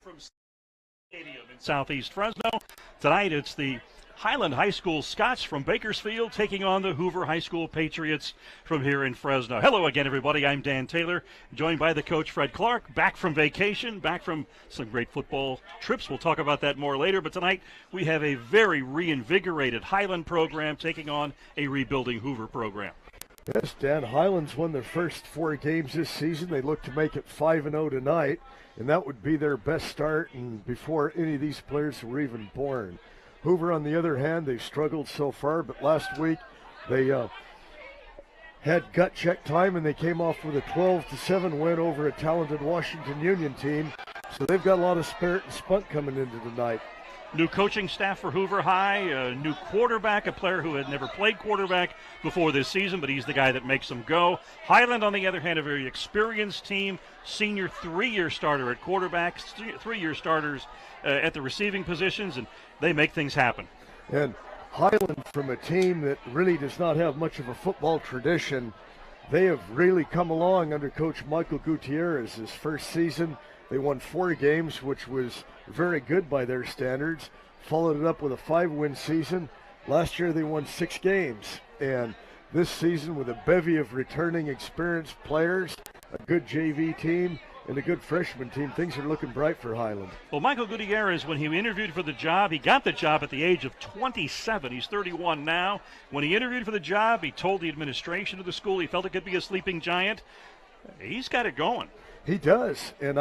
From Stadium in Southeast Fresno. Tonight it's the Highland High School Scots from Bakersfield taking on the Hoover High School Patriots from here in Fresno. Hello again, everybody. I'm Dan Taylor, joined by the coach Fred Clark, back from vacation, back from some great football trips. We'll talk about that more later, but tonight we have a very reinvigorated Highland program taking on a rebuilding Hoover program. Yes, Dan, Highlands won their first 4 games this season. They look to make it 5-0 tonight, and that would be their best start and before any of these players were even born. Hoover, on the other hand, they've struggled so far, but last week they had gut check time and they came off with a 12-7 win over a talented Washington Union team. So they've got a lot of spirit and spunk coming into tonight. New coaching staff for Hoover High, a new quarterback, a player who had never played quarterback before this season, but he's the guy that makes them go. Highland, on the other hand, a very experienced team, senior 3-year starter at quarterback, 3-year starters at the receiving positions, and they make things happen. And Highland, from a team that really does not have much of a football tradition, they have really come along under Coach Michael Gutierrez. His first season, they won 4 games, which was very good by their standards. Followed it up with a 5-win season. Last year they won 6 games. And this season, with a bevy of returning experienced players, a good JV team, and a good freshman team, things are looking bright for Highland. Well, Michael Gutierrez, when he interviewed for the job, he got the job at the age of 27. He's 31 now. When he interviewed for the job, he told the administration of the school he felt it could be a sleeping giant. He's got it going. He does, and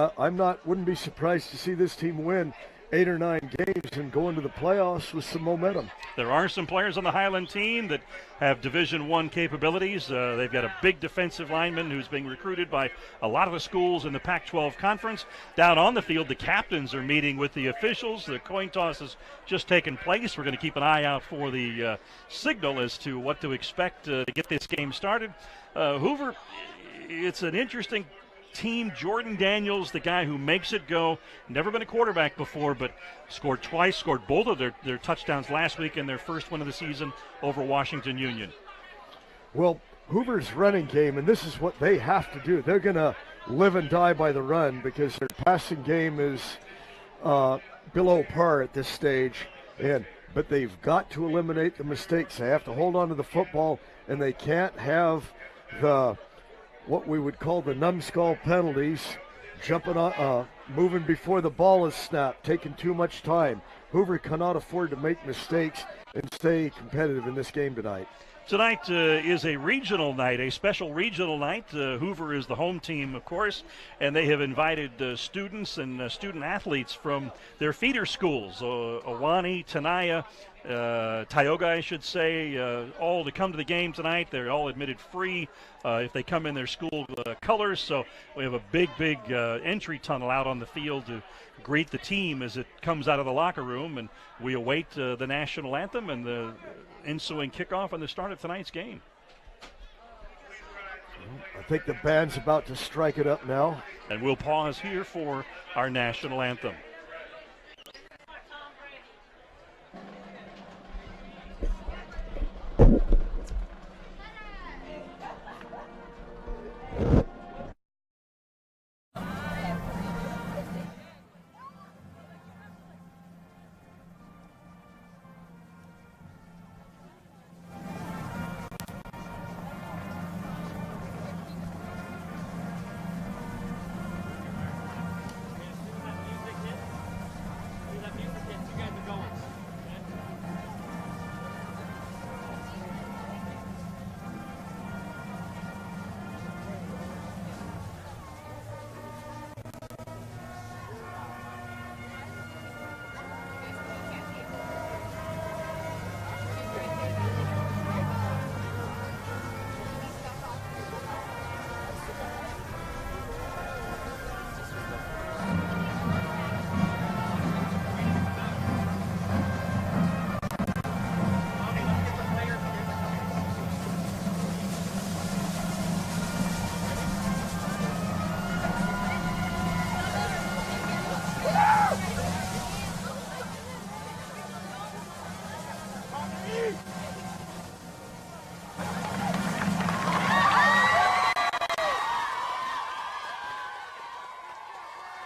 wouldn't be surprised to see this team win 8 or 9 games and go into the playoffs with some momentum. There are some players on the Highland team that have Division I capabilities. They've got a big defensive lineman who's being recruited by a lot of the schools in the Pac-12 conference. Down on the field, the captains are meeting with the officials. The coin toss has just taken place. We're going to keep an eye out for the signal as to what to expect to get this game started. Hoover, it's an interesting team. Jordan Daniels, the guy who makes it go, never been a quarterback before, but scored twice, scored both of their touchdowns last week in their first win of the season over Washington Union. Well, Hoover's running game, and this is what they have to do. They're going to live and die by the run because their passing game is below par at this stage, but they've got to eliminate the mistakes. They have to hold on to the football, and they can't have what we would call the numbskull penalties, jumping on, moving before the ball is snapped, taking too much time. Hoover cannot afford to make mistakes and stay competitive in this game tonight. Tonight is a regional night, a special regional night. Hoover is the home team, of course, and they have invited students and student athletes from their feeder schools, Awani, Tenaya, Tioga, I should say, all to come to the game tonight. They're all admitted free if they come in their school colors. So we have a big entry tunnel out on the field to greet the team as it comes out of the locker room, and we await the national anthem and the ensuing kickoff and the start of tonight's game. I think the band's about to strike it up now. And we'll pause here for our national anthem.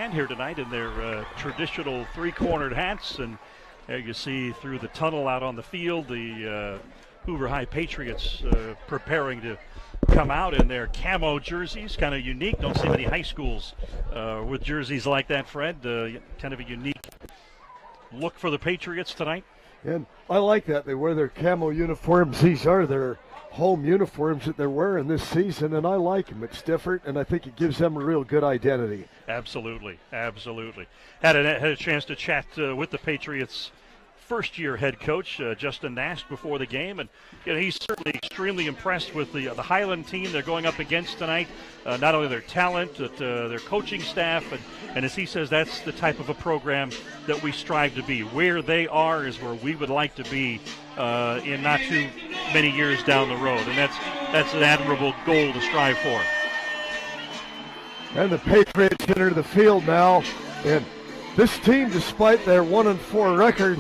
band here tonight in their traditional three-cornered hats, and there you see through the tunnel out on the field the Hoover High Patriots preparing to come out in their camo jerseys. Kind of unique. Don't see many high schools with jerseys like that, Fred. Kind of a unique look for the Patriots tonight. And I like that. They wear their camo uniforms. These are their home uniforms that they're wearing this season, and I like them. It's different, and I think it gives them a real good identity. Absolutely, absolutely. Had a chance to chat with the Patriots' first-year head coach, Justin Nash, before the game, and he's certainly extremely impressed with the Highland team they're going up against tonight. Not only their talent, but their coaching staff, and as he says, that's the type of a program that we strive to be. Where they are is where we would like to be in not too many years down the road, and that's an admirable goal to strive for. And the Patriots enter the field now, and this team, despite their 1-4 record,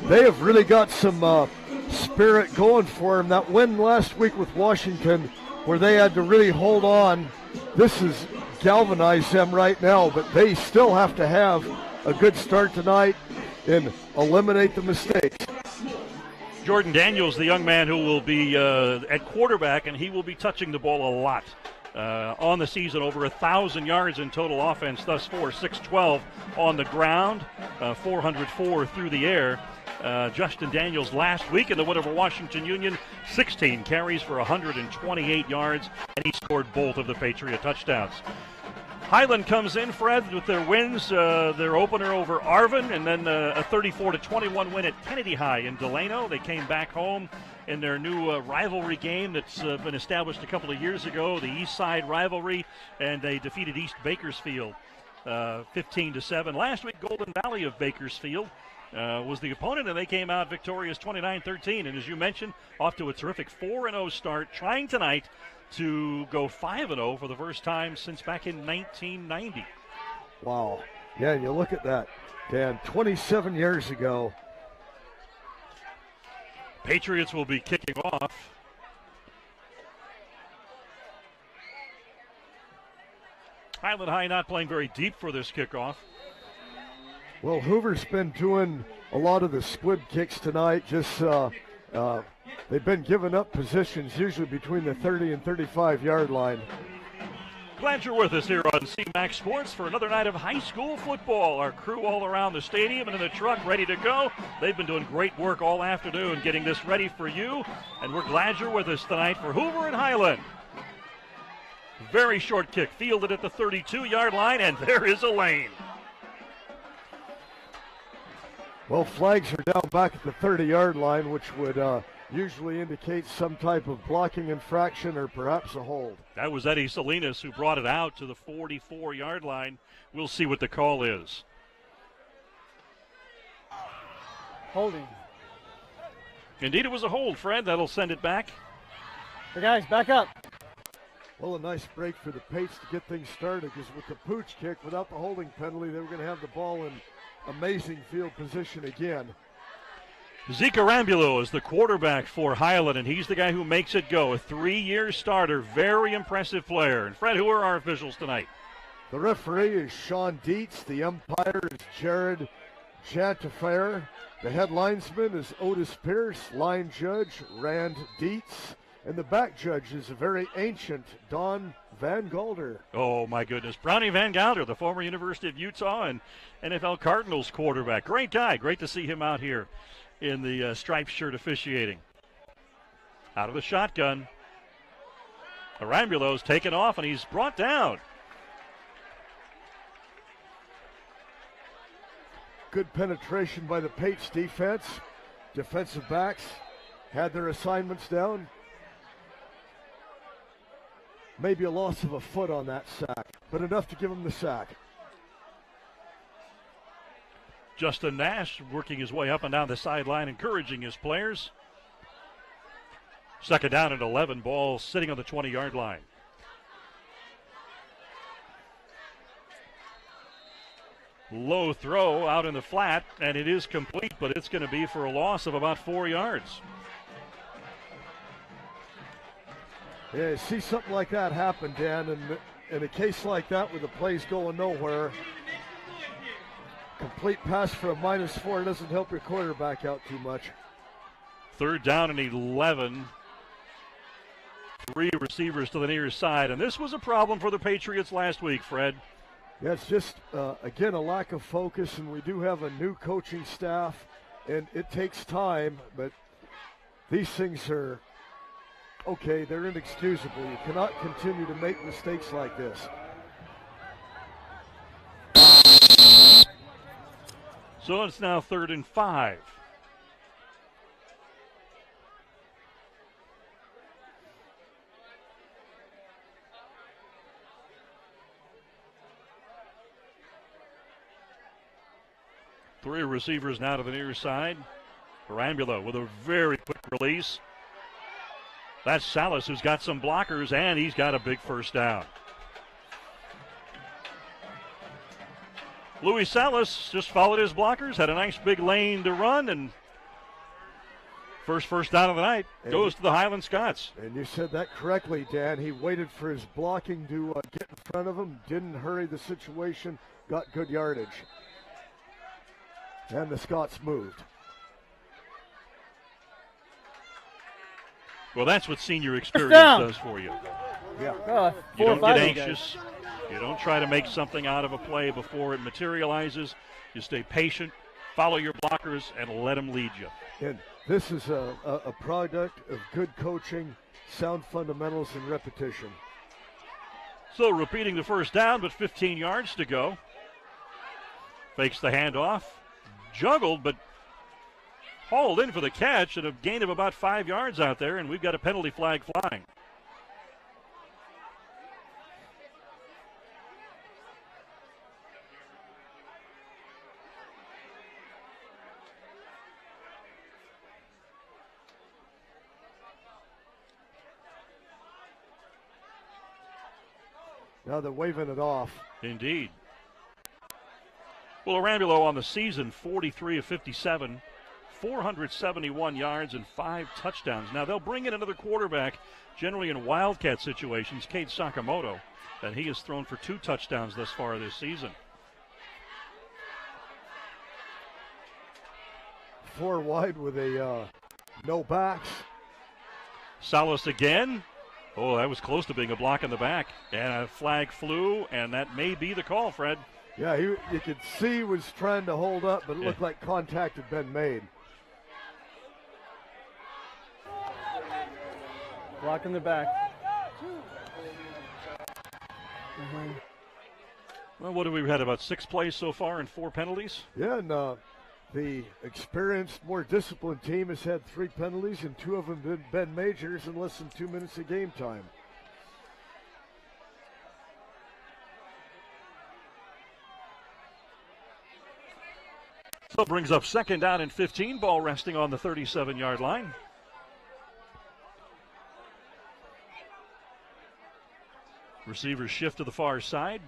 they have really got some spirit going for them. That win last week with Washington, where they had to really hold on, this has galvanized them right now, but they still have to have a good start tonight and eliminate the mistakes. Jordan Daniels, the young man who will be at quarterback, and he will be touching the ball a lot. On the season, over 1,000 yards in total offense thus far, 612 on the ground, 404 through the air. Justin Daniels last week in the win over Washington Union, 16 carries for 128 yards, and he scored both of the Patriot touchdowns. Highland comes in, Fred, with their wins, their opener over Arvin, and then a 34-21 win at Kennedy High in Delano. They came back home in their new rivalry game that's been established a couple of years ago, the East Side rivalry, and they defeated East Bakersfield 15-7. Last week, Golden Valley of Bakersfield was the opponent, and they came out victorious 29-13. And as you mentioned, off to a terrific 4-0 start, trying tonight to go 5-0 for the first time since back in 1990. Wow. Yeah, you look at that, Dan, 27 years ago. Patriots will be kicking off. Highland High not playing very deep for this kickoff. Well, Hoover's been doing a lot of the squib kicks tonight. Just they've been giving up positions usually between the 30 and 35-yard line. Glad you're with us here on CMAX Sports for another night of high school football. Our crew all around the stadium and in the truck ready to go. They've been doing great work all afternoon getting this ready for you, and we're glad you're with us tonight for Hoover and Highland. Very short kick, fielded at the 32-yard line, and there is a lane. Well, flags are down back at the 30-yard line, which would usually indicate some type of blocking infraction or perhaps a hold. That was Eddie Salinas who brought it out to the 44-yard line. We'll see what the call is. Holding. Indeed, it was a hold, Fred. That'll send it back. Hey, guys, back up. Well, a nice break for the Pates to get things started, because with the pooch kick, without the holding penalty, they were going to have the ball in amazing field position again. Zeke Arambulo is the quarterback for Highland, and he's the guy who makes it go. A 3-year starter, very impressive player. And Fred, who are our officials tonight? The referee is Sean Dietz. The umpire is Jared Chantifer. The head linesman is Otis Pierce. Line judge, Rand Dietz. And the back judge is a very ancient Don Van Galder. Oh, my goodness. Brownie Van Galder, the former University of Utah and NFL Cardinals quarterback. Great guy. Great to see him out here in the striped shirt officiating. Out of the shotgun. Arambulo's taken off, and he's brought down. Good penetration by the Pates defense. Defensive backs had their assignments down. Maybe a loss of a foot on that sack, but enough to give him the sack. Justin Nash working his way up and down the sideline, encouraging his players. Second down at 11, ball sitting on the 20-yard line. Low throw out in the flat, and it is complete, but it's going to be for a loss of about 4 yards. Yeah, see something like that happen, Dan, and in a case like that where the play's going nowhere, complete pass for a -4 doesn't help your quarterback out too much. 3rd down and 11. 3 receivers to the near side, and this was a problem for the Patriots last week, Fred. Yeah, it's just, again, a lack of focus, and we do have a new coaching staff, and it takes time, but these things are, okay, they're inexcusable. You cannot continue to make mistakes like this. So it's now 3rd and 5. Three receivers now to the near side. Perambulo with a very quick release. That's Salas, who's got some blockers, and he's got a big 1st down. Louis Salas just followed his blockers, had a nice big lane to run, and first down of the night goes to the Highland Scots. And you said that correctly, Dan. He waited for his blocking to get in front of him, didn't hurry the situation, got good yardage. And the Scots moved. Well, that's what senior experience does for you. Yeah. You don't get anxious. You don't try to make something out of a play before it materializes. You stay patient, follow your blockers, and let them lead you. And this is a product of good coaching, sound fundamentals, and repetition. So repeating the 1st down, but 15 yards to go. Fakes the handoff. Juggled, but hauled in for the catch at a gain of about 5 yards out there, and we've got a penalty flag flying. Now they're waving it off. Indeed. Well, Arambulo on the season, 43 of 57, 471 yards and 5 touchdowns. Now they'll bring in another quarterback, generally in wildcat situations, Cade Sakamoto, and he has thrown for 2 touchdowns thus far this season. 4 wide with a no backs. Salas again. Oh, that was close to being a block in the back. And a flag flew, and that may be the call, Fred. Yeah, you could see he was trying to hold up, but it looked like contact had been made. Block in the back. Well, what have we had, about 6 plays so far and 4 penalties? Yeah, and the experienced, more disciplined team has had 3 penalties, and 2 of them have been majors in less than 2 minutes of game time. So it brings up 2nd down and 15, ball resting on the 37-yard line. Receivers shift to the far side.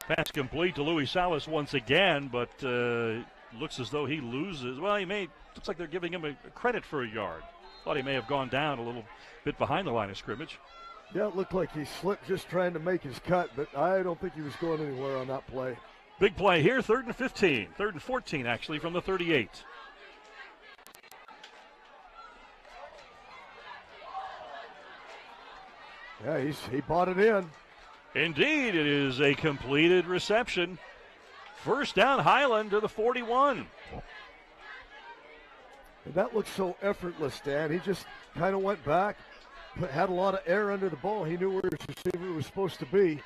Pass complete to Louis Salas once again, but looks as though he loses. Well, looks like they're giving him a credit for a yard. Thought he may have gone down a little bit behind the line of scrimmage. Yeah, it looked like he slipped just trying to make his cut, but I don't think he was going anywhere on that play. Big play here, 3rd and 15. 3rd and 14, actually, from the 38. Yeah, he bought it in. Indeed, it is a completed reception. 1st down, Highland to the 41. And that looked so effortless, Dan. He just kind of went back, had a lot of air under the ball. He knew where his receiver was supposed to be.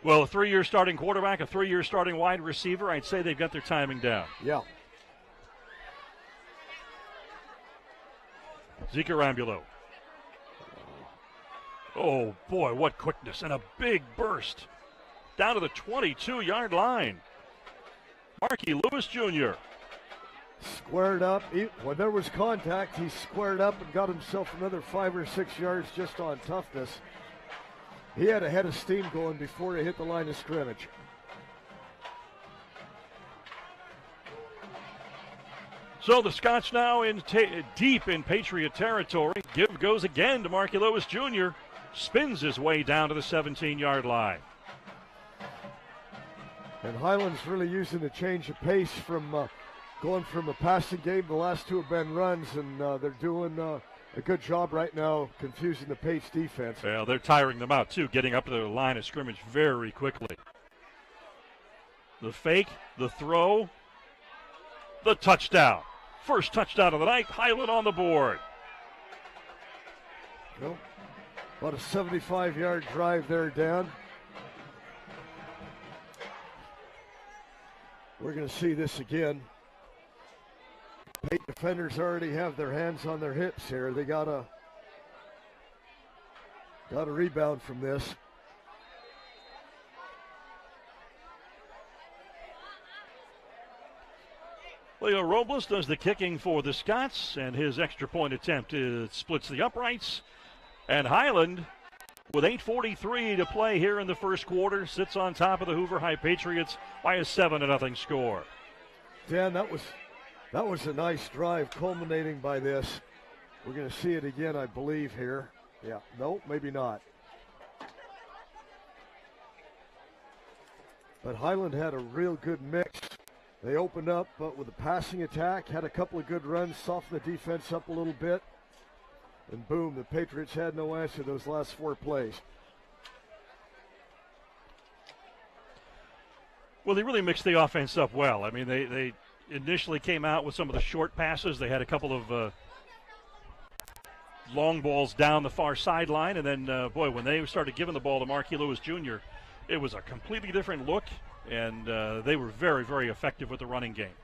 Well, a 3-year starting quarterback, a 3-year starting wide receiver, I'd say they've got their timing down. Yeah. Zeke Arambulo. Oh, boy, what quickness and a big burst. Down to the 22-yard line. Markey Lewis Jr. Squared up. When there was contact, he squared up and got himself another 5 or 6 yards just on toughness. He had a head of steam going before he hit the line of scrimmage. So the Scots now deep in Patriot territory. Give goes again to Marky Lewis Jr. Spins his way down to the 17-yard line. And Highland's really using the change of pace from going from a passing game. The last two have been runs, and they're doing a good job right now confusing the Pates defense. Well, they're tiring them out, too, getting up to the line of scrimmage very quickly. The fake, the throw, the touchdown. First touchdown of the night, Highland on the board. Well, about a 75-yard drive there, Dan. We're going to see this again. Pate defenders already have their hands on their hips here. They got a rebound from this. Leo Robles does the kicking for the Scots, and his extra point attempt splits the uprights. And Highland, with 8:43 to play here in the first quarter, sits on top of the Hoover High Patriots by a 7-0 score. Dan, that was a nice drive culminating by this. We're going to see it again, I believe, here. Yeah, no, maybe not. But Highland had a real good mix. They opened up with a passing attack, had a couple of good runs, softened the defense up a little bit. And boom, the Patriots had no answer those last 4 plays. Well, they really mixed the offense up well. I mean, they initially came out with some of the short passes. They had a couple of long balls down the far sideline. And then, when they started giving the ball to Marky Lewis Jr., it was a completely different look. And they were very, very effective with the running game.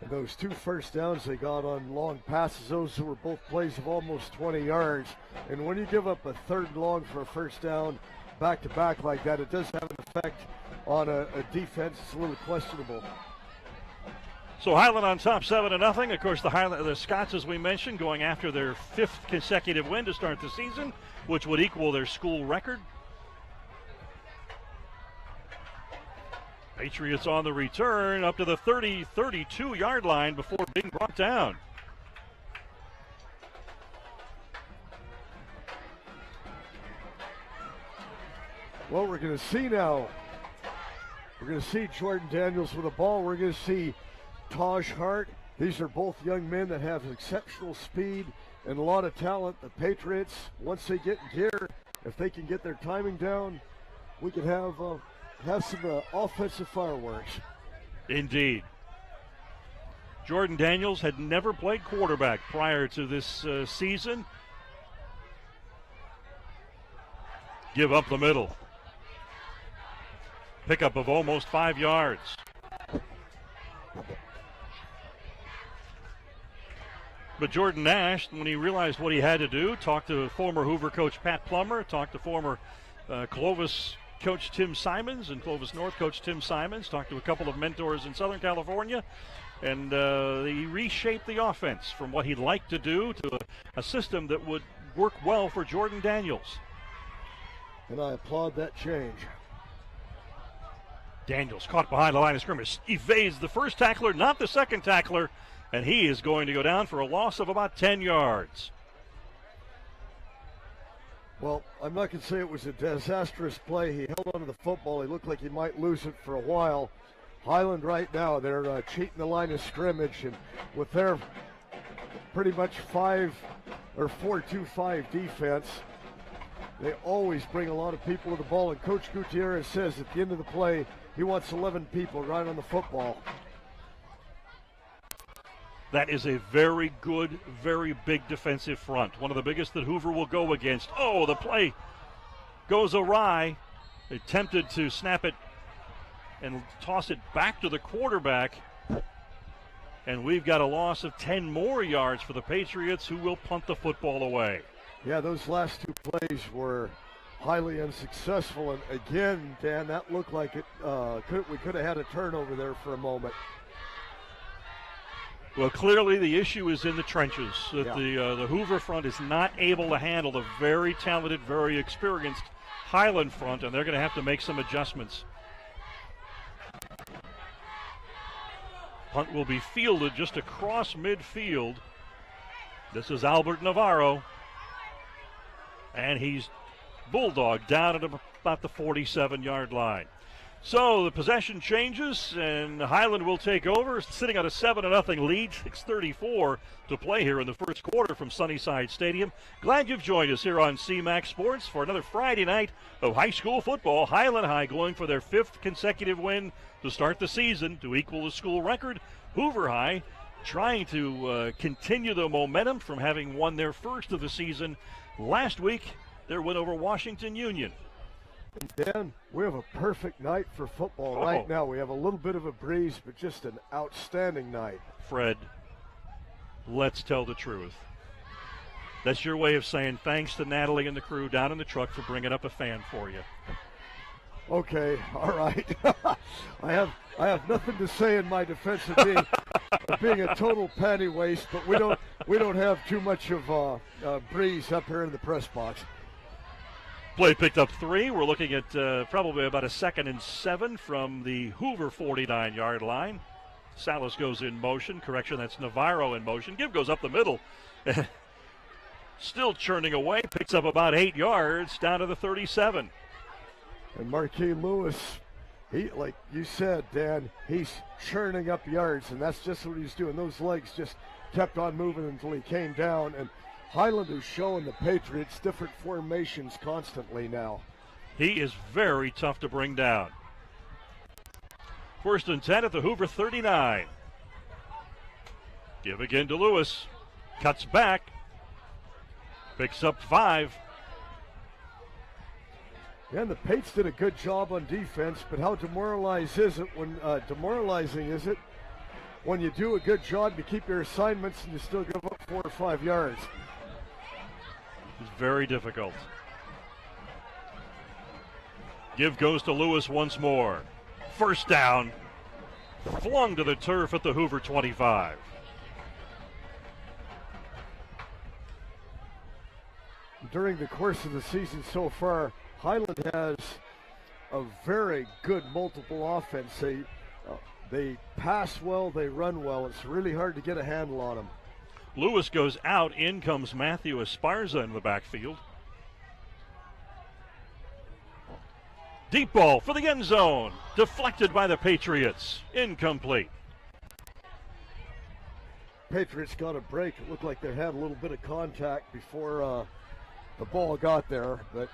And those 2 first downs they got on long passes, those were both plays of almost 20 yards. And when you give up a 3rd and long for a first down back-to-back like that, it does have an effect on a defense. It's a little questionable. So Highland on top 7-0. Of course, the Scots, as we mentioned, going after their 5th consecutive win to start the season, which would equal their school record. Patriots on the return up to the 32-yard line before being brought down. Well, we're going to see now. We're going to see Jordan Daniels with the ball. We're going to see Taj Hart. These are both young men that have exceptional speed and a lot of talent. The Patriots, once they get in gear, if they can get their timing down, we could have some offensive fireworks. Indeed. Jordan Daniels had never played quarterback prior to this season. Give up the middle. Pickup of almost 5 yards. But Jordan Nash, when he realized what he had to do, talked to former Hoover coach Pat Plummer, talked to former Clovis coach Tim Simons and Clovis North coach Tim Simons, talked to a couple of mentors in Southern California, and he reshaped the offense from what he'd like to do to a system that would work well for Jordan Daniels. And I applaud that change. Daniels caught behind the line of scrimmage, evades the first tackler, not the second tackler, and he is going to go down for a loss of about 10 yards. Well, I'm not going to say it was a disastrous play. He held onto the football. He looked like he might lose it for a while. Highland right now, they're cheating the line of scrimmage, and with their pretty much 4-2-5 defense, they always bring a lot of people to the ball. And Coach Gutierrez says at the end of the play, he wants 11 people right on the football. That is a very good, very big defensive front. One of the biggest that Hoover will go against. Oh, the play goes awry. They attempted to snap it and toss it back to the quarterback. And we've got a loss of 10 more yards for the Patriots, who will punt the football away. Yeah, those last 2 plays were highly unsuccessful. And again, Dan, that looked like it. We could have had a turnover there for a moment. Well, clearly the issue is in the trenches. That the Hoover front is not able to handle the very talented, very experienced Highland front, and they're going to have to make some adjustments. Punt will be fielded just across midfield. This is Albert Navarro. And he's bulldogged down at about the 47-yard line. So the possession changes, and Highland will take over, sitting on a 7-0 lead. 6:34 to play here in the first quarter from Sunnyside Stadium. Glad you've joined us here on CMAX Sports for another Friday night of high school football. Highland High going for their 5th consecutive win to start the season to equal the school record. Hoover High trying to continue the momentum from having won their first of the season last week, their win over Washington Union. Dan, we have a perfect night for football right now. We have a little bit of a breeze, but just an outstanding night. Fred, let's tell the truth. That's your way of saying thanks to Natalie and the crew down in the truck for bringing up a fan for you. Okay, all right. I have nothing to say in my defense of being a total panty waste, but we don't have too much of breeze up here in the press box. Play picked up 3. We're looking at probably about a 2nd and 7 from the Hoover 49-yard line. Salas goes in motion. Correction, that's Navarro in motion. Give goes up the middle. Still churning away. Picks up about 8 yards down to the 37. And Marquis Lewis, he, like you said, Dan, he's churning up yards, and that's just what he's doing. Those legs just kept on moving until he came down. And Highland is showing the Patriots different formations constantly now. He is very tough to bring down. 1st and 10 at the Hoover 39. Give again to Lewis. Cuts back. Picks up 5. And the Pates did a good job on defense, but how demoralizing is it when you do a good job, you keep your assignments, and you still give up 4 or 5 yards? It's very difficult. Give goes to Lewis once more. 1st down. Flung to the turf at the Hoover 25. During the course of the season so far, Highland has a very good multiple offense. They pass well, they run well. It's really hard to get a handle on them. Lewis goes out. In comes Matthew Esparza in the backfield. Deep ball for the end zone. Deflected by the Patriots. Incomplete. Patriots got a break. It looked like they had a little bit of contact before the ball got there, but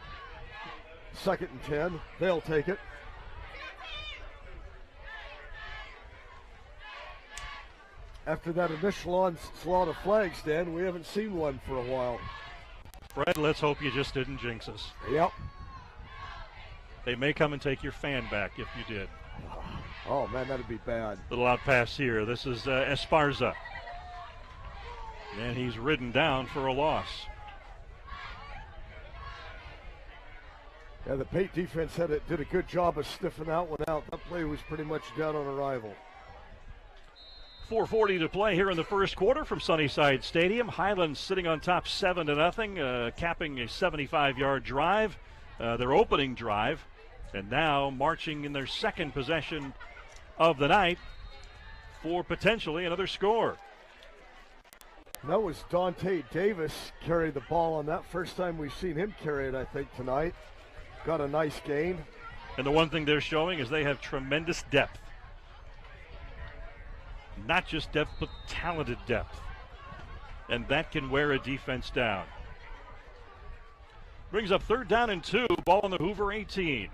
2nd and 10. They'll take it. After that initial onslaught of flags, Dan, we haven't seen one for a while. Fred, let's hope you just didn't jinx us. Yep. They may come and take your fan back if you did. Oh, man, that'd be bad. Little out pass here. This is Esparza. And he's ridden down for a loss. Yeah, the Pate defense did a good job of sniffing that one out. That play was pretty much dead on arrival. 4:40 to play here in the first quarter from Sunnyside Stadium. Highland sitting on top 7-0, capping a 75-yard drive, their opening drive, and now marching in their 2nd possession of the night for potentially another score. That was Dante Davis carried the ball on that. First time we've seen him carry it, I think, tonight. Got a nice gain. And the one thing they're showing is they have tremendous depth. Not just depth, but talented depth. And that can wear a defense down. Brings up 3rd down and 2. Ball on the Hoover 18.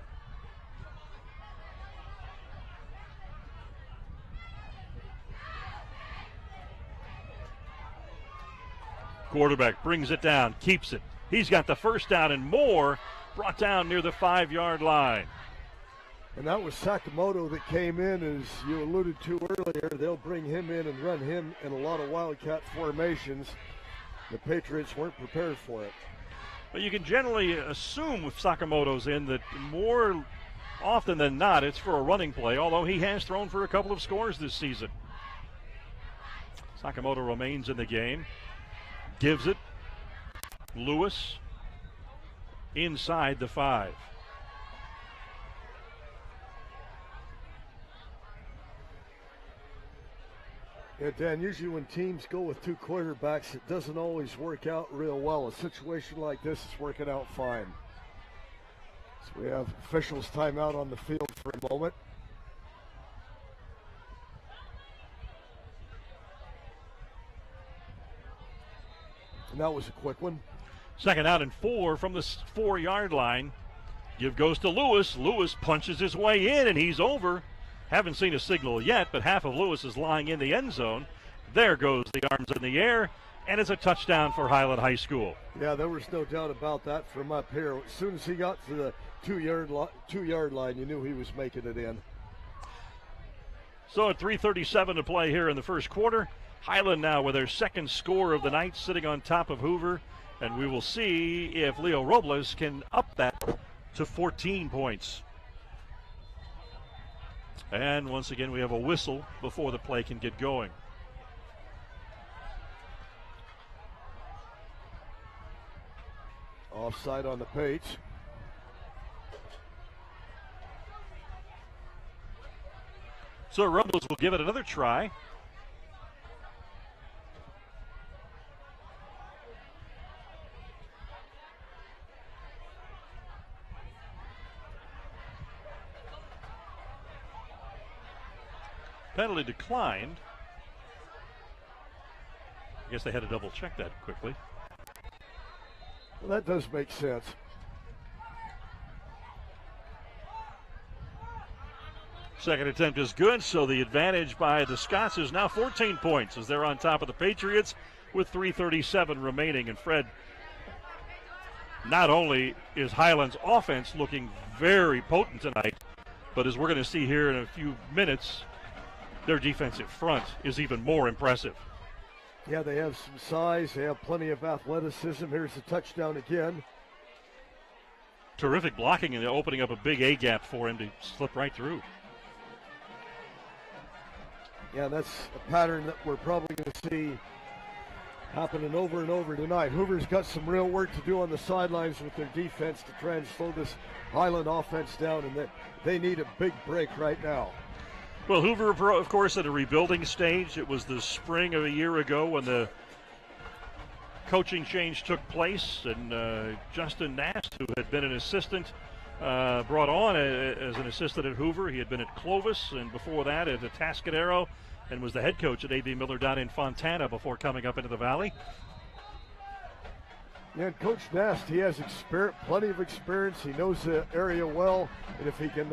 Quarterback brings it down, keeps it. He's got the 1st down and more. Brought down near the 5-yard line. And that was Sakamoto that came in, as you alluded to earlier. They'll bring him in and run him in a lot of Wildcat formations. The Patriots weren't prepared for it. But you can generally assume with Sakamoto's in that more often than not it's for a running play, although he has thrown for a couple of scores this season. Sakamoto remains in the game. Gives it. Lewis inside the 5. Yeah, Dan, usually when teams go with two quarterbacks, it doesn't always work out real well. A situation like this is working out fine. So we have officials timeout on the field for a moment. And that was a quick one. 2nd out and 4 from the 4-yard line. Give goes to Lewis. Lewis punches his way in, and he's over. Haven't seen a signal yet, but half of Lewis is lying in the end zone. There goes the arms in the air, and it's a touchdown for Highland High School. Yeah, there was no doubt about that from up here. As soon as he got to the 2-yard line, you knew he was making it in. So at 3:37 to play here in the first quarter, Highland now with their second score of the night, sitting on top of Hoover, and we will see if Leo Robles can up that to 14 points. And once again, we have a whistle before the play can get going. Offside on the Pates. So Robles will give it another try. Penalty declined. I guess they had to double check that quickly. Well, that does make sense. Second attempt is good, so the advantage by the Scots is now 14 points as they're on top of the Patriots with 3:37 remaining. And Fred, not only is Highland's offense looking very potent tonight, but as we're going to see here in a few minutes, their defensive front is even more impressive. Yeah, they have some size. They have plenty of athleticism. Here's the touchdown again. Terrific blocking and opening up a big A gap for him to slip right through. Yeah, that's a pattern that we're probably going to see happening over and over tonight. Hoover's got some real work to do on the sidelines with their defense to try and slow this Highland offense down, and they need a big break right now. Well, Hoover, of course, at a rebuilding stage. It was the spring of a year ago when the coaching change took place, and Justin Nast, who had been an assistant, brought on as an assistant at Hoover. He had been at Clovis, and before that at Atascadero, and was the head coach at A.B. Miller down in Fontana before coming up into the Valley. Yeah, and Coach Nast, he has plenty of experience. He knows the area well, and if he can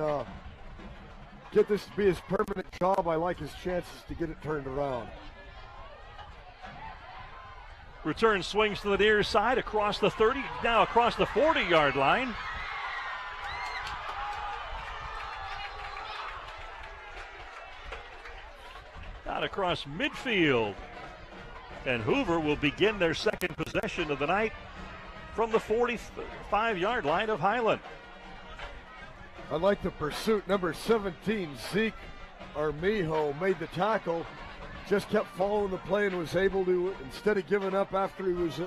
get this to be his permanent job, I like his chances to get it turned around. Return swings to the near side across the 30, now across the 40-yard line. Out across midfield. And Hoover will begin their second possession of the night from the 45-yard line of Highland. I like the pursuit. Number 17, Zeke Armijo, made the tackle, just kept following the play and was able to, instead of giving up after he was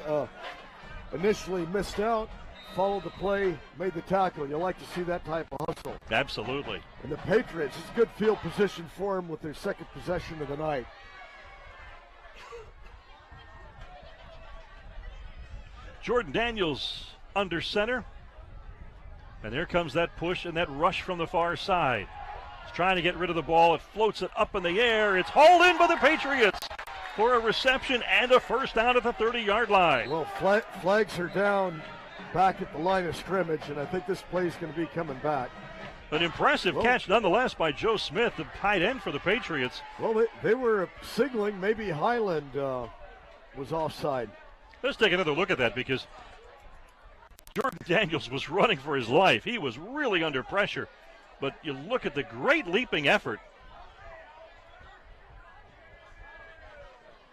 initially missed out, followed the play, made the tackle. You like to see that type of hustle. Absolutely. And the Patriots, it's good field position for them with their second possession of the night. Jordan Daniels under center. And there comes that push and that rush from the far side. He's trying to get rid of the ball. It floats it up in the air. It's hauled in by the Patriots for a reception and a first down at the 30-yard line. Well, flags are down back at the line of scrimmage, and I think this play is going to be coming back. An impressive catch nonetheless by Joe Smith, the tight end for the Patriots. Well, they were signaling maybe Highland was offside. Let's take another look at that, because Jordan Daniels was running for his life. He was really under pressure. But you look at the great leaping effort.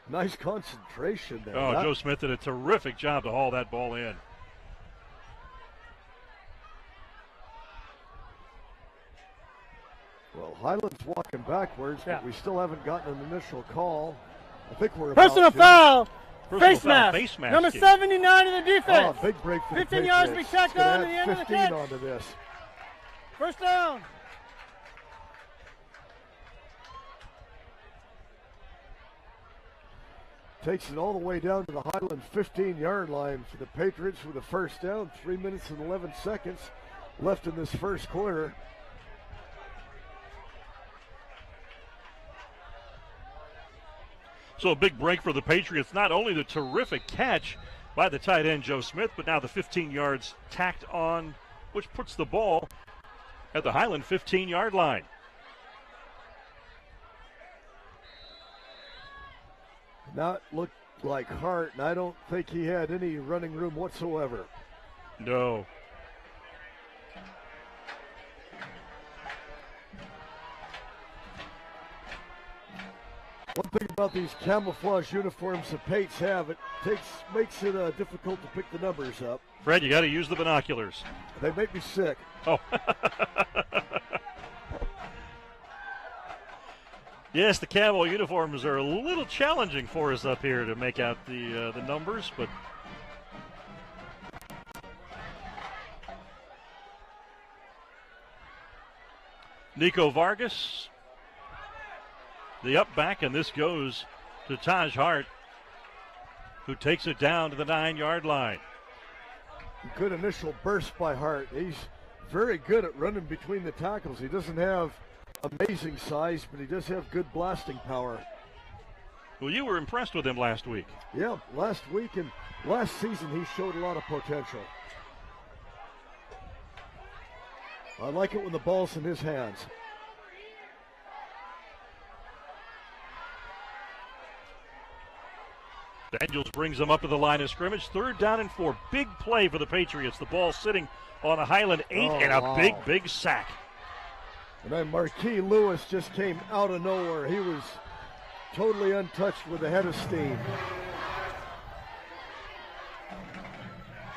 Nice concentration there. Oh, Joe Smith did a terrific job to haul that ball in. Well, Highland's walking backwards, but we still haven't gotten an initial call. I think we're personal foul. Face mask. Number kick. 79 in the defense. Oh, big break for the 15 yards to be Patriots. tacked on to the end of the 15 catch. onto this. First down. Takes it all the way down to the Highland 15-yard line for the Patriots with a first down. 3 minutes and 11 seconds left in this first quarter. So a big break for the Patriots. Not only the terrific catch by the tight end Joe Smith, but now the 15 yards tacked on, which puts the ball at the Highland 15-yard line. Not looked like Hart, and I don't think he had any running room whatsoever. No. One thing about these camouflage uniforms the Pates have, it makes it difficult to pick the numbers up. Fred, you got to use the binoculars. They make me sick. Oh. Yes, the camo uniforms are a little challenging for us up here to make out the numbers, but Nico Vargas, the up back, and this goes to Taj Hart, who takes it down to the 9-yard line. Good initial burst by Hart. He's very good at running between the tackles. He doesn't have amazing size, but he does have good blasting power. Well, you were impressed with him last week. Yeah, last week and last season he showed a lot of potential. I like it when the ball's in his hands. Daniels brings them up to the line of scrimmage. 3rd down and 4. Big play for the Patriots. The ball sitting on a Highland 8 and a big sack. And then Marquis Lewis just came out of nowhere. He was totally untouched with a head of steam.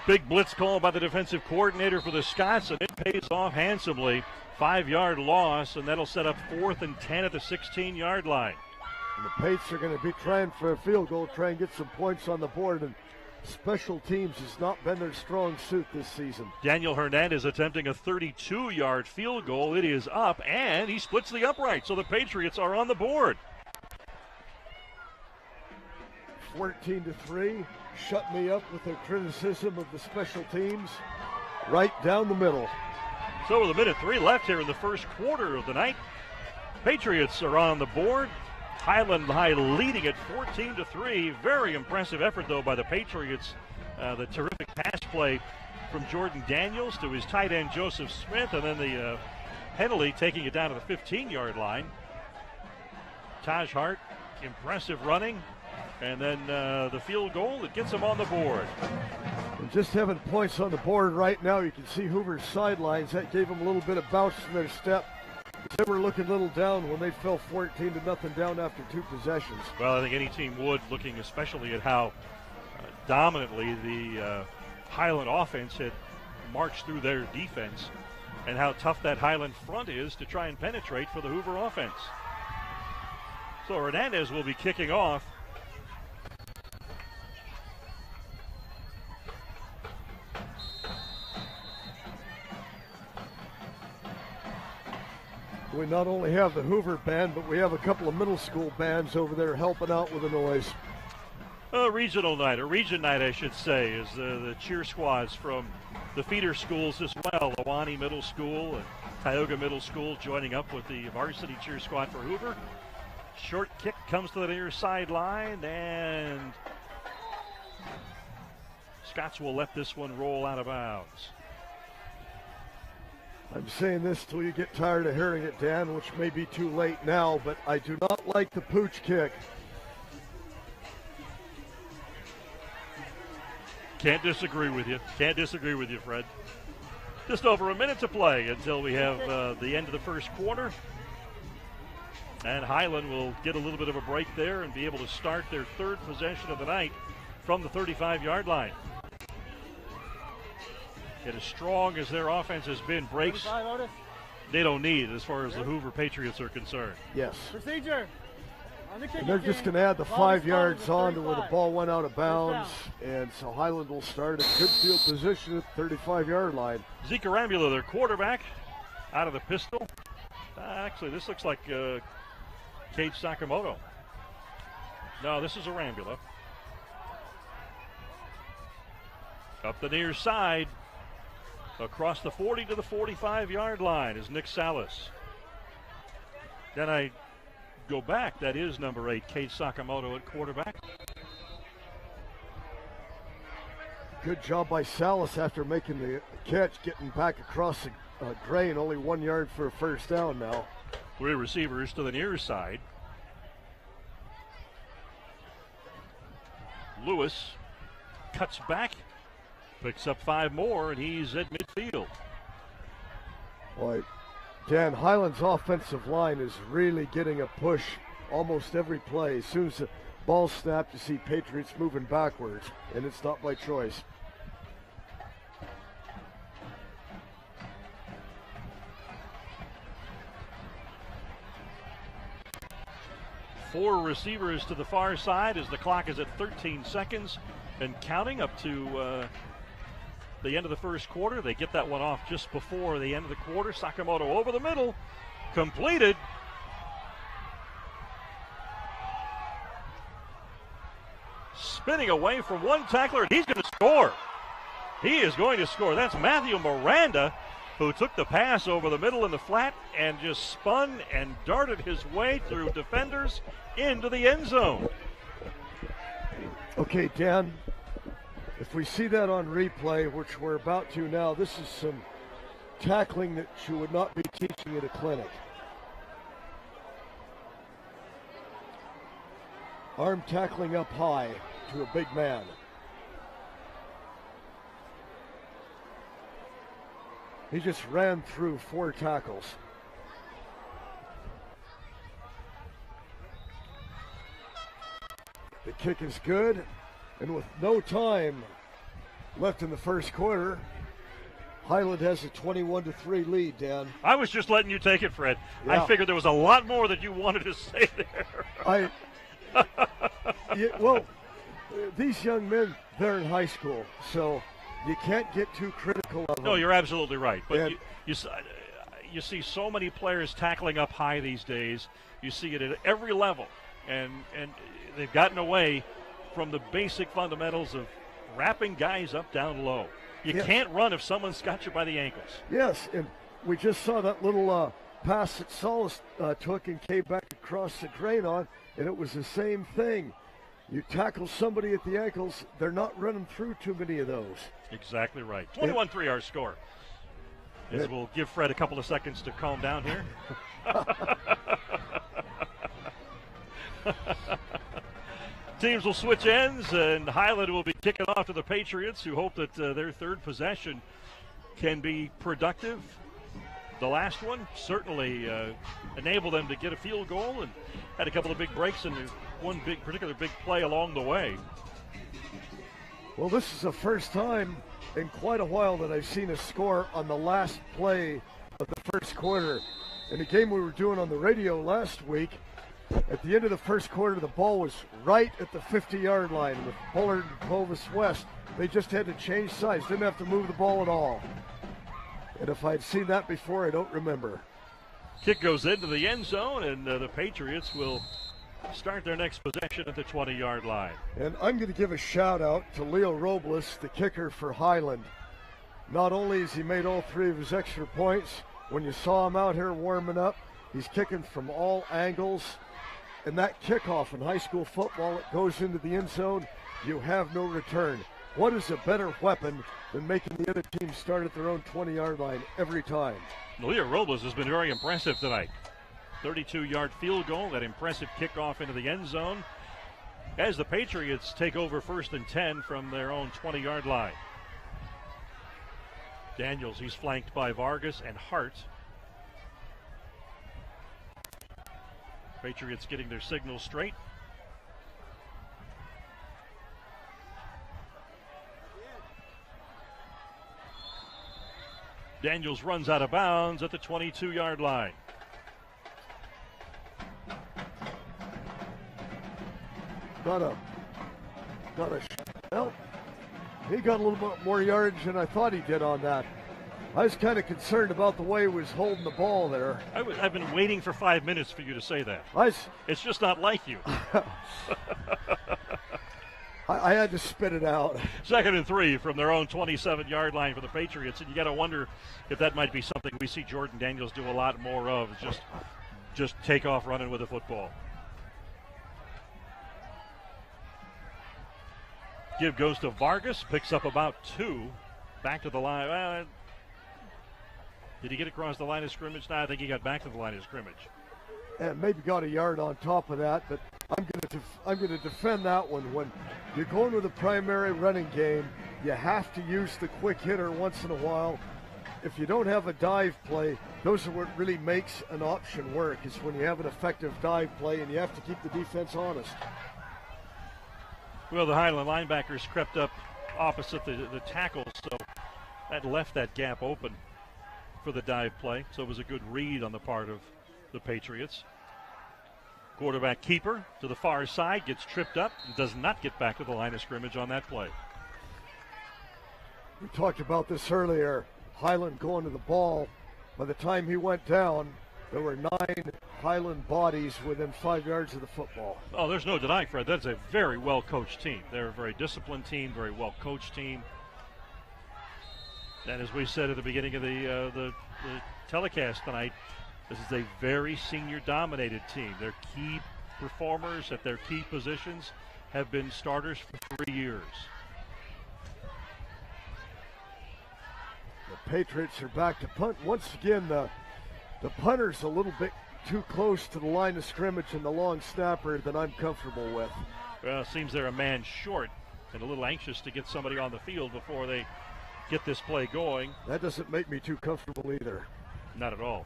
Big blitz call by the defensive coordinator for the Scots, and it pays off handsomely. 5-yard loss, and that'll set up 4th and 10 at the 16-yard line. And the Pates are going to be trying for a field goal, try and get some points on the board, and special teams has not been their strong suit this season. Daniel Hernandez attempting a 32-yard field goal. It is up, and he splits the upright, so the Patriots are on the board. 14-3. Shut me up with their criticism of the special teams. Right down the middle. So with 1:03 left here in the first quarter of the night, Patriots are on the board. Highland High leading at 14-3. Very impressive effort, though, by the Patriots. The terrific pass play from Jordan Daniels to his tight end Joseph Smith, and then the penalty taking it down to the 15-yard line. Taj Hart, impressive running, and then the field goal that gets him on the board. And just having points on the board right now, you can see Hoover's sidelines. That gave them a little bit of bounce in their step. They were looking a little down when they fell 14-0 down after 2 possessions. Well, I think any team would, looking especially at how dominantly the Highland offense had marched through their defense and how tough that Highland front is to try and penetrate for the Hoover offense. So Hernandez will be kicking off. We not only have the Hoover band, but we have a couple of middle school bands over there helping out with the noise. A regional night, or region night, I should say, is the cheer squads from the feeder schools as well. Awani Middle School and Tioga Middle School joining up with the varsity cheer squad for Hoover. Short kick comes to the near sideline, and Scots will let this one roll out of bounds. I'm saying this till you get tired of hearing it, Dan, which may be too late now, but I do not like the pooch kick. Can't disagree with you. Can't disagree with you, Fred. Just over a minute to play until we have the end of the first quarter. And Highland will get a little bit of a break there and be able to start their 3rd possession of the night from the 35-yard line. And as strong as their offense has been, breaks they don't need as far as the Hoover Patriots are concerned. Yes. Procedure. And they're just going to add the 5 yards on to where the ball went out of bounds. And so Highland will start at good field position at the 35-yard line. Zeke Arambula, their quarterback, out of the pistol. Actually, this looks like Cage Sakamoto. No, this is Arambula. Up the near side, across the 40 to the 45-yard line is Nick Salas. Then I go back. That is number 8, Kate Sakamoto at quarterback. Good job by Salas after making the catch, getting back across the drain, only 1 yard for a first down now. 3 receivers to the near side. Lewis cuts back, picks up 5 more, and he's at midfield. Boy, Dan, Highland's offensive line is really getting a push almost every play. As soon as the ball snapped, you see Patriots moving backwards, and it's not by choice. Four receivers to the far side as the clock is at 13 seconds and counting up to the end of the first quarter. They get that one off just before the end of the quarter. Sakamoto over the middle, completed. Spinning away from one tackler, and he's going to score. He is going to score. That's Matthew Miranda, who took the pass over the middle in the flat and just spun and darted his way through defenders into the end zone. Okay, Dan, if we see that on replay, which we're about to now, this is some tackling that you would not be teaching at a clinic. Arm tackling up high to a big man. He just ran through 4 tackles. The kick is good, and with no time left in the first quarter, Highland has a 21-3 lead, Dan. I was just letting you take it, Fred. Yeah. I figured there was a lot more that you wanted to say there. Well, these young men, they're in high school, so you can't get too critical of them. No, you're absolutely right. But you see so many players tackling up high these days. You see it at every level, and they've gotten away from the basic fundamentals of wrapping guys up down low. You can't run if someone's got you by the ankles. Yes, and we just saw that little pass that Salas took and came back across the drain on, and it was the same thing. You tackle somebody at the ankles, they're not running through too many of those. Exactly right. 21-3 our score. As we'll give Fred a couple of seconds to calm down here. Teams will switch ends, and Highland will be kicking off to the Patriots, who hope that their third possession can be productive. The last one certainly enabled them to get a field goal and had a couple of big breaks and one particular big play along the way. Well, this is the first time in quite a while that I've seen a score on the last play of the first quarter. In the game we were doing on the radio last week, at the end of the first quarter, the ball was right at the 50-yard line with Bullard and Clovis West. They just had to change sides, didn't have to move the ball at all. And if I'd seen that before, I don't remember. Kick goes into the end zone, and the Patriots will start their next possession at the 20-yard line. And I'm going to give a shout-out to Leo Robles, the kicker for Highland. Not only has he made all 3 of his extra points, when you saw him out here warming up, he's kicking from all angles. And that kickoff in high school football, it goes into the end zone, you have no return. What is a better weapon than making the other team start at their own 20-yard line every time? Leo Robles has been very impressive tonight. 32-yard field goal, that impressive kickoff into the end zone, as the Patriots take over 1st and 10 from their own 20-yard line. Daniels, he's flanked by Vargas and Hart. Patriots getting their signal straight. Daniels runs out of bounds at the 22-yard line. Well, he got a little bit more yardage than I thought he did on that. I was kind of concerned about the way he was holding the ball there. I've been waiting for 5 minutes for you to say that. It's just not like you. I had to spit it out. 2nd and 3 from their own 27-yard line for the Patriots, and you got to wonder if that might be something we see Jordan Daniels do a lot more of, just take off running with the football. Give goes to Vargas, picks up about 2, back to the line. Well, did he get across the line of scrimmage? No, I think he got back to the line of scrimmage. And maybe got a yard on top of that, but I'm going to defend that one. When you're going with a primary running game, you have to use the quick hitter once in a while. If you don't have a dive play, those are what really makes an option work, is when you have an effective dive play and you have to keep the defense honest. Well, the Highland linebackers crept up opposite the tackle, so that left that gap open for the dive play. So it was a good read on the part of the Patriots. Quarterback keeper to the far side, gets tripped up and does not get back to the line of scrimmage on that play. We talked about this earlier. Highland going to the ball. By the time he went down, there were 9 Highland bodies within 5 yards of the football. Oh, there's no denying, Fred. That's a very well-coached team. They're a very disciplined team, very well-coached team. And as we said at the beginning of the telecast tonight, this is a very senior-dominated team. Their key performers at their key positions have been starters for 3 years. The Patriots are back to punt. Once again, the punter's a little bit too close to the line of scrimmage and the long snapper than I'm comfortable with. Well, it seems they're a man short and a little anxious to get somebody on the field before they get this play going. That doesn't make me too comfortable either. Not at all.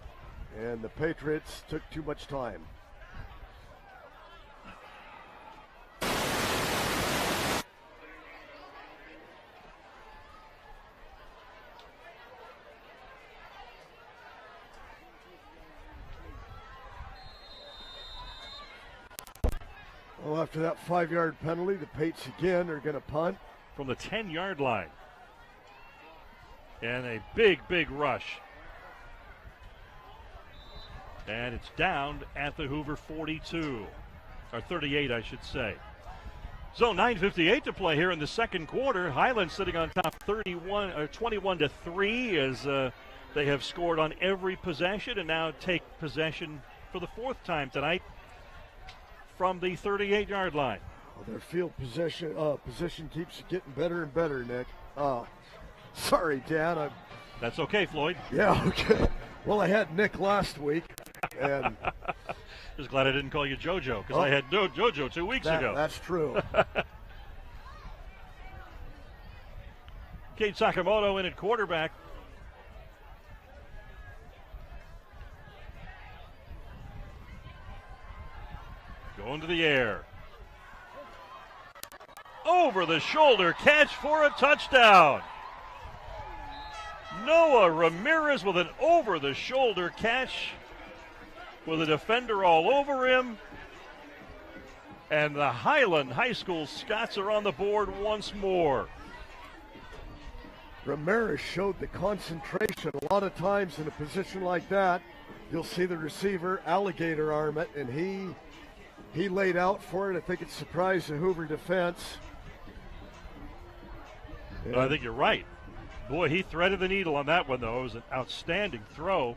And the Patriots took too much time. Well, after that 5-yard penalty, the Pates again are going to punt. From the 10-yard line. And a big, big rush. And it's down at the Hoover 42. Or 38, I should say. So 9:58 to play here in the second quarter. Highland sitting on top 21-3 as they have scored on every possession and now take possession for the 4th time tonight from the 38-yard line. Well, their field position keeps getting better and better, Nick. Sorry, Dan. That's okay, Floyd. Yeah, okay. Well, I had Nick last week. And just glad I didn't call you JoJo, because I had JoJo 2 weeks ago. That's true. Kate Sakamoto in at quarterback. Going to the air. Over the shoulder catch for a touchdown. Noah Ramirez with an over the shoulder catch with a defender all over him. And the Highland High School Scots are on the board once more. Ramirez showed the concentration. A lot of times in a position like that, you'll see the receiver alligator arm it, and he laid out for it. I think it surprised the Hoover defense. But I think you're right. Boy, he threaded the needle on that one, though. It was an outstanding throw.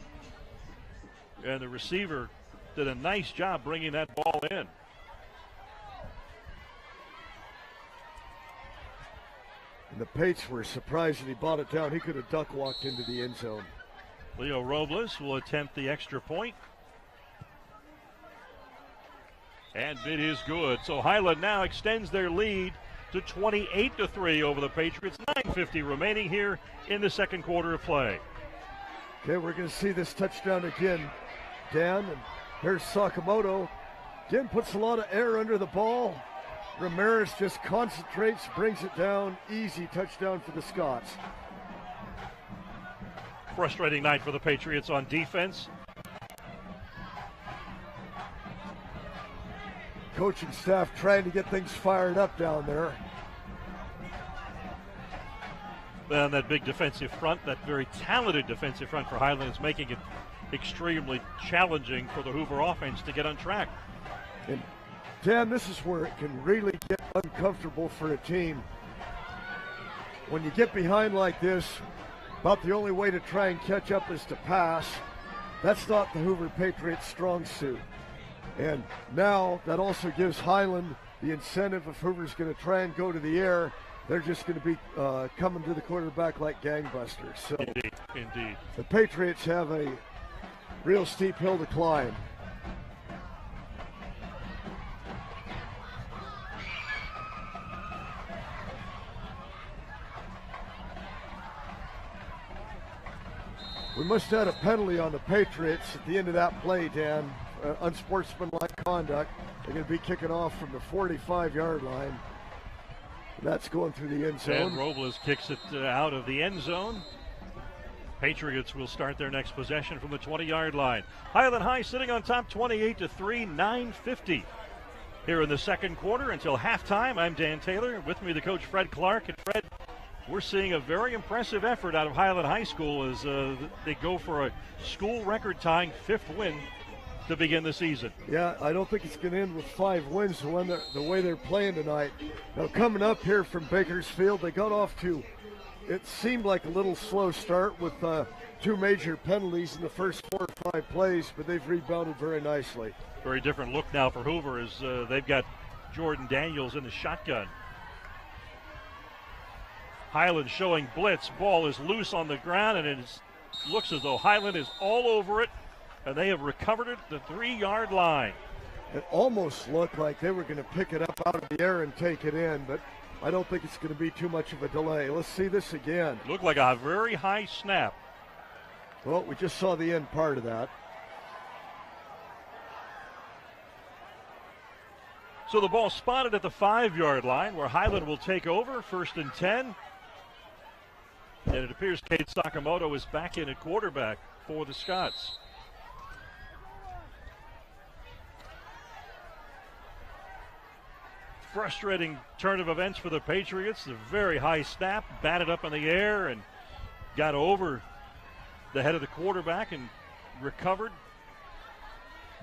And the receiver did a nice job bringing that ball in. And the Pates were surprised that he brought it down. He could have duck walked into the end zone. Leo Robles will attempt the extra point. And it is good. So Highland now extends their lead to 28-3 over the Patriots. 9:50 remaining here in the second quarter of play. Okay, we're going to see this touchdown again, Dan. And here's Sakamoto. Again, puts a lot of air under the ball. Ramirez just concentrates, brings it down. Easy touchdown for the Scots. Frustrating night for the Patriots on defense. Coaching staff trying to get things fired up down there. And that big defensive front, that very talented defensive front for Highland, is making it extremely challenging for the Hoover offense to get on track. And Dan, this is where it can really get uncomfortable for a team. When you get behind like this, about the only way to try and catch up is to pass. That's not the Hoover Patriots' strong suit. And now that also gives Highland the incentive if Hoover's going to try and go to the air. They're just going to be coming to the quarterback like gangbusters. So Indeed. The Patriots have a real steep hill to climb. We must have had a penalty on the Patriots at the end of that play, Dan. Unsportsmanlike conduct. They're going to be kicking off from the 45-yard line. That's going through the end zone. And Robles kicks it out of the end zone. Patriots will start their next possession from the 20-yard line. Highland High sitting on top 28-3, 9:50 here in the second quarter until halftime. I'm Dan Taylor. With me, the coach Fred Clark. And Fred, we're seeing a very impressive effort out of Highland High School as they go for a school record-tying 5th win to begin the season. Yeah, I don't think it's going to end with 5 wins the way they're playing tonight. Now, coming up here from Bakersfield, they got off to, it seemed like a little slow start with 2 major penalties in the first 4 or 5 plays, but they've rebounded very nicely. Very different look now for Hoover as they've got Jordan Daniels in the shotgun. Highland showing blitz. Ball is loose on the ground, and it looks as though Highland is all over it, and they have recovered it at the 3-yard line. It almost looked like they were going to pick it up out of the air and take it in, but I don't think it's going to be too much of a delay. Let's see this again. Looked like a very high snap. Well, we just saw the end part of that. So the ball spotted at the 5-yard line where Highland will take over, 1st and 10. And it appears Cade Sakamoto is back in at quarterback for the Scots. Frustrating turn of events for the Patriots. A very high snap, batted up in the air and got over the head of the quarterback and recovered.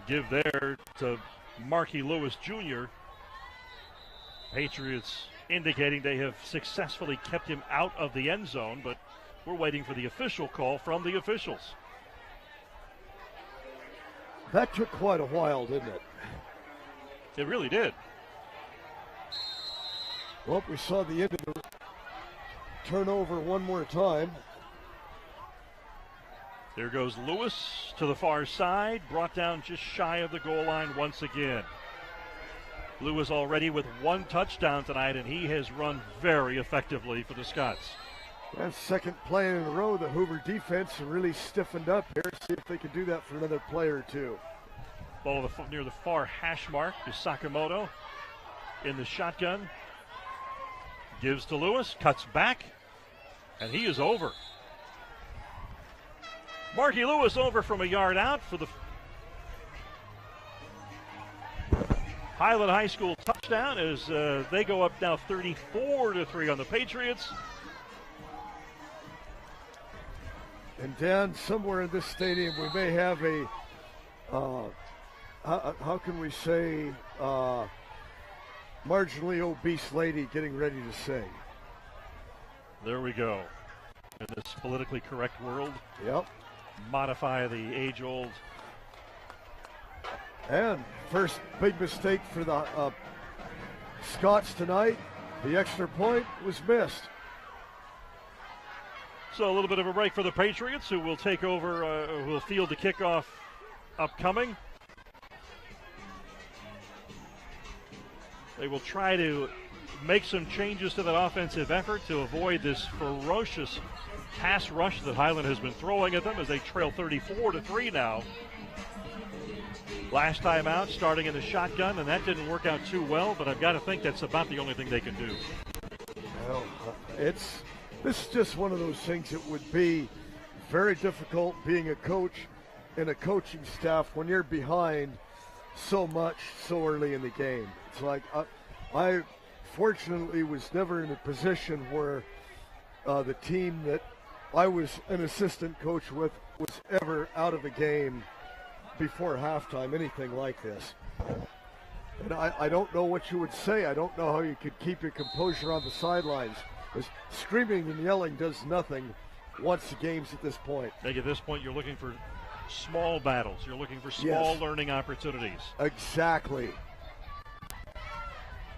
Give there to Markey Lewis Jr. Patriots indicating they have successfully kept him out of the end zone, but we're waiting for the official call from the officials. That took quite a while, didn't it? It really did. Well, we saw the end of the turnover one more time. There goes Lewis to the far side, brought down just shy of the goal line once again. Lewis already with 1 touchdown tonight, and he has run very effectively for the Scots. That's second play in a row. The Hoover defense really stiffened up here. See if they can do that for another play or two. Ball near the far hash mark to Sakamoto in the shotgun. Gives to Lewis, cuts back, and he is over. Markey Lewis over from a yard out for the Highland High School touchdown as they go up now 34-3 on the Patriots. And Dan, somewhere in this stadium, we may have a, how can we say, marginally obese lady getting ready to sing. There we go. In this politically correct world. Yep. Modify the age-old. And first big mistake for the Scots tonight. The extra point was missed. So a little bit of a break for the Patriots, who will take over, who will field the kickoff upcoming. They will try to make some changes to that offensive effort to avoid this ferocious pass rush that Highland has been throwing at them as they trail 34-3 now. Last time out, starting in the shotgun, and that didn't work out too well, but I've got to think that's about the only thing they can do. Well, this is just one of those things that would be very difficult being a coach and a coaching staff when you're behind so much so early in the game. It's like I fortunately was never in a position where the team that I was an assistant coach with was ever out of a game before halftime, anything like this. And I don't know what you would say. I don't know how you could keep your composure on the sidelines. Because screaming and yelling does nothing once the game's at this point. I think at this point you're looking for small battles. You're looking for small learning opportunities. Exactly.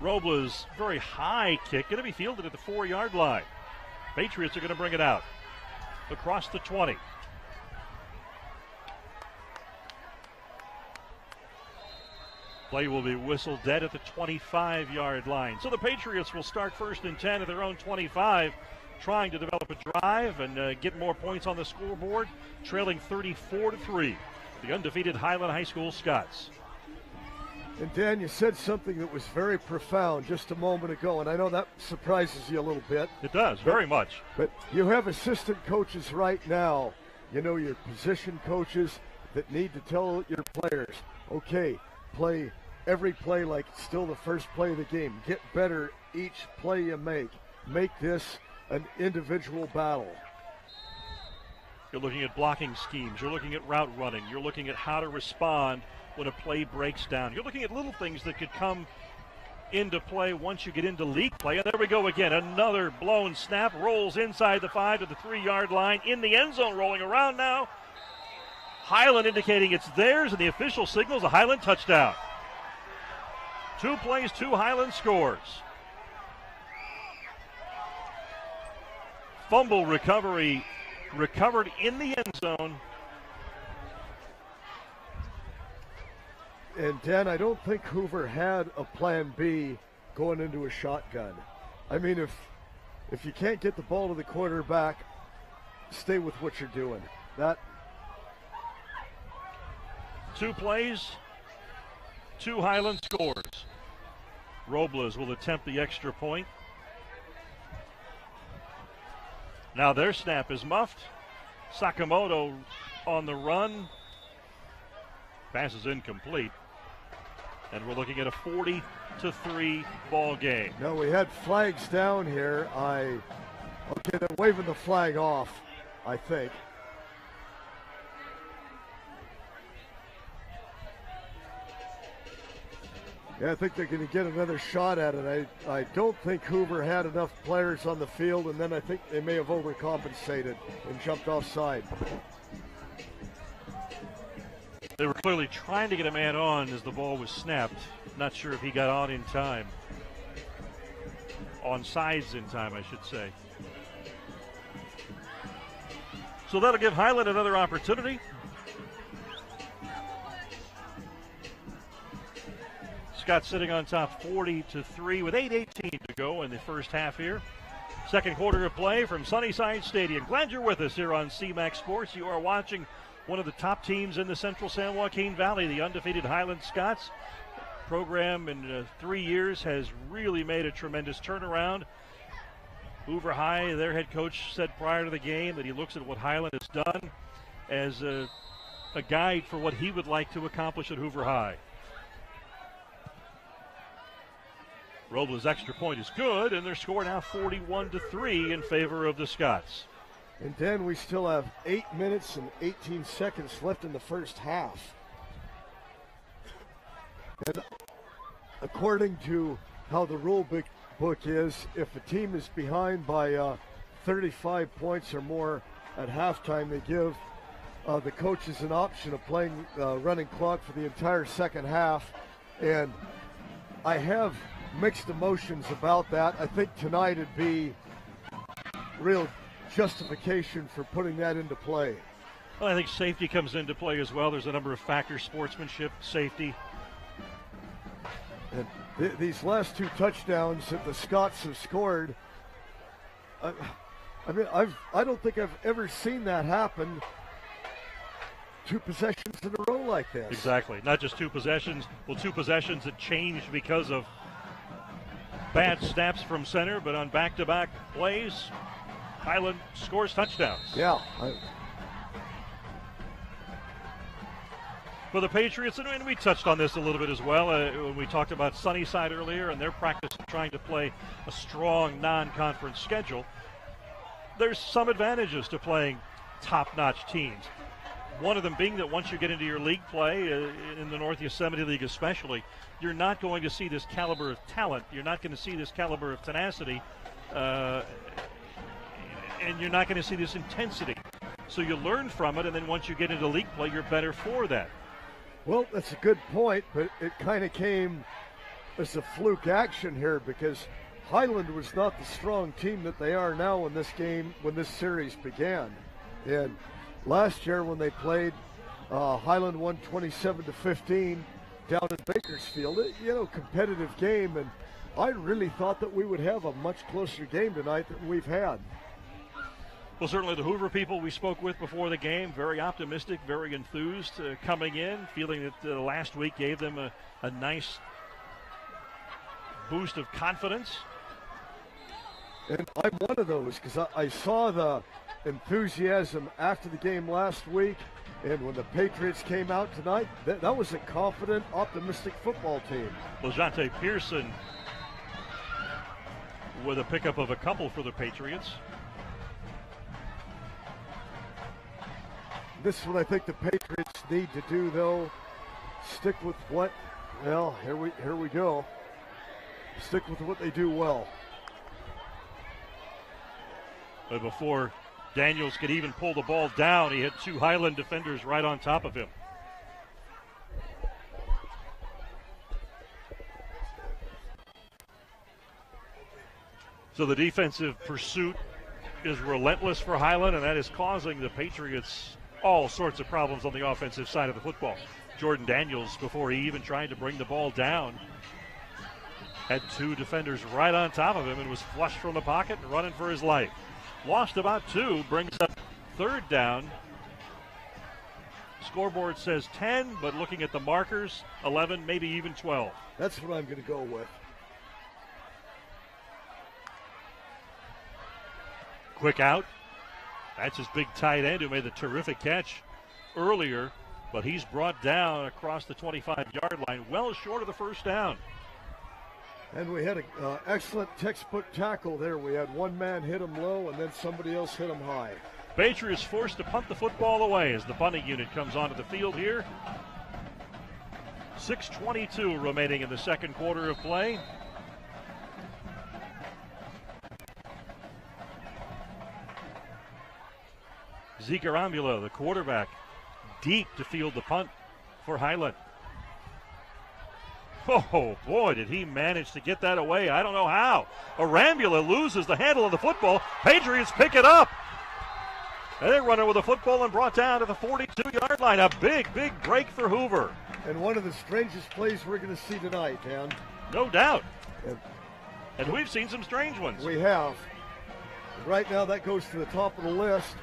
Robles, very high kick, going to be fielded at the 4-yard line. Patriots are going to bring it out across the 20. Play will be whistled dead at the 25-yard line. So the Patriots will start 1st and 10 at their own 25, trying to develop a drive and get more points on the scoreboard, trailing 34-3. The undefeated Highland High School Scots. And Dan, you said something that was very profound just a moment ago, and I know that surprises you a little bit. It does, very much. But you have assistant coaches right now, you know, your position coaches that need to tell your players, okay, play every play like it's still the first play of the game. Get better each play you make. Make this an individual battle. You're looking at blocking schemes. You're looking at route running. You're looking at how to respond when a play breaks down. You're looking at little things that could come into play once you get into league play. And there we go again. Another blown snap. Rolls inside the 5 to the 3-yard line. In the end zone, rolling around now. Highland indicating it's theirs, and the official signals a Highland touchdown. 2 plays, 2 Highland scores. Fumble recovery recovered in the end zone. And Dan, I don't think Hoover had a plan B going into a shotgun. I mean, if you can't get the ball to the quarterback, stay with what you're doing. That 2 plays, 2 Highland scores. Robles will attempt the extra point. Now their snap is muffed. Sakamoto on the run. Pass is incomplete. And we're looking at a 40-3 ball game. No, we had flags down here. Okay, they're waving the flag off, I think. Yeah, I think they're going to get another shot at it. I don't think Hoover had enough players on the field, and then I think they may have overcompensated and jumped offside. They were clearly trying to get a man on as the ball was snapped. Not sure if he got on in time. On sides in time, I should say. So that'll give Highland another opportunity. Scott sitting on top 40-3 with 8:18 to go in the first half here. Second quarter of play from Sunnyside Stadium. Glad you're with us here on CMAX Sports. You are watching one of the top teams in the Central San Joaquin Valley, the undefeated Highland Scots. Program in 3 years has really made a tremendous turnaround. Hoover High, their head coach, said prior to the game that he looks at what Highland has done as a guide for what he would like to accomplish at Hoover High. Robles' extra point is good, and their score now 41-3 in favor of the Scots. And then we still have 8 minutes and 18 seconds left in the first half. And according to how the rule book is, if a team is behind by 35 points or more at halftime, they give the coaches an option of playing running clock for the entire second half. And I have mixed emotions about that. I think tonight would be real justification for putting that into play. Well, I think safety comes into play as well. There's a number of factors: sportsmanship, safety. And these last 2 touchdowns that the Scots have scored, I mean, I don't think I've ever seen that happen. 2 possessions in a row like this. Exactly. Not just 2 possessions. Well, 2 possessions that changed because of bad snaps from center, but on back-to-back plays, Highland scores touchdowns. Yeah. For the Patriots, and we touched on this a little bit as well when we talked about Sunnyside earlier and their practice of trying to play a strong non-conference schedule. There's some advantages to playing top-notch teams. One of them being that once you get into your league play, in the North Yosemite League especially, you're not going to see this caliber of talent. You're not going to see this caliber of tenacity, and you're not going to see this intensity. So you learn from it, and then once you get into league play, you're better for that. Well, that's a good point, but it kind of came as a fluke action here because Highland was not the strong team that they are now in this game when this series began. And last year when they played, Highland won 27-15 down in Bakersfield. Competitive game, and I really thought that we would have a much closer game tonight than we've had. Well, certainly the Hoover people we spoke with before the game, very optimistic, very enthused coming in, feeling that last week gave them a nice boost of confidence. And I'm one of those because I saw the enthusiasm after the game last week, and when the Patriots came out tonight, that was a confident, optimistic football team. LeJante Pearson with a pickup of a couple for the Patriots. This is what I think the Patriots need to do, though. Stick with what, well, here we go. Stick with what they do well. But before Daniels could even pull the ball down, he had two Highland defenders right on top of him. So the defensive pursuit is relentless for Highland, and that is causing the Patriots all sorts of problems on the offensive side of the football. Jordan Daniels, before he even tried to bring the ball down, had two defenders right on top of him and was flushed from the pocket and running for his life. Lost about two, brings up third down. Scoreboard says 10, but looking at the markers, 11, maybe even 12. That's what I'm going to go with. Quick out. That's his big tight end who made the terrific catch earlier, but he's brought down across the 25-yard line, well short of the first down. And we had an excellent textbook tackle there. We had one man hit him low, and then somebody else hit him high. Patriots forced to punt the football away as the punting unit comes onto the field here. 6:22 remaining in the second quarter of play. Zeke Arambula, the quarterback, deep to field the punt for Highland. Oh, boy, did he manage to get that away. I don't know how. Arambula loses the handle of the football. Patriots pick it up. And they run it with the football and brought down to the 42-yard line. A big, big break for Hoover. And one of the strangest plays we're going to see tonight, Dan. No doubt. And we've seen some strange ones. We have. Right now, that goes to the top of the list.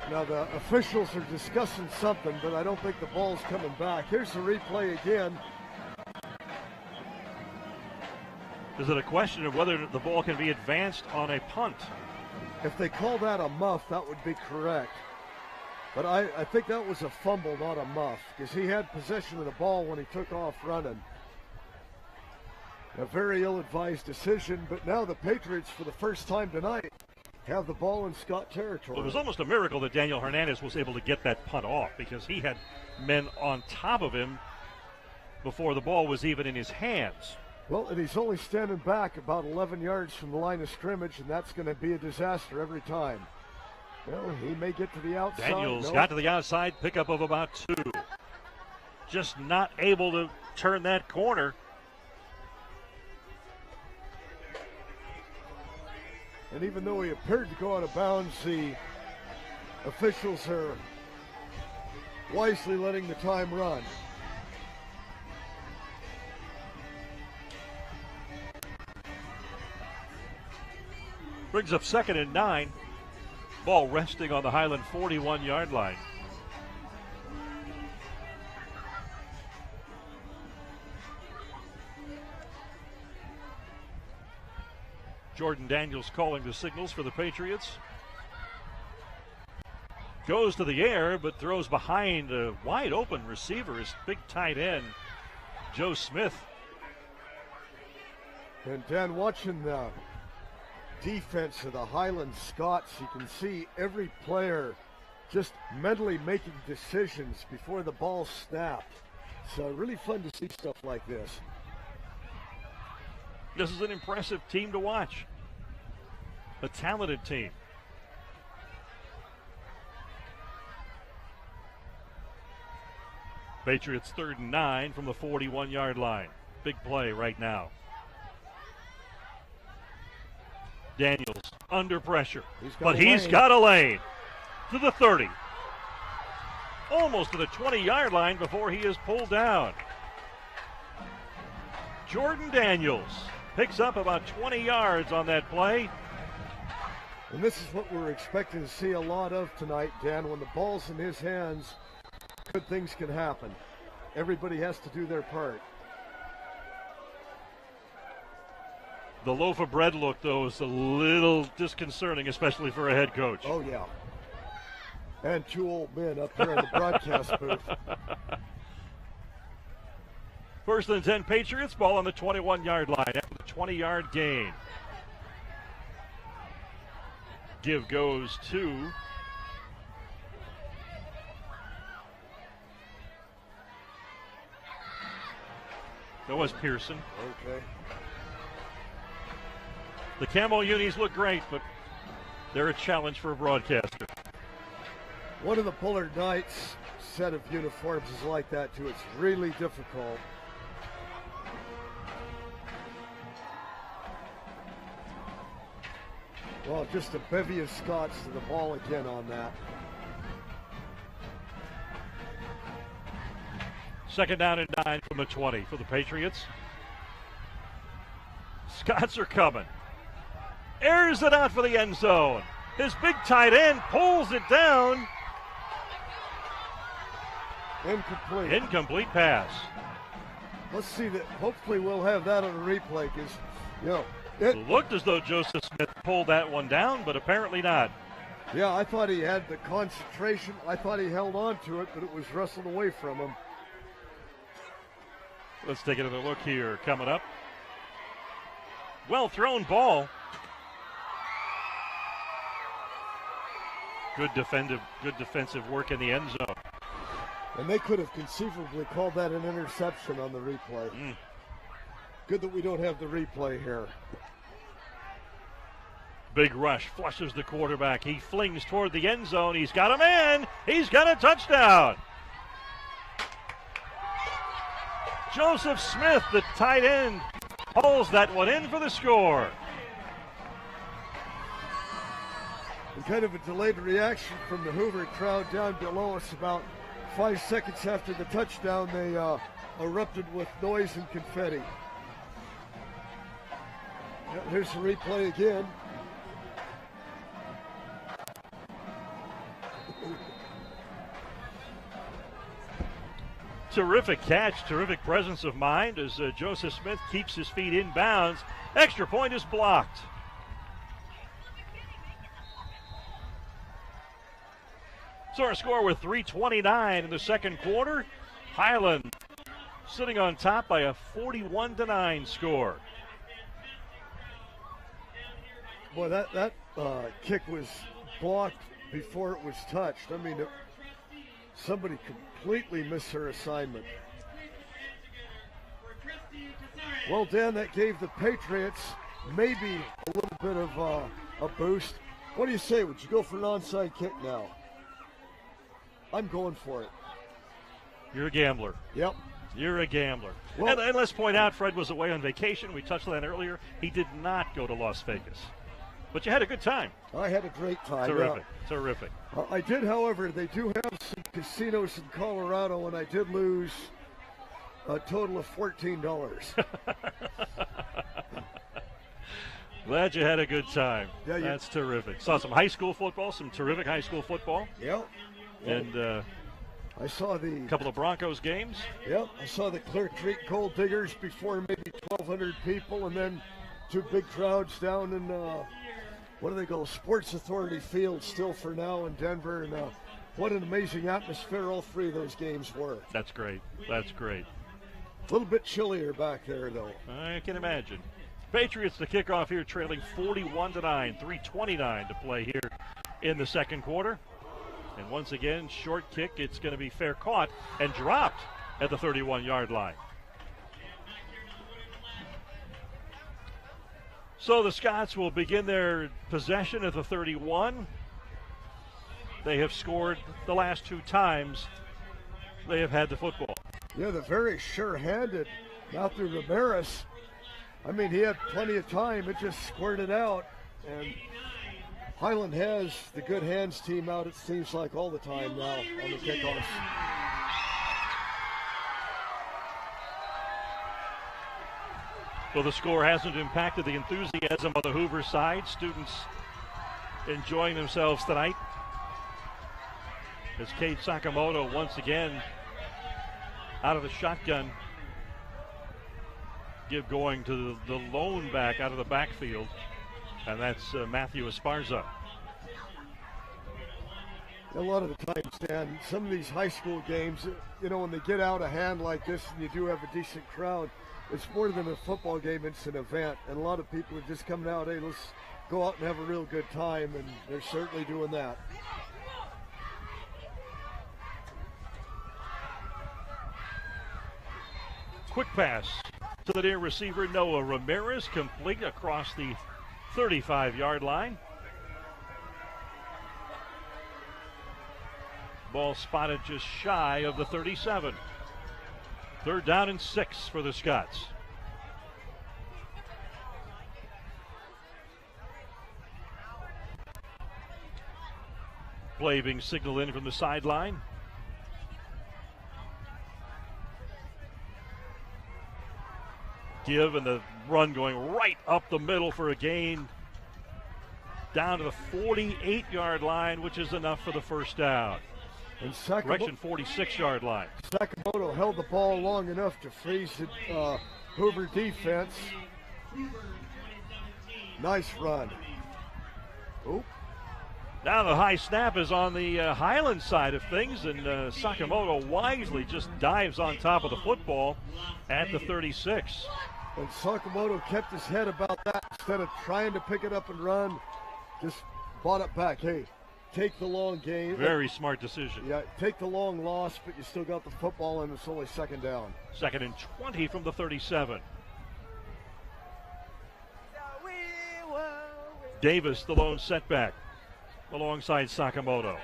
Now, the officials are discussing something, but I don't think the ball's coming back. Here's the replay again. Is it a question of whether the ball can be advanced on a punt? If they call that a muff, that would be correct. But I think that was a fumble, not a muff, because he had possession of the ball when he took off running. A very ill-advised decision, but now the Patriots, for the first time tonight, have the ball in Scott territory. Well, it was almost a miracle that Daniel Hernandez was able to get that punt off because he had men on top of him before the ball was even in his hands. Well, and he's only standing back about 11 yards from the line of scrimmage, and that's going to be a disaster every time. Well, he may get to the outside. Daniels got to the outside, pickup of about 2. Just not able to turn that corner. And even though he appeared to go out of bounds, the officials are wisely letting the time run. Brings up 2nd and 9. Ball resting on the Highland 41-yard line. Jordan Daniels calling the signals for the Patriots. Goes to the air, but throws behind a wide open receiver, his big tight end, Joe Smith. And Dan, watching the defense of the Highland Scots, you can see every player just mentally making decisions before the ball snapped. So really fun to see stuff like this. This is an impressive team to watch. A talented team. Patriots 3rd and 9 from the 41-yard line. Big play right now. Daniels under pressure, but he's got a lane to the 30. Almost to the 20-yard line before he is pulled down. Jordan Daniels picks up about 20 yards on that play. And this is what we're expecting to see a lot of tonight, Dan. When the ball's in his hands, good things can happen. Everybody has to do their part. The loaf of bread look, though, is a little disconcerting, especially for a head coach. Oh, yeah. And 2 old men up there in the broadcast booth. 1st and 10 Patriots, ball on the 21-yard line after the 20-yard gain. Give goes to that was Pearson. Okay. The camo unis look great, but they're a challenge for a broadcaster. One of the Bullard Knights set of uniforms is like that too. It's really difficult. Well, just a bevy of Scots to the ball again on that. 2nd down and 9 from the 20 for the Patriots. Scots are coming. Airs it out for the end zone. His big tight end pulls it down. Incomplete. Incomplete pass. Let's see that. Hopefully we'll have that on a replay because, It looked as though Joseph Smith pulled that one down, but apparently not. Yeah, I thought he had the concentration. I thought he held on to it, but it was wrestled away from him. Let's take another look here. Coming up. Well thrown ball. Good defensive work in the end zone. And they could have conceivably called that an interception on the replay. Good that we don't have the replay here. Big rush, flushes the quarterback. He flings toward the end zone. He's got a man. He's got a touchdown. Joseph Smith, the tight end, pulls that one in for the score. And kind of a delayed reaction from the Hoover crowd down below us. About 5 seconds after the touchdown, they erupted with noise and confetti. Here's the replay again. Terrific catch, terrific presence of mind as Joseph Smith keeps his feet in bounds. Extra point is blocked. So our score with 3:29 in the second quarter. Highland sitting on top by a 41-9 score. Boy, that kick was blocked before it was touched. I mean, somebody completely missed her assignment. Well, Dan, that gave the Patriots maybe a little bit of a boost. What do you say? Would you go for an onside kick now? I'm going for it. You're a gambler. Yep. You're a gambler. Well, and let's point out, Fred was away on vacation. We touched on that earlier. He did not go to Las Vegas. But you had a good time. I had a great time. Terrific. Yeah. Terrific. I did, however, they do have some casinos in Colorado, and I did lose a total of $14. Glad you had a good time. Yeah, that's terrific. Saw some high school football, some terrific high school football. Yep. And I saw the couple of Broncos games. Yep, I saw the Clear Creek Gold Diggers before, maybe 1,200 people, and then two big crowds down in what do they call Sports Authority Field still for now in Denver, and what an amazing atmosphere all three of those games were. That's great. That's great. A little bit chillier back there, though. I can imagine. Patriots to kick off here, trailing 41-9, 3:29 to play here in the second quarter. And once again, short kick. It's going to be fair caught and dropped at the 31-yard line. So the Scots will begin their possession at the 31. They have scored the last 2 times they have had the football. Yeah, they're very sure-handed. Matthew Ramirez, I mean, he had plenty of time. It just squirted out. And Highland has the good hands team out, it seems like, all the time now on the kickoffs. Well, the score hasn't impacted the enthusiasm on the Hoover side. Students enjoying themselves tonight as Cade Sakamoto once again out of the shotgun, give going to the lone back out of the backfield, and that's Matthew Esparza. A lot of the times, Dan, some of these high school games, you know, when they get out of hand like this and you do have a decent crowd, it's more than a football game, it's an event. And a lot of people are just coming out, hey, let's go out and have a real good time, and they're certainly doing that. Quick pass to the near receiver, Noah Ramirez, complete across the 35-yard line. Ball spotted just shy of the 37. 3rd down and 6 for the Scots. Play being signaled in from the sideline. Give and the run going right up the middle for a gain down to the 48-yard line, which is enough for the first down. And Correction, 46-yard line. Sakamoto held the ball long enough to freeze the Hoover defense. Nice run. Oop. Now the high snap is on the Highland side of things, and Sakamoto wisely just dives on top of the football at the 36. And Sakamoto kept his head about that instead of trying to pick it up and run. Just bought it back. Hey, take the long game. Very smart decision. Yeah, take the long loss, but you still got the football, and it's only 2nd down. 2nd and 20 from the 37. Davis, the lone setback, alongside Sakamoto.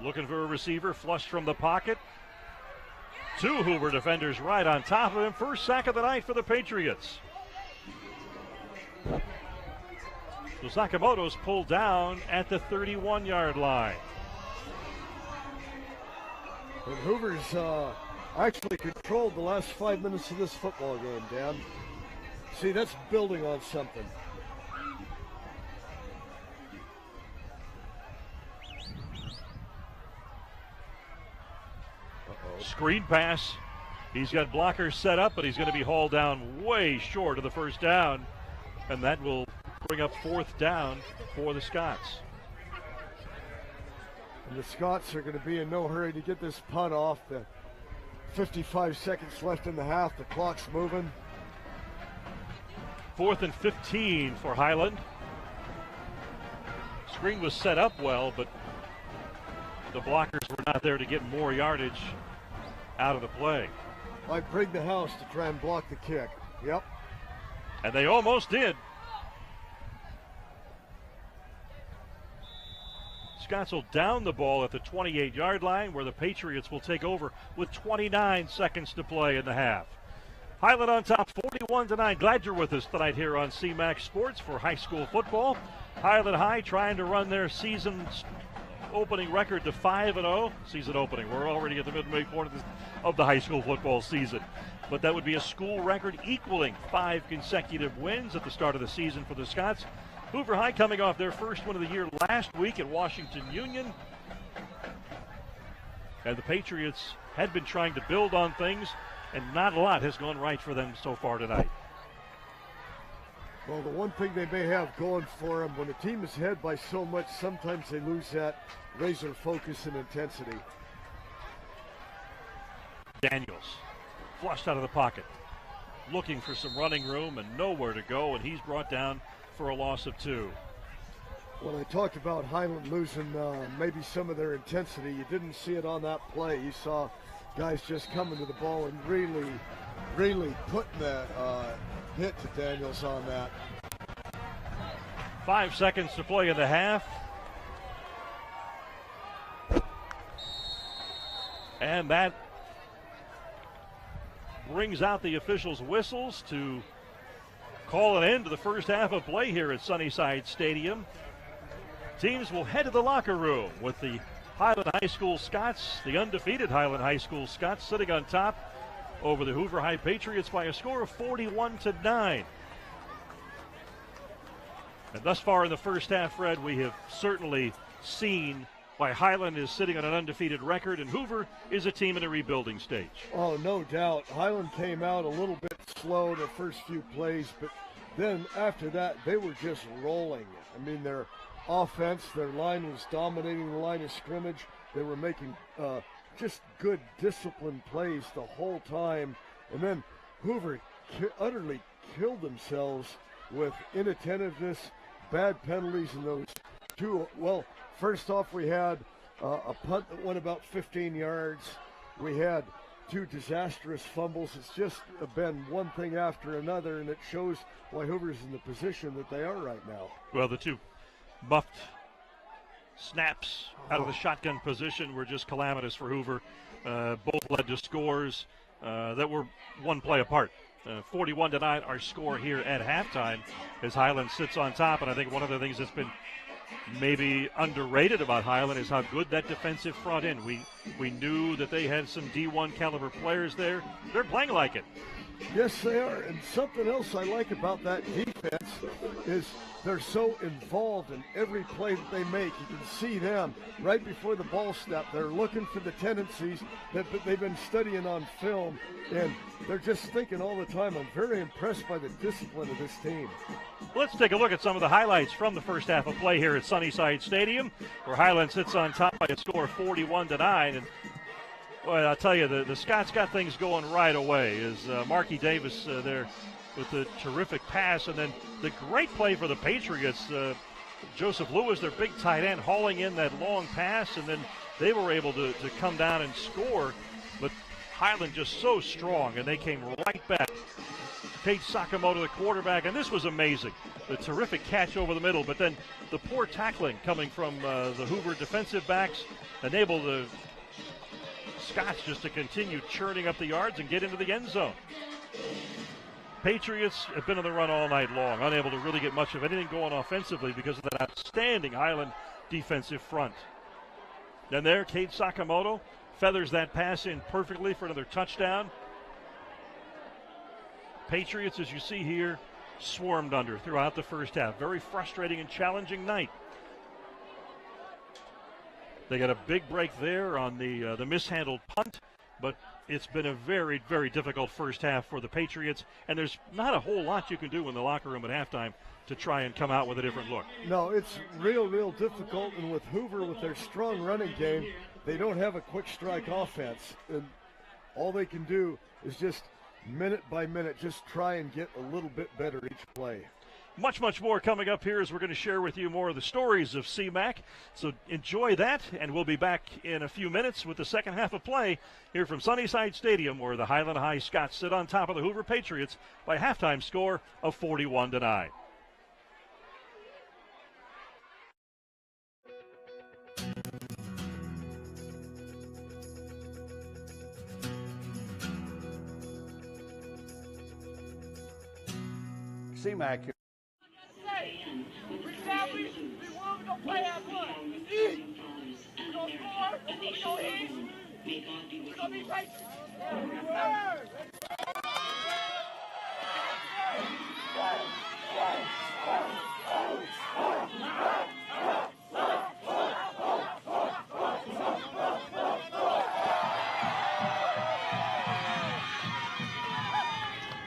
Looking for a receiver, flushed from the pocket. 2 Hoover defenders right on top of him. First sack of the night for the Patriots. So Sakamoto's pulled down at the 31-yard line. And Hoover's actually controlled the last 5 minutes of this football game, Dan. See, that's building on something. Screen pass. He's got blockers set up, but he's going to be hauled down way short of the first down. And that will bring up 4th down for the Scots. And the Scots are going to be in no hurry to get this punt off. The 55 seconds left in the half. The clock's moving. 4th and 15 for Highland. Screen was set up well, but the blockers were not there to get more yardage out of the play. Might bring the house to try and block the kick. Yep. And they almost did. Scots will down the ball at the 28-yard line, where the Patriots will take over with 29 seconds to play in the half. Highland on top 41-9. Glad you're with us tonight here on CMAX Sports for high school football. Highland High trying to run their season opening record to 5-0. Season opening. We're already at the midway point of the high school football season. But that would be a school record equaling 5 consecutive wins at the start of the season for the Scots. Hoover High coming off their first win of the year last week at Washington Union. And the Patriots had been trying to build on things, and not a lot has gone right for them so far tonight. Well, the one thing they may have going for them, when a team is ahead by so much, sometimes they lose that razor focus and intensity. Daniels, flushed out of the pocket, looking for some running room and nowhere to go, and he's brought down for a loss of 2. When I talked about Highland losing maybe some of their intensity, you didn't see it on that play. You saw guys just coming to the ball and really putting the hit to Daniels on that. 5 seconds to play in the half. And that brings out the officials' whistles to call an end to the first half of play here at Sunnyside Stadium. Teams will head to the locker room with the Highland High School Scots, the undefeated Highland High School Scots, sitting on top over the Hoover High Patriots by a score of 41-9. And thus far in the first half, Fred, we have certainly seen why Highland is sitting on an undefeated record and Hoover is a team in a rebuilding stage. Oh, no doubt. Highland came out a little bit slow the first few plays, but then after that, they were just rolling. I mean, their offense, their line was dominating the line of scrimmage. They were making just good, disciplined plays the whole time. And then Hoover utterly killed themselves with inattentiveness, bad penalties in those two. Well, first off, we had a punt that went about 15 yards. We had two disastrous fumbles. It's just been one thing after another, and it shows why Hoover's in the position that they are right now. Well, the two buffed snaps out of the shotgun position were just calamitous for Hoover. Both led to scores that were one play apart. 41-9 our score here at halftime as Highland sits on top, and I think one of the things that's been maybe underrated about Highland is how good that defensive front end. We knew that they had some D1 caliber players there. They're playing like it. Yes, they are. And something else I like about that defense is they're so involved in every play that they make. You can see them right before the ball snap. They're looking for the tendencies that they've been studying on film, and they're just thinking all the time. I'm very impressed by the discipline of this team. Let's take a look at some of the highlights from the first half of play here at Sunnyside Stadium, where Highland sits on top by a score of 41-9. And boy, I'll tell you, the Scots got things going right away as Marky Davis there with the terrific pass, and then the great play for the Patriots. Joseph Lewis, their big tight end, hauling in that long pass, and then they were able to come down and score. But Highland just so strong, and they came right back. Paige Sakamoto, the quarterback, and this was amazing. The terrific catch over the middle, but then the poor tackling coming from the Hoover defensive backs enabled the Scots just to continue churning up the yards and get into the end zone. Patriots have been on the run all night long, unable to really get much of anything going offensively because of that outstanding Highland defensive front. Then there, Kate Sakamoto feathers that pass in perfectly for another touchdown. Patriots, as you see here, swarmed under throughout the first half. Very frustrating and challenging night. They got a big break there on the mishandled punt, but it's been a very, very difficult first half for the Patriots, and there's not a whole lot you can do in the locker room at halftime to try and come out with a different look. No, it's real difficult, and with Hoover, with their strong running game, they don't have a quick strike offense, and all they can do is just minute by minute just try and get a little bit better each play. Much more coming up here as we're going to share with you more of the stories of CMAC. So enjoy that, and we'll be back in a few minutes with the second half of play here from Sunnyside Stadium, where the Highland High Scots sit on top of the Hoover Patriots by a halftime score of 41-9. CMAC. We establish, we move, don't play out one. Eat. We're going to score, we're going to go east. We're going to be patient.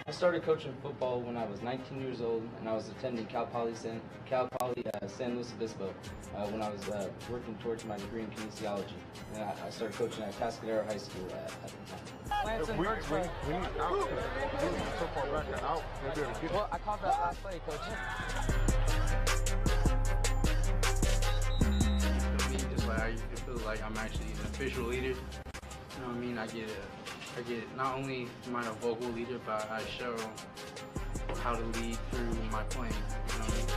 I started coaching football when I was 19 years old, and I was attending Cal Poly San Luis Obispo when I was working towards my degree in kinesiology. And I started coaching at Cascadero High School at the time. We need out. So-called record out. Well, I called that last play, Coach. I'm actually an official leader. You know what I mean? I get not only am I a vocal leader, but I show how to lead through my playing. You know what I mean?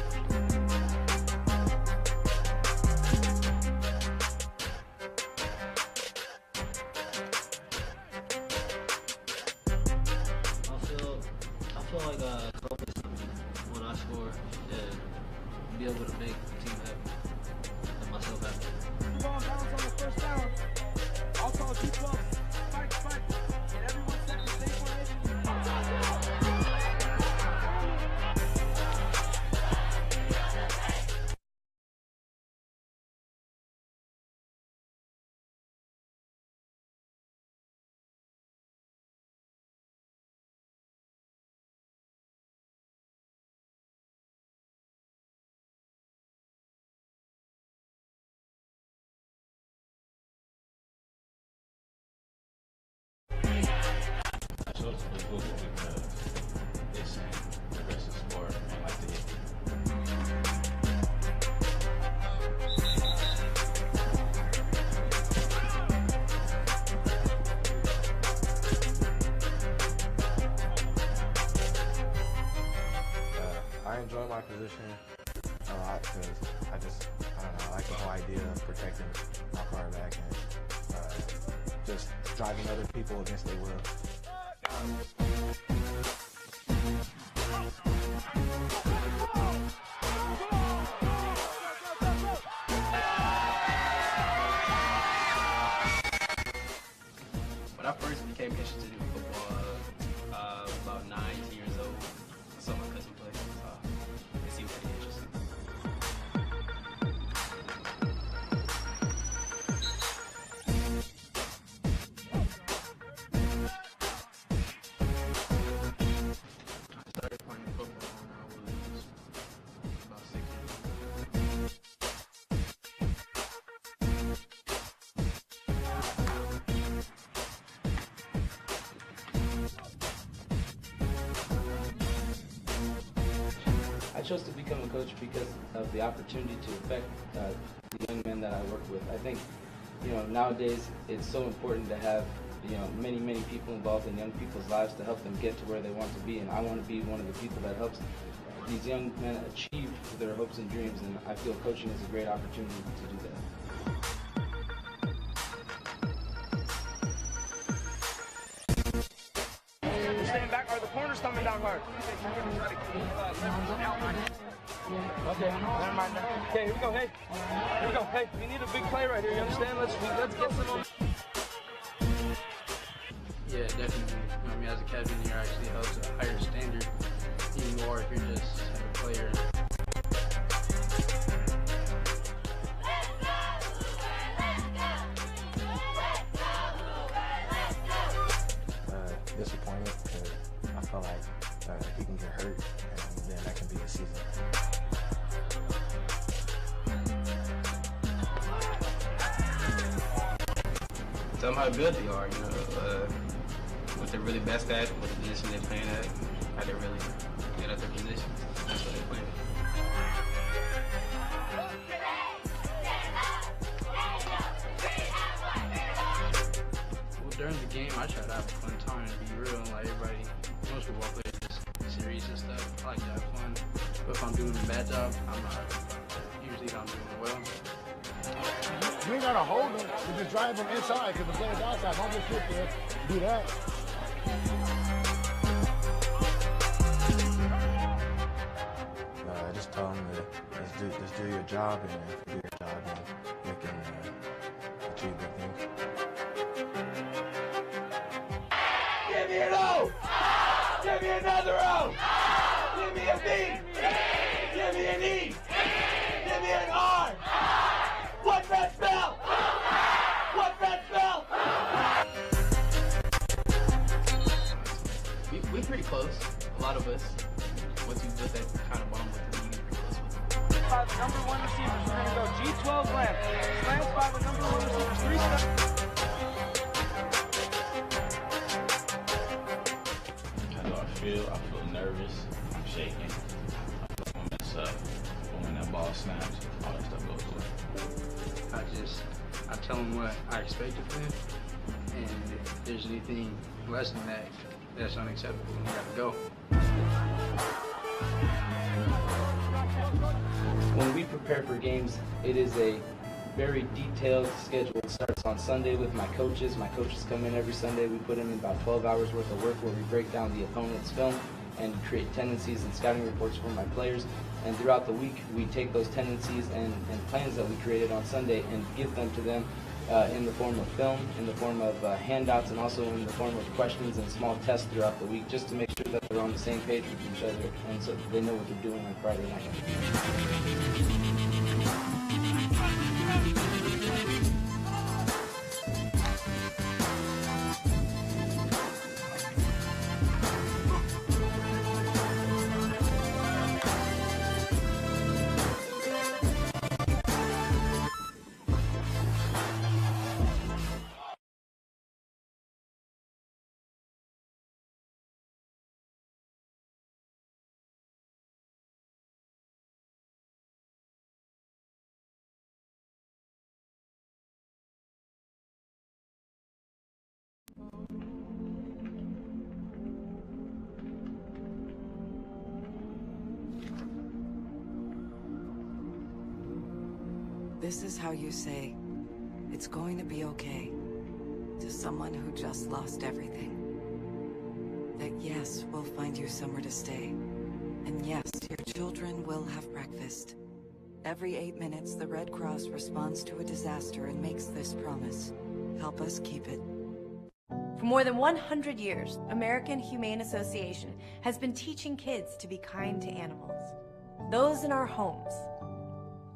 I feel like accomplishing when I score and be able to make the team happy and myself happy. The ball bounce on the first down. Also, keep close. Fight. And everyone set in the same formation. Because it's saying the rest of the sport and like the I enjoy my position a lot because I don't know, I like the whole idea of protecting my quarterback and just driving other people against their will. When I first became interested in football, about 9 years old, I saw my cousin play. It seemed pretty interesting. I started playing football when I was about 6 years old. I chose to become a coach because of the opportunity to affect the young men that I work with. I think, nowadays it's so important to have, many people involved in young people's lives to help them get to where they want to be. And I want to be one of the people that helps these young men achieve their hopes and dreams. And I feel coaching is a great opportunity to do that. Stand back. Are the corners coming down hard? Okay, never mind. Okay, here we go. Hey, here we go. Hey, we need a big play right here. You understand? Let's get some. Yeah, definitely. As a captain, here actually helps a higher standard than you are if you're just a player. Disappointed because I feel like he can get hurt and then that can be the season. Tell them how good they are, what they're really best at, what position they're playing at, how they really get at their positions. That's what they're playing. Well, during the game, I try to have a fun time and be real and like everybody. Most football players just serious and stuff. I like to have fun. But if I'm doing a bad job, I'm not. Usually I'm doing well. You ain't gotta hold them, you just drive them inside because the player's outside. Don't just sit there and do that. I just tell them to just do your job, and if you do your job, then you can achieve good things. Give me an O! Give me another O! Give me a B! Give me an E! Give me an R! What's that spell? What's that spell? We're pretty close. A lot of us. Once you get that kind of bond with them, you get pretty close with them. By the number 1 receivers, we're going to go G12 slant. Slants by the number 1 receivers. 3 steps. how do I feel? I feel nervous. I'm shaking. I feel I'm mess up. But when that ball snaps, all that stuff goes away. I just I tell them what I expect of them, and if there's anything less than that, that's unacceptable, and we gotta go. When we prepare for games, it is a very detailed schedule. It starts on Sunday with my coaches. My coaches come in every Sunday. We put in about 12 hours worth of work where we break down the opponent's film and create tendencies and scouting reports for my players. And throughout the week, we take those tendencies and plans that we created on Sunday and give them to them in the form of film, in the form of handouts, and also in the form of questions and small tests throughout the week, just to make sure that they're on the same page with each other and so they know what they're doing on Friday night. This is how you say, it's going to be okay, to someone who just lost everything. That yes, we'll find you somewhere to stay. And yes, your children will have breakfast. Every 8 minutes, the Red Cross responds to a disaster and makes this promise. Help us keep it. For more than 100 years, American Humane Association has been teaching kids to be kind to animals. Those in our homes,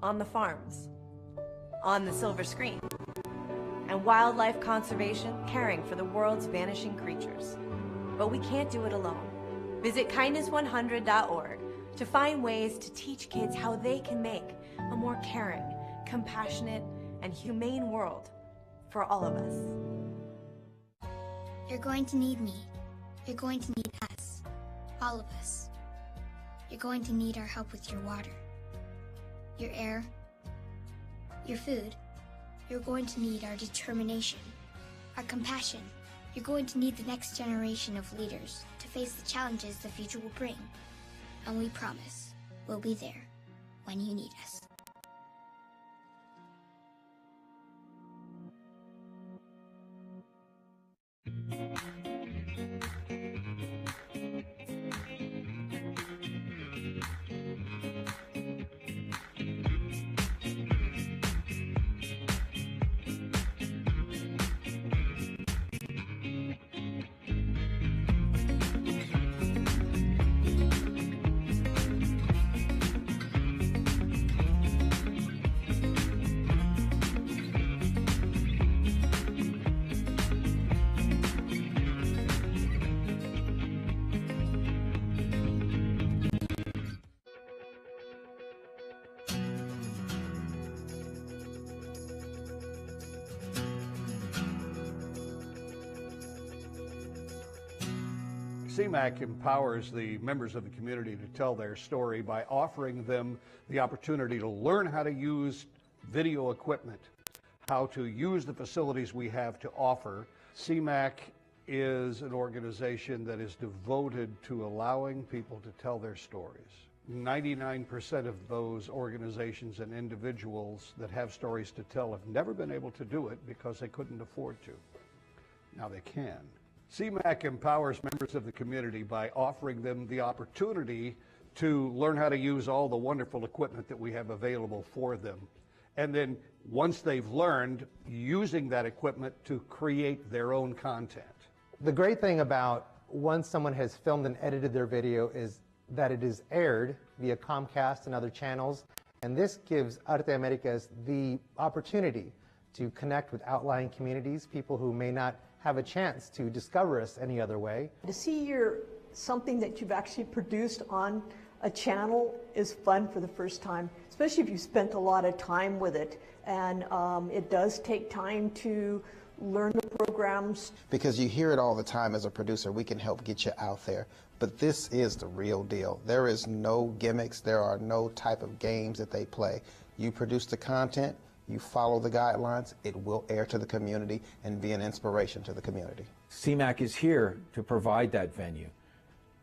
on the farms, on the silver screen, and wildlife conservation, caring for the world's vanishing creatures. But we can't do it alone. Visit kindness100.org to find ways to teach kids how they can make a more caring, compassionate, and humane world for all of us. You're going to need me. You're going to need us. All of us. You're going to need our help with your water, your air, your food. You're going to need our determination, our compassion. You're going to need the next generation of leaders to face the challenges the future will bring. And we promise we'll be there when you need us. CMAC empowers the members of the community to tell their story by offering them the opportunity to learn how to use video equipment, how to use the facilities we have to offer. CMAC is an organization that is devoted to allowing people to tell their stories. 99% of those organizations and individuals that have stories to tell have never been able to do it because they couldn't afford to. Now they can. CMAC empowers members of the community by offering them the opportunity to learn how to use all the wonderful equipment that we have available for them. And then once they've learned, using that equipment to create their own content. The great thing about once someone has filmed and edited their video is that it is aired via Comcast and other channels. And this gives Arte Americas the opportunity to connect with outlying communities, people who may not have a chance to discover us any other way. To see something that you've actually produced on a channel is fun for the first time, especially if you spent a lot of time with it. And it does take time to learn the programs. Because you hear it all the time as a producer, we can help get you out there. But this is the real deal. There is no gimmicks, there are no type of games that they play. You produce the content, you follow the guidelines, it will air to the community and be an inspiration to the community. CMAC is here to provide that venue.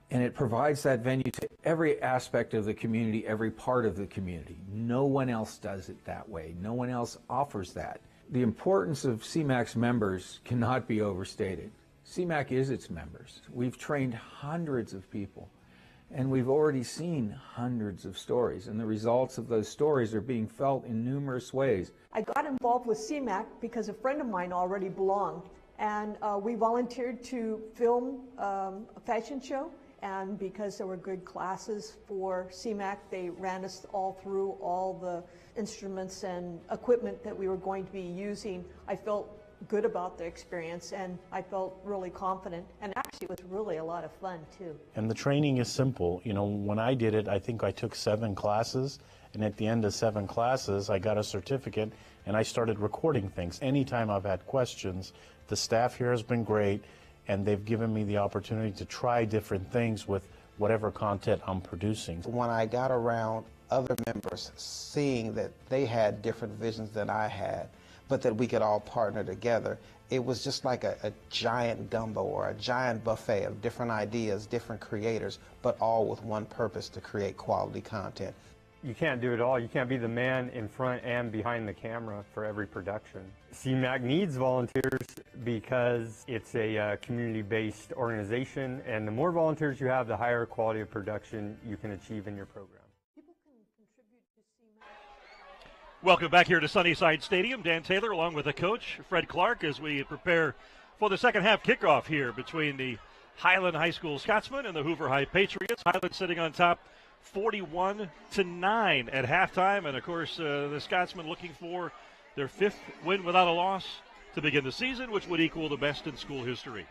And it provides that venue to every aspect of the community, every part of the community. No one else does it that way. No one else offers that. The importance of CMAC's members cannot be overstated. CMAC is its members. We've trained hundreds of people, and we've already seen hundreds of stories, and the results of those stories are being felt in numerous ways. I got involved with CMAC because a friend of mine already belonged, and we volunteered to film a fashion show. And because there were good classes for CMAC, they ran us all through all the instruments and equipment that we were going to be using. I felt good about the experience, and I felt really confident, and actually it was really a lot of fun too. And the training is simple. You know, when I did it, I think I took 7 classes, and at the end of 7 classes, I got a certificate, and I started recording things. Anytime I've had questions, the staff here has been great, and they've given me the opportunity to try different things with whatever content I'm producing. When I got around other members, seeing that they had different visions than I had, but that we could all partner together, it was just like a giant gumbo or a giant buffet of different ideas, different creators, but all with one purpose: to create quality content. You can't do it all. You can't be the man in front and behind the camera for every production. CMAC needs volunteers because it's a community-based organization, and the more volunteers you have, the higher quality of production you can achieve in your program. Welcome back here to Sunnyside Stadium. Dan Taylor along with the coach, Fred Clark, as we prepare for the second half kickoff here between the Highland High School Scotsmen and the Hoover High Patriots. Highland sitting on top 41-9 at halftime, and of course the Scotsmen looking for their 5th win without a loss to begin the season, which would equal the best in school history.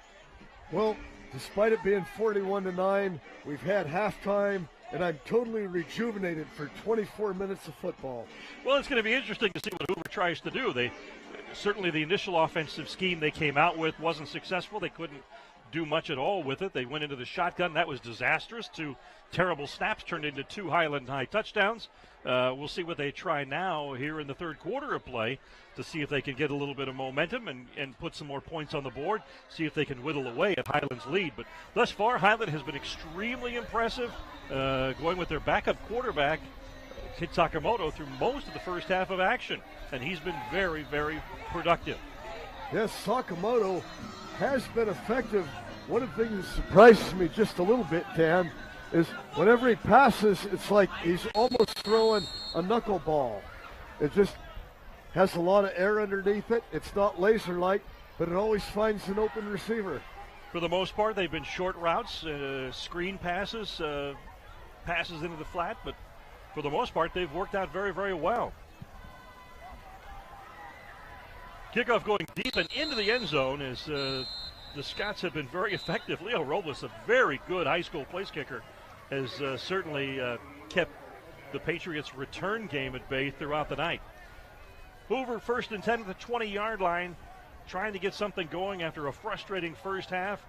Well, despite it being 41-9, we've had halftime, and I'm totally rejuvenated for 24 minutes of football. Well, it's going to be interesting to see what Hoover tries to do. They certainly, the initial offensive scheme they came out with wasn't successful. They couldn't do much at all with it. They went into the shotgun. That was disastrous. 2 terrible snaps turned into 2 Highland High touchdowns. We'll see what they try now here in the third quarter of play to see if they can get a little bit of momentum and put some more points on the board, see if they can whittle away at Highland's lead. But thus far, Highland has been extremely impressive, going with their backup quarterback, Kid Sakamoto, through most of the first half of action, and he's been very, very productive. Yes, Sakamoto has been effective. One of the things that surprises me just a little bit, Dan, is whenever he passes, it's like he's almost throwing a knuckleball. It just has a lot of air underneath it. It's not laser-like, but it always finds an open receiver. For the most part, they've been short routes, screen passes, passes into the flat, but for the most part, they've worked out very, very well. Kickoff going deep and into the end zone as the Scots have been very effective. Leo Robles, a very good high school place kicker, has certainly kept the Patriots' return game at bay throughout the night. Hoover 1st and 10 at the 20-yard line, trying to get something going after a frustrating first half.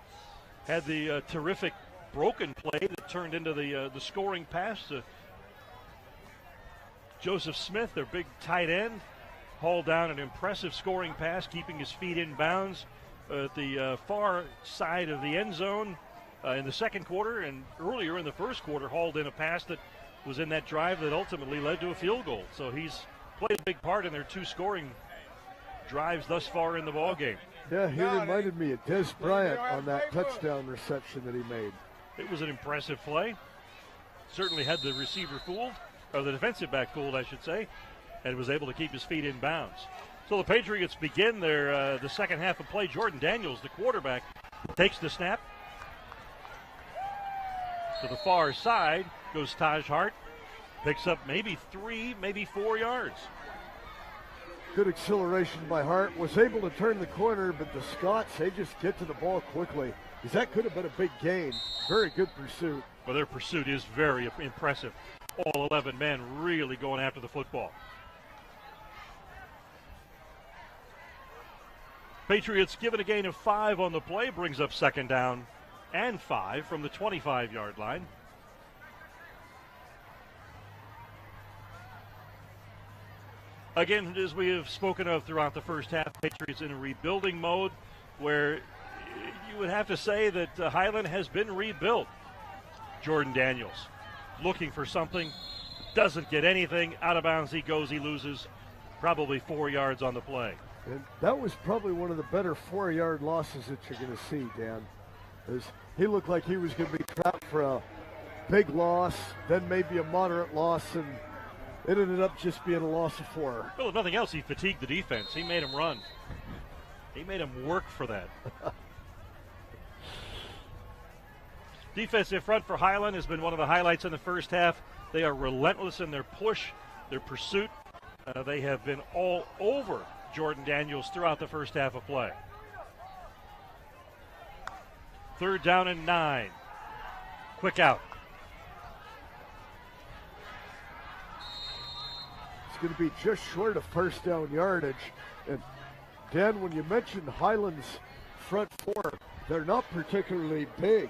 Had the terrific broken play that turned into the scoring pass to Joseph Smith, their big tight end. Hauled down an impressive scoring pass, keeping his feet in bounds at the far side of the end zone in the second quarter, and earlier in the first quarter hauled in a pass that was in that drive that ultimately led to a field goal. So he's played a big part in their 2 scoring drives thus far in the ballgame. Yeah, he reminded me of Des Bryant on that touchdown reception that he made. It was an impressive play. Certainly had the receiver fooled, or the defensive back fooled, I should say, and was able to keep his feet in bounds. So the Patriots begin their the second half of play. Jordan Daniels, the quarterback, takes the snap. To the far side goes Taj Hart. Picks up maybe 3, maybe 4 yards. Good acceleration by Hart. Was able to turn the corner, but the Scots, they just get to the ball quickly. Because that could have been a big gain. Very good pursuit. Well, their pursuit is very impressive. All 11 men really going after the football. Patriots given a gain of 5 on the play, brings up second down and 5 from the 25-yard line. Again, as we have spoken of throughout the first half, Patriots in a rebuilding mode where you would have to say that Highland has been rebuilt. Jordan Daniels looking for something, doesn't get anything, out of bounds he goes, he loses probably 4 yards on the play. And that was probably one of the better 4-yard losses that you're going to see, Dan. As he looked like he was going to be trapped for a big loss, then maybe a moderate loss, and it ended up just being a loss of 4. Well, if nothing else, he fatigued the defense. He made him run. He made him work for that. Defensive front for Highland has been one of the highlights in the first half. They are relentless in their push, their pursuit. They have been all over Jordan Daniels throughout the first half of play. 3rd down and 9. Quick out. It's going to be just short of first down yardage. And Dan, when you mentioned Highland's front 4, they're not particularly big.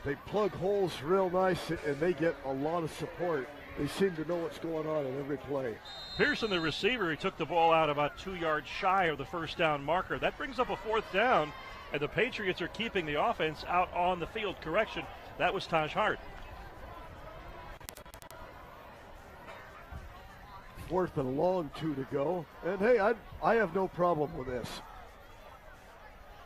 They plug holes real nice, and they get a lot of support. They seem to know what's going on in every play. Pearson, the receiver, he took the ball out about 2 yards shy of the first down marker. That brings up a 4th down, and the Patriots are keeping the offense out on the field. Correction, that was Taj Hart. 4th and long, 2 to go. And hey, I have no problem with this.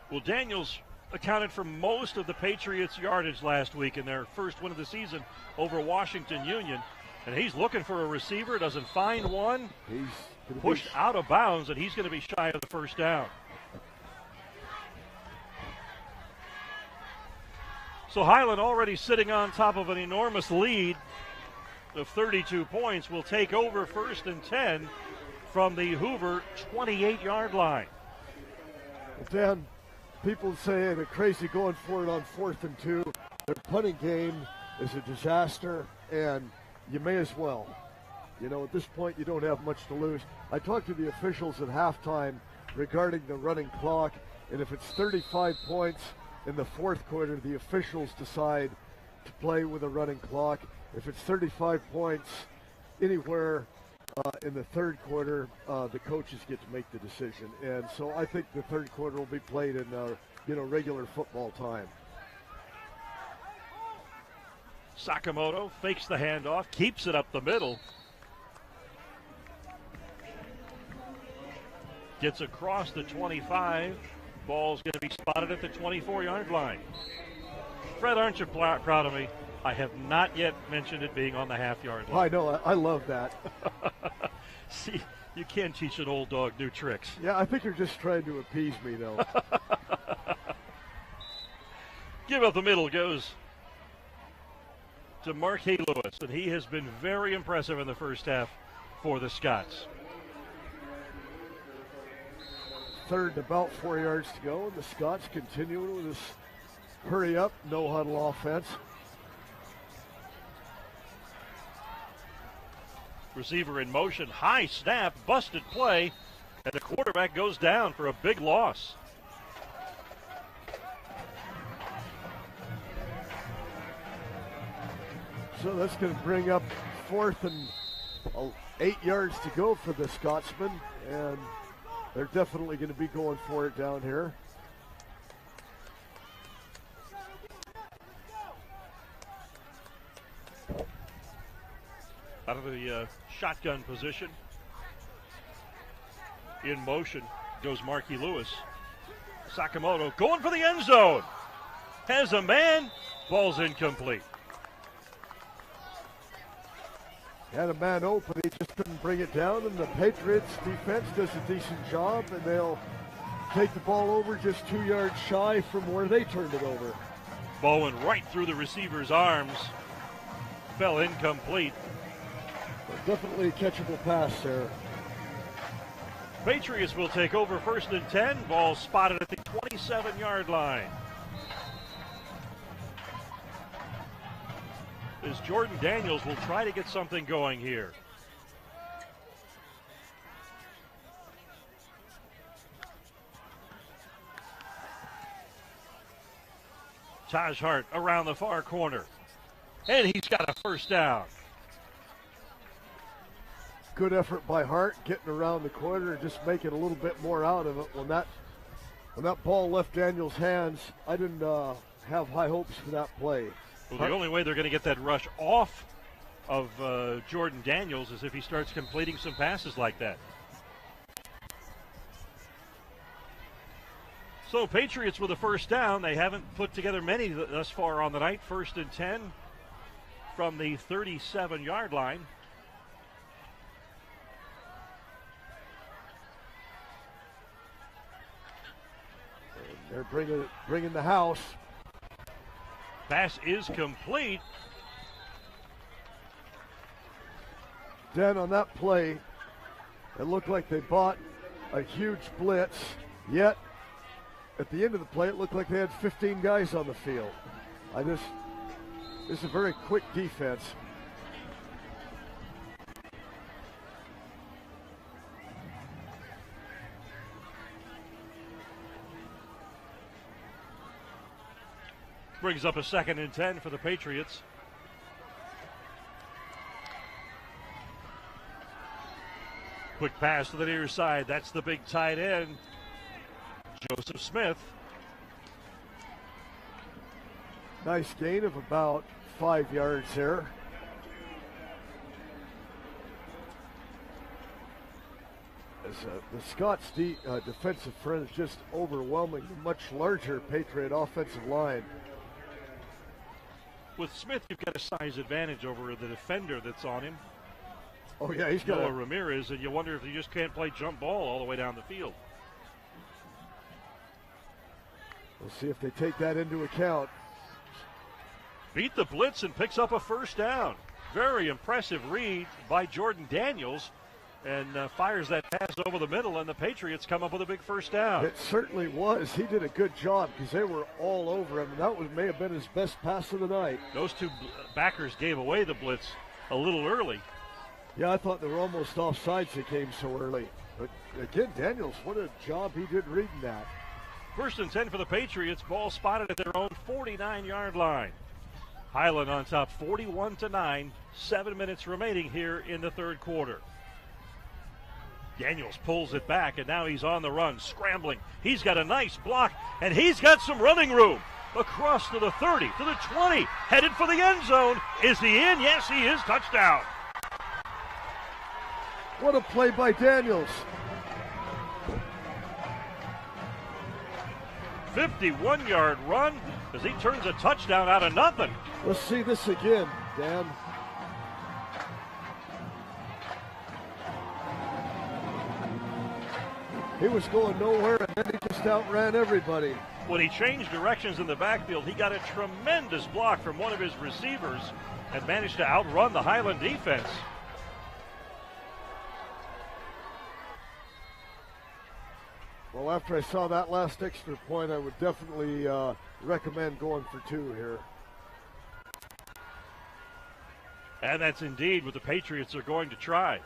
Well, Daniels accounted for most of the Patriots' yardage last week in their first win of the season over Washington Union. And he's looking for a receiver, doesn't find one. He's pushed out of bounds, and he's going to be shy of the first down. So Highland, already sitting on top of an enormous lead of 32 points, will take over 1st and 10 from the Hoover 28-yard line. Dan, people say they're crazy going for it on 4th and 2. Their punting game is a disaster, and you may as well. You know, at this point, you don't have much to lose. I talked to the officials at halftime regarding the running clock, and if it's 35 points in the 4th quarter, the officials decide to play with a running clock. If it's 35 points anywhere in the 3rd quarter, the coaches get to make the decision. And so I think the 3rd quarter will be played in regular football time. Sakamoto fakes the handoff, keeps it up the middle. Gets across the 25. Ball's going to be spotted at the 24-yard line. Fred, aren't you proud of me? I have not yet mentioned it being on the half-yard line. I know. I love that. See, you can't teach an old dog new tricks. Yeah, I think you're just trying to appease me, though. Give up the middle goes to Marquis Lewis, and he has been very impressive in the first half for the Scots. 3rd, about 4 yards to go, and the Scots continuing with this hurry up, no huddle offense. Receiver in motion, high snap, busted play, and the quarterback goes down for a big loss. So that's going to bring up 4th and 8 yards to go for the Scotsmen, and they're definitely going to be going for it down here. Out of the shotgun position. In motion goes Marquis Lewis. Sakamoto going for the end zone. Has a man. Ball's incomplete. Had a man open, he just couldn't bring it down, and the Patriots defense does a decent job, and they'll take the ball over just 2 yards shy from where they turned it over. Ball went right through the receiver's arms. Fell incomplete. Definitely a catchable pass there. Patriots will take over 1st and 10. Ball spotted at the 27-yard line. As Jordan Daniels will try to get something going here. Taj Hart around the far corner. And he's got a 1st down. good effort by Hart, getting around the corner and just making a little bit more out of it. When that ball left Daniels' hands, I didn't have high hopes for that play. Well, the only way they're going to get that rush off of Jordan Daniels is if he starts completing some passes like that. So Patriots with a first down. They haven't put together many thus far on the night. 1st and 10 from the 37-yard line. They're bringing the house. Pass is complete. Dan, on that play, it looked like they bought a huge blitz, yet at the end of the play, it looked like they had 15 guys on the field. This is a very quick defense. Brings up a 2nd and 10 for the Patriots. Quick pass to the near side. That's the big tight end, Joseph Smith. Nice gain of about 5 yards there. As the Scots defensive front is just overwhelming the much larger Patriot offensive line. With Smith, you've got a size advantage over the defender that's on him. Oh, yeah, he's got Noah Ramirez, and you wonder if he just can't play jump ball all the way down the field. We'll see if they take that into account. Beat the blitz and picks up a first down. Very impressive read by Jordan Daniels, and fires that pass over the middle, and the Patriots come up with a big first down. It certainly was. He did a good job because they were all over him, and that may have been his best pass of the night. Those two backers gave away the blitz a little early. Yeah, I thought they were almost offsides. They came so early. But again, Daniels, what a job he did reading that. 1st and 10 for the Patriots. Ball spotted at their own 49-yard line. Highland on top 41-9. 7 minutes remaining here in the third quarter. Daniels pulls it back, and now he's on the run, scrambling. He's got a nice block, and he's got some running room. Across to the 30, to the 20, headed for the end zone. Is he in? Yes, he is. Touchdown. What a play by Daniels. 51-yard run as he turns a touchdown out of nothing. Let's see this again, Dan. He was going nowhere, and then he just outran everybody. When he changed directions in the backfield, he got a tremendous block from one of his receivers and managed to outrun the Highland defense. Well, after I saw that last extra point, I would definitely recommend going for 2 here. And that's indeed what the Patriots are going to try.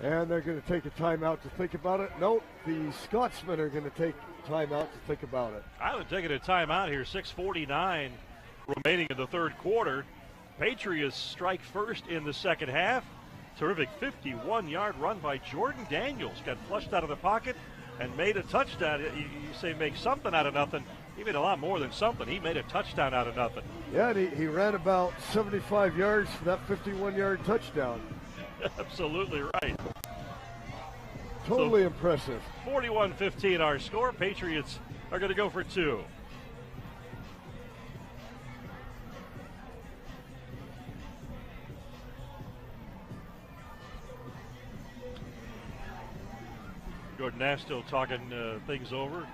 And they're going to take a timeout to think about it. Nope, the Scotsmen are going to take time out to think about it. I would take it a timeout here. 6:49 remaining in the third quarter. Patriots strike first in the second half. Terrific 51-yard run by Jordan Daniels. Got flushed out of the pocket and made a touchdown. You say make something out of nothing. He made a lot more than something. He made a touchdown out of nothing. Yeah, and he ran about 75 yards for that 51-yard touchdown. Absolutely right. Totally impressive. 41-15 our score. Patriots are going to go for 2. Gordon Nash still talking things over.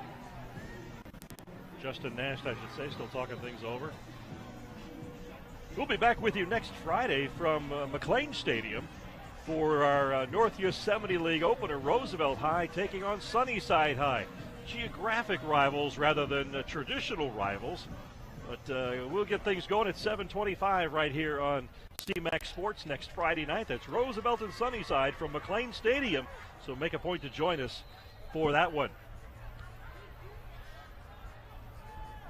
Justin Nash, I should say, still talking things over. We'll be back with you next Friday from McLean Stadium for our North Yosemite League opener. Roosevelt High taking on Sunnyside High. Geographic rivals rather than traditional rivals. But we'll get things going at 7:25 right here on CMAX Sports next Friday night. That's Roosevelt and Sunnyside from McLean Stadium. So make a point to join us for that one.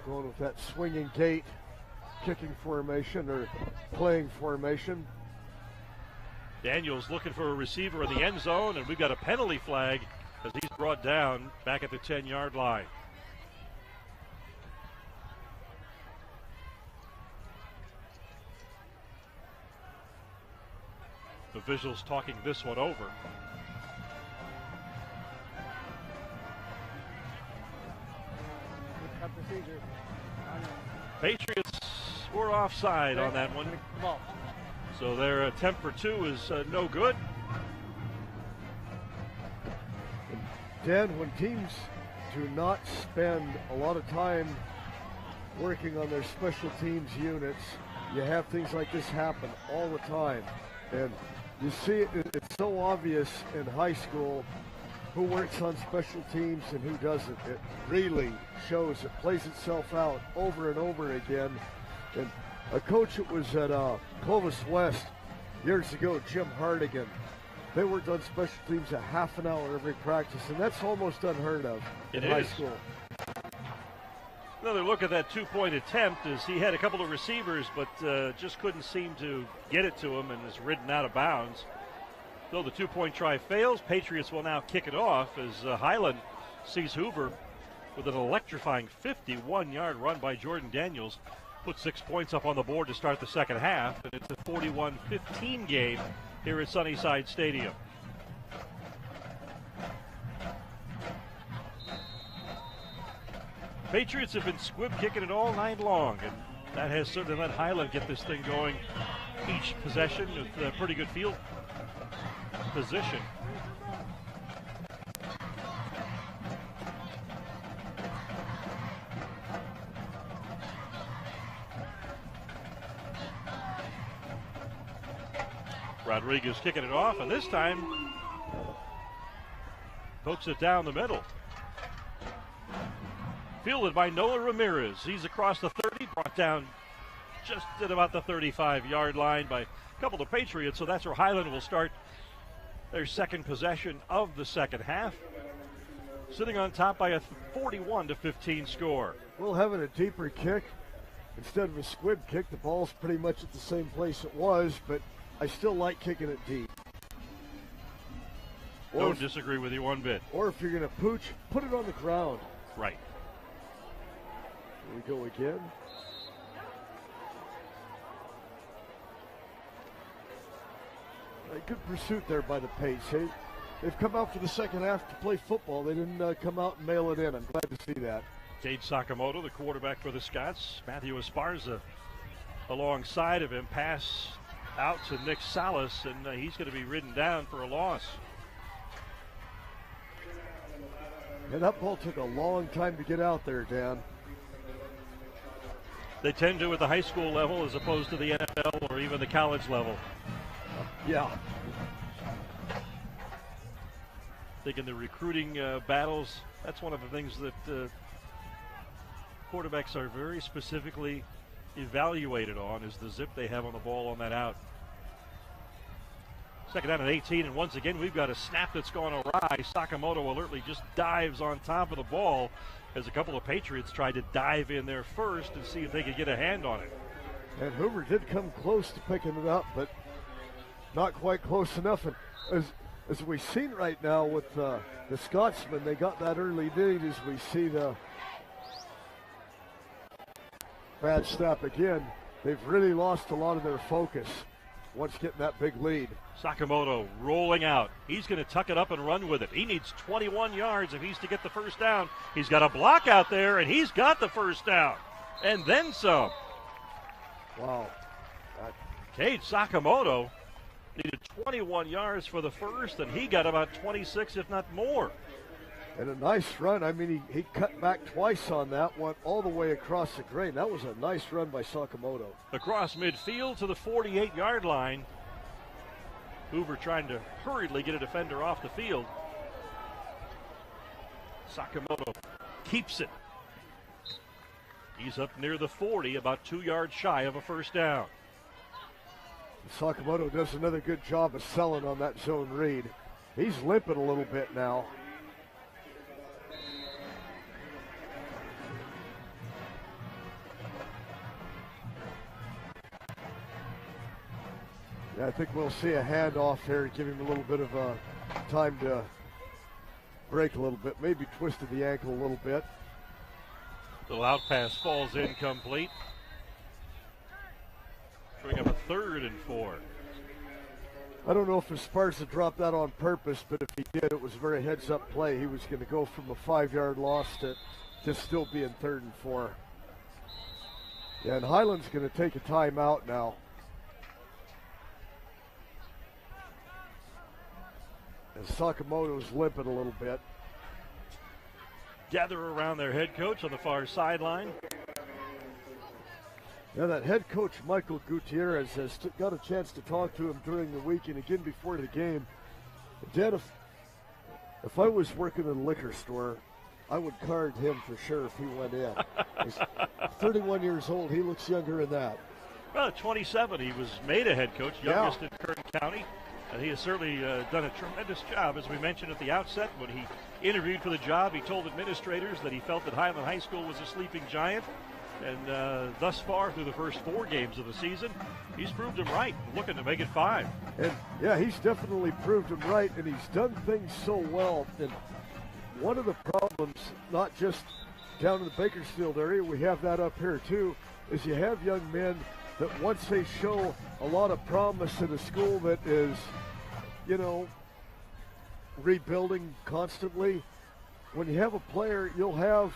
going with that swinging gate, kicking formation or playing formation. Daniels looking for a receiver in the end zone, and we've got a penalty flag as he's brought down back at the 10-yard line. Officials talking this one over. Patriots were offside on that one. So their attempt for two is no good. Dan, when teams do not spend a lot of time working on their special teams units, you have things like this happen all the time. And you see it's so obvious in high school who works on special teams and who doesn't. It really shows. It plays itself out over and over again. And a coach that was at Clovis West years ago, Jim Hardigan, they worked on special teams a half an hour every practice, and that's almost unheard of in high school. Another look at that two-point attempt as he had a couple of receivers, but just couldn't seem to get it to him and is ridden out of bounds. Though the two-point try fails, Patriots will now kick it off as Highland sees Hoover with an electrifying 51-yard run by Jordan Daniels. Put 6 points up on the board to start the second half, and it's a 41-15 game here at Sunnyside Stadium. Patriots have been squib kicking it all night long, and that has certainly let Highland get this thing going each possession with a pretty good field position. Rodriguez kicking it off, and this time pokes it down the middle. Fielded by Noah Ramirez. He's across the 30, brought down just at about the 35-yard line by a couple of Patriots, so that's where Highland will start their second possession of the second half, sitting on top by a 41-15 score. Well, having a deeper kick instead of a squib kick, the ball's pretty much at the same place it was, but I still like kicking it deep. Don't disagree with you one bit. Or if you're going to pooch, put it on the ground. Right. Here we go again. A good pursuit there by the Pace. Hey, they've come out for the second half to play football. They didn't come out and mail it in. I'm glad to see that. Cade Sakamoto, the quarterback for the Scots. Matthew Esparza alongside of him. Pass out to Nick Salas, and he's going to be ridden down for a loss. And that ball took a long time to get out there, Dan. They tend to at the high school level as opposed to the NFL or even the college level. Yeah. Thinking the recruiting battles, that's one of the things that quarterbacks are very specifically evaluated on, is the zip they have on the ball on that out. Second down and 18, and once again we've got a snap that's gone awry. Sakamoto alertly just dives on top of the ball as a couple of Patriots tried to dive in there first and see if they could get a hand on it. And Hoover did come close to picking it up, but not quite close enough. And as we've seen right now with the Scotsmen, they got that early lead. As we see the bad snap again, they've really lost a lot of their focus once getting that big lead. Sakamoto rolling out. He's going to tuck it up and run with it. He needs 21 yards if he's to get the first down. He's got a block out there, and he's got the first down. And then some. Wow. Cade Sakamoto needed 21 yards for the first, and he got about 26, if not more. And a nice run. I mean, he cut back twice on that, went all the way across the grain. That was a nice run by Sakamoto. Across midfield to the 48-yard line. Hoover trying to hurriedly get a defender off the field. Sakamoto keeps it. He's up near the 40, about 2 yards shy of a first down. Sakamoto does another good job of selling on that zone read. He's limping a little bit now. Yeah, I think we'll see a handoff here, give him a little bit of time to break a little bit, maybe twisted the ankle a little bit. Little out pass falls incomplete. Bring up a 3rd and 4. I don't know if Esparza dropped that on purpose, but if he did, it was a very heads-up play. He was going to go from a 5-yard loss to just still being 3rd and 4. Yeah, and Highland's going to take a timeout now. And Sakamoto's limping a little bit. Gather around their head coach on the far sideline. Yeah, that head coach, Michael Gutierrez, has got a chance to talk to him during the week and again before the game. Dad, if I was working in a liquor store, I would card him for sure if he went in. He's 31 years old. He looks younger than that. Well, at 27, he was made a head coach, youngest in Kern County. And he has certainly done a tremendous job. As we mentioned at the outset, when he interviewed for the job, he told administrators that he felt that Highland High School was a sleeping giant. And thus far, through the first 4 games of the season, he's proved him right, looking to make it 5. And, yeah, he's definitely proved him right, and he's done things so well. And one of the problems, not just down in the Bakersfield area, we have that up here too, is you have young men that once they show a lot of promise in a school that is, you know, rebuilding constantly, when you have a player, you'll have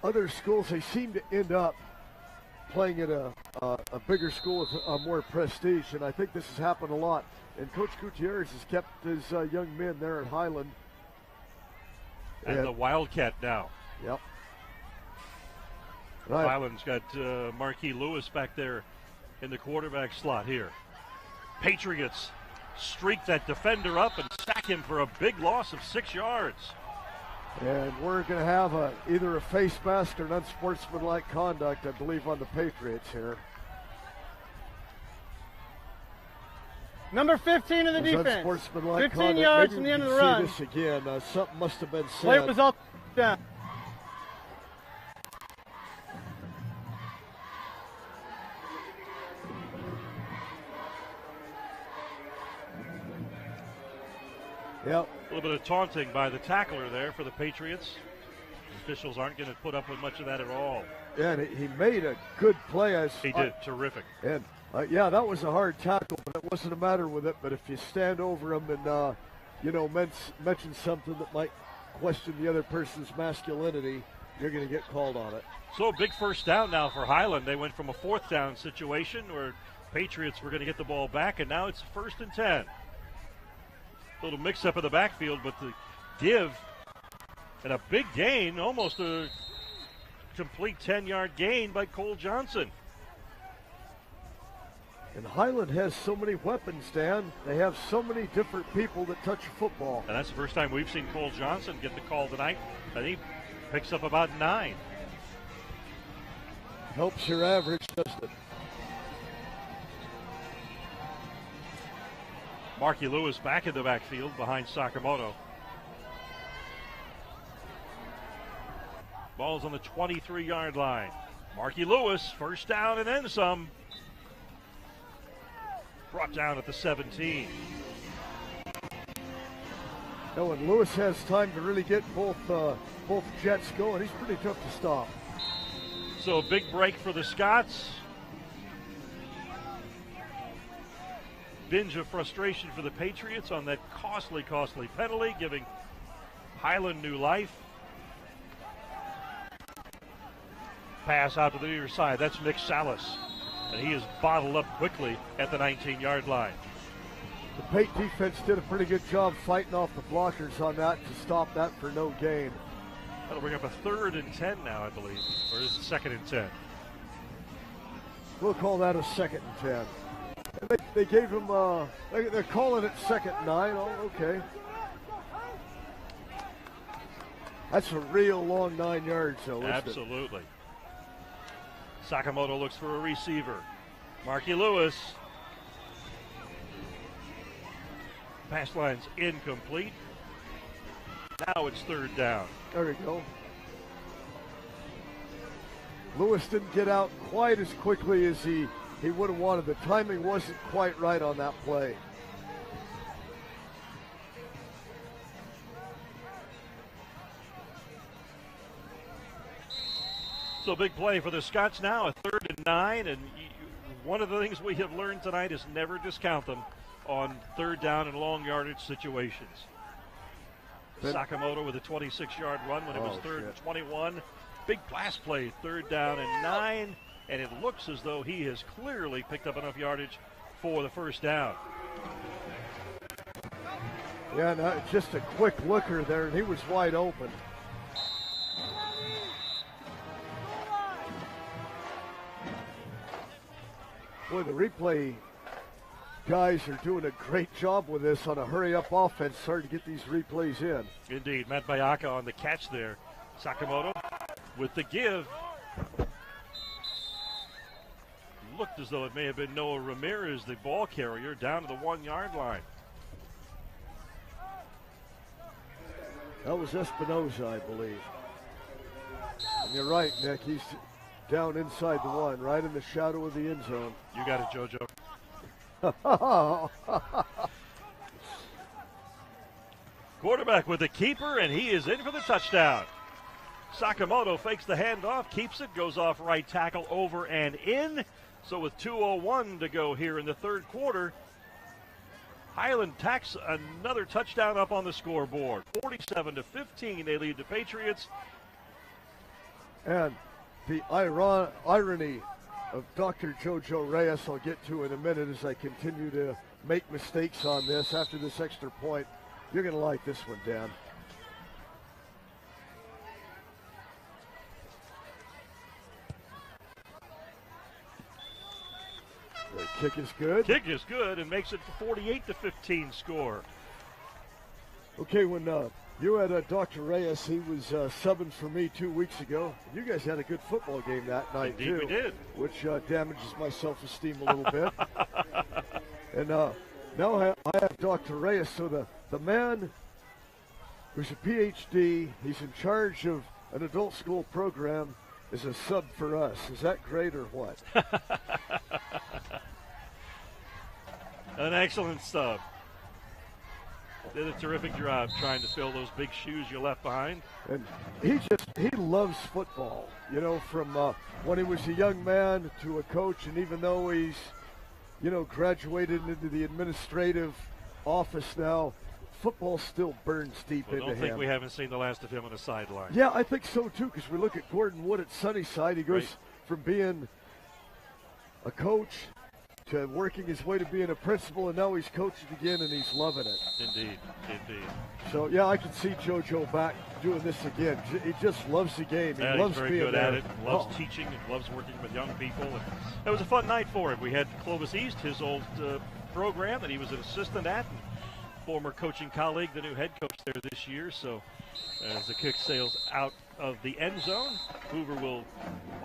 other schools, they seem to end up playing at a bigger school with more prestige, and I think this has happened a lot. And Coach Gutierrez has kept his young men there at Highland. And the Wildcat now. Yep. Highland's got Marquis Lewis back there in the quarterback slot here. Patriots streak that defender up and sack him for a big loss of 6 yards. And we're going to have either a face mask or an unsportsmanlike conduct, I believe, on the Patriots here. Number 15 of the defense. 15 yards from the end of the run. See this again. Something must have been said. Play was all down. Yep. A little bit of taunting by the tackler there for the Patriots. The officials aren't going to put up with much of that at all. Yeah, and he made a good play. He did. Terrific. And, yeah, that was a hard tackle, but it wasn't a matter with it. But if you stand over him and, you know, mention something that might question the other person's masculinity, you're going to get called on it. So a big first down now for Highland. They went from a 4th down situation where Patriots were going to get the ball back, and now it's 1st and 10. A little mix-up in the backfield, but the give and a big gain, almost a complete 10-yard gain by Cole Johnson. And Highland has so many weapons, Dan. They have so many different people that touch a football. And that's the first time we've seen Cole Johnson get the call tonight, and he picks up about 9. Helps your average, doesn't it? Marquis Lewis back in the backfield behind Sakamoto. Ball's on the 23-yard line. Marquis Lewis, first down and then some. Brought down at the 17. Oh, and Lewis has time to really get both jets going. He's pretty tough to stop. So a big break for the Scots. Binge of frustration for the Patriots on that costly penalty, giving Highland new life. Pass out to the near side. That's Mick Salas. And he is bottled up quickly at the 19-yard line. The Pate defense did a pretty good job fighting off the blockers on that to stop that for no gain. That'll bring up a 3rd and 10 now, I believe. Or is it 2nd and 10? We'll call that a 2nd and 10. And they gave him, they're calling it 2nd and 9. Oh, okay. That's a real long 9 yards, though, isn't it? Absolutely. Sakamoto looks for a receiver. Marquis Lewis. Pass line's incomplete. Now it's 3rd down. There we go. Lewis didn't get out quite as quickly as he he would have wanted. The timing wasn't quite right on that play. So big play for the Scots now, a 3rd and 9, and one of the things we have learned tonight is never discount them on 3rd down and long yardage situations. Sakamoto with a 26-yard run when it was 3rd and 21. Big blast play, 3rd down and 9, and it looks as though he has clearly picked up enough yardage for the 1st down. Yeah, no, just a quick looker there, and he was wide open. Boy, the replay guys are doing a great job with this on a hurry-up offense. Hard to get these replays in. Indeed, Matt Bayaka on the catch there. Sakamoto with the give. Looked as though it may have been Noah Ramirez, the ball carrier, down to the 1-yard line. That was Espinoza, I believe. And you're right, Nick. He's down inside the 1, right in the shadow of the end zone. You got it, JoJo. Quarterback with the keeper, and he is in for the touchdown. Sakamoto fakes the handoff, keeps it, goes off right tackle, over and in. So with 2:01 to go here in the 3rd quarter, Highland tacks another touchdown up on the scoreboard. 47-15, they lead the Patriots. And the irony of Dr. JoJo Reyes I'll get to in a minute as I continue to make mistakes on this after this extra point. You're going to like this one, Dan. The kick is good. Kick is good and makes it 48-15 score. Okay, when you had Dr. Reyes, he was subbing for me 2 weeks ago. You guys had a good football game that night, Indeed too. we did. Which damages my self-esteem a little bit. And now I have Dr. Reyes, so the man who's a PhD, he's in charge of an adult school program, is a sub for us. Is that great or what? An excellent sub. Did a terrific job trying to fill those big shoes you left behind. And he loves football, you know, from when he was a young man to a coach, and even though he's, you know, graduated into the administrative office now, football still burns deep into him. I don't think we haven't seen the last of him on the sideline. Yeah, I think so too, because we look at Gordon Wood at Sunnyside. He goes from being a coach to working his way to being a principal, and now he's coaching again, and he's loving it. Indeed, indeed. So, yeah, I can see JoJo back doing this again. He just loves the game. He loves he's very being good there. at it, loves teaching, and loves working with young people. And it was a fun night for him. We had Clovis East, his old program that he was an assistant at, and former coaching colleague, the new head coach there this year. So as the kick sails out of the end zone, Hoover will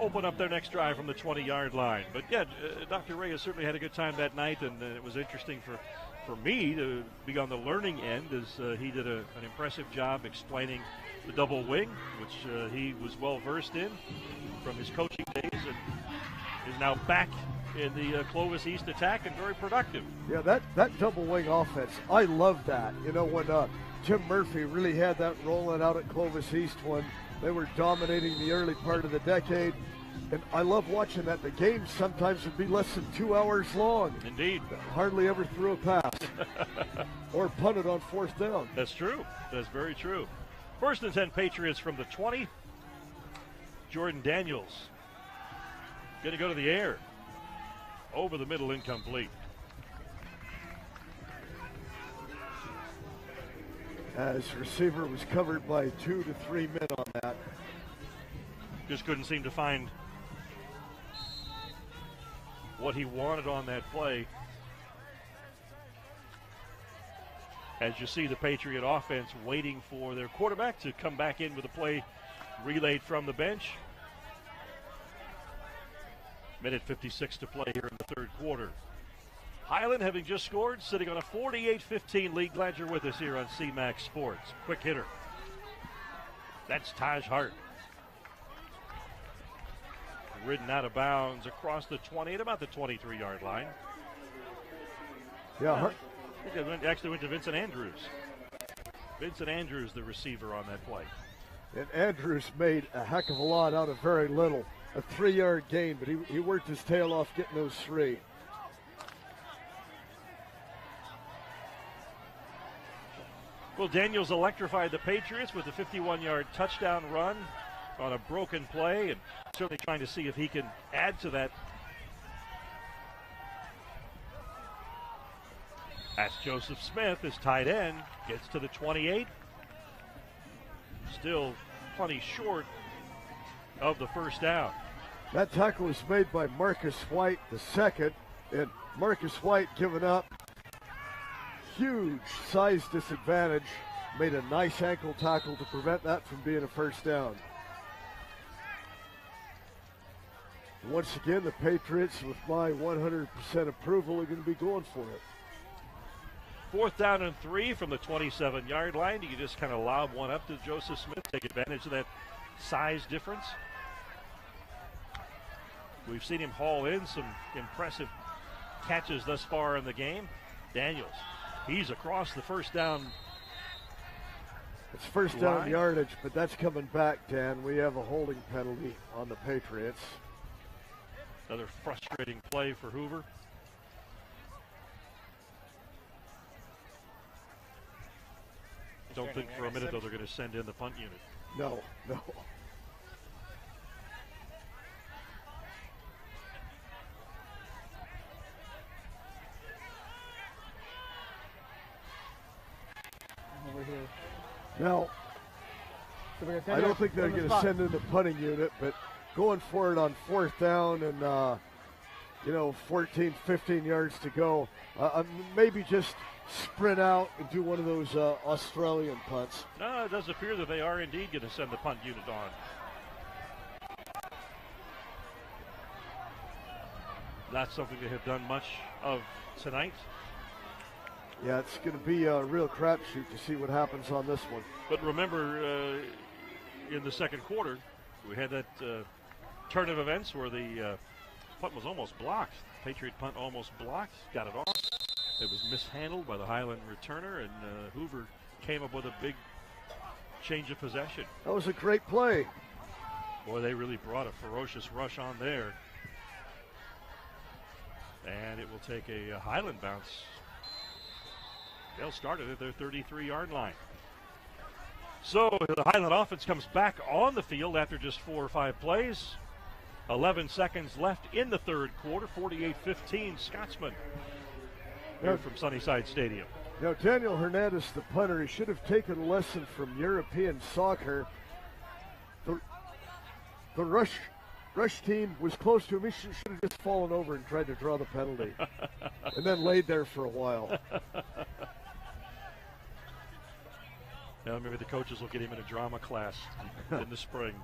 open up their next drive from the 20-yard line. But yeah, Dr. Reyes certainly had a good time that night, and it was interesting for me to be on the learning end as he did an impressive job explaining the double wing, which he was well versed in from his coaching days, and is now back in the Clovis East attack and very productive. Yeah, that double wing offense, I love that. You know, when Tim Murphy really had that rolling out at Clovis East when they were dominating the early part of the decade. And I love watching that. The game sometimes would be less than 2 hours long. Indeed. Hardly ever threw a pass or punted on 4th down. That's true. That's very true. 1st and 10 Patriots from the 20. Jordan Daniels going to go to the air. Over the middle, incomplete. As receiver was covered by 2 to 3 men on that. Just couldn't seem to find what he wanted on that play. As you see the Patriot offense waiting for their quarterback to come back in with a play relayed from the bench. Minute 56 to play here in the 3rd quarter. Highland, having just scored, sitting on a 48-15 lead. Glad you're with us here on CMAX Sports. Quick hitter. That's Taj Hart. ridden out of bounds across the 20 at about the 23-yard line. Yeah. I think it actually went to Vincent Andrews. Vincent Andrews, the receiver on that play. And Andrews made a heck of a lot out of very little. A 3-yard gain, but he worked his tail off getting those 3. Well, Daniels electrified the Patriots with a 51-yard touchdown run on a broken play, and certainly trying to see if he can add to that. That's Joseph Smith, his tight end, gets to the 28. Still plenty short of the first down. That tackle was made by Marcus White, the second, and Marcus White giving up. Huge size disadvantage. Made a nice ankle tackle to prevent that from being a first down. Once again, the Patriots, with my 100% approval, are going to be going for it. 4th down and 3 from the 27-yard line. You just kind of lob one up to Joseph Smith, take advantage of that size difference. We've seen him haul in some impressive catches thus far in the game. Daniels, he's across the first down. It's first down yardage, but that's coming back, Dan. We have a holding penalty on the Patriots. Another frustrating play for Hoover. Don't think for a minute, though, they're going to send in the punt unit. No. Over here. Now, I don't think they're going to send in the punting unit, but going for it on 4th down and, 14, 15 yards to go, maybe just sprint out and do one of those Australian punts. No, it does appear that they are indeed going to send the punt unit on. Not something they have done much of tonight. Yeah, it's going to be a real crapshoot to see what happens on this one. But remember, in the second quarter, we had that turn of events where the punt was almost blocked. Patriot punt almost blocked, got it off. It was mishandled by the Highland returner, and Hoover came up with a big change of possession. That was a great play. Boy, they really brought a ferocious rush on there. And it will take a Highland bounce. They'll start it at their 33-yard line. So the Highland offense comes back on the field after just 4 or 5 plays. 11 seconds left in the third quarter. 48-15 Scotsman here from Sunnyside Stadium. Now, Daniel Hernandez, the punter, he should have taken a lesson from European soccer. The rush team was close to him. He should have just fallen over and tried to draw the penalty and then laid there for a while. Now maybe the coaches will get him in a drama class in the spring.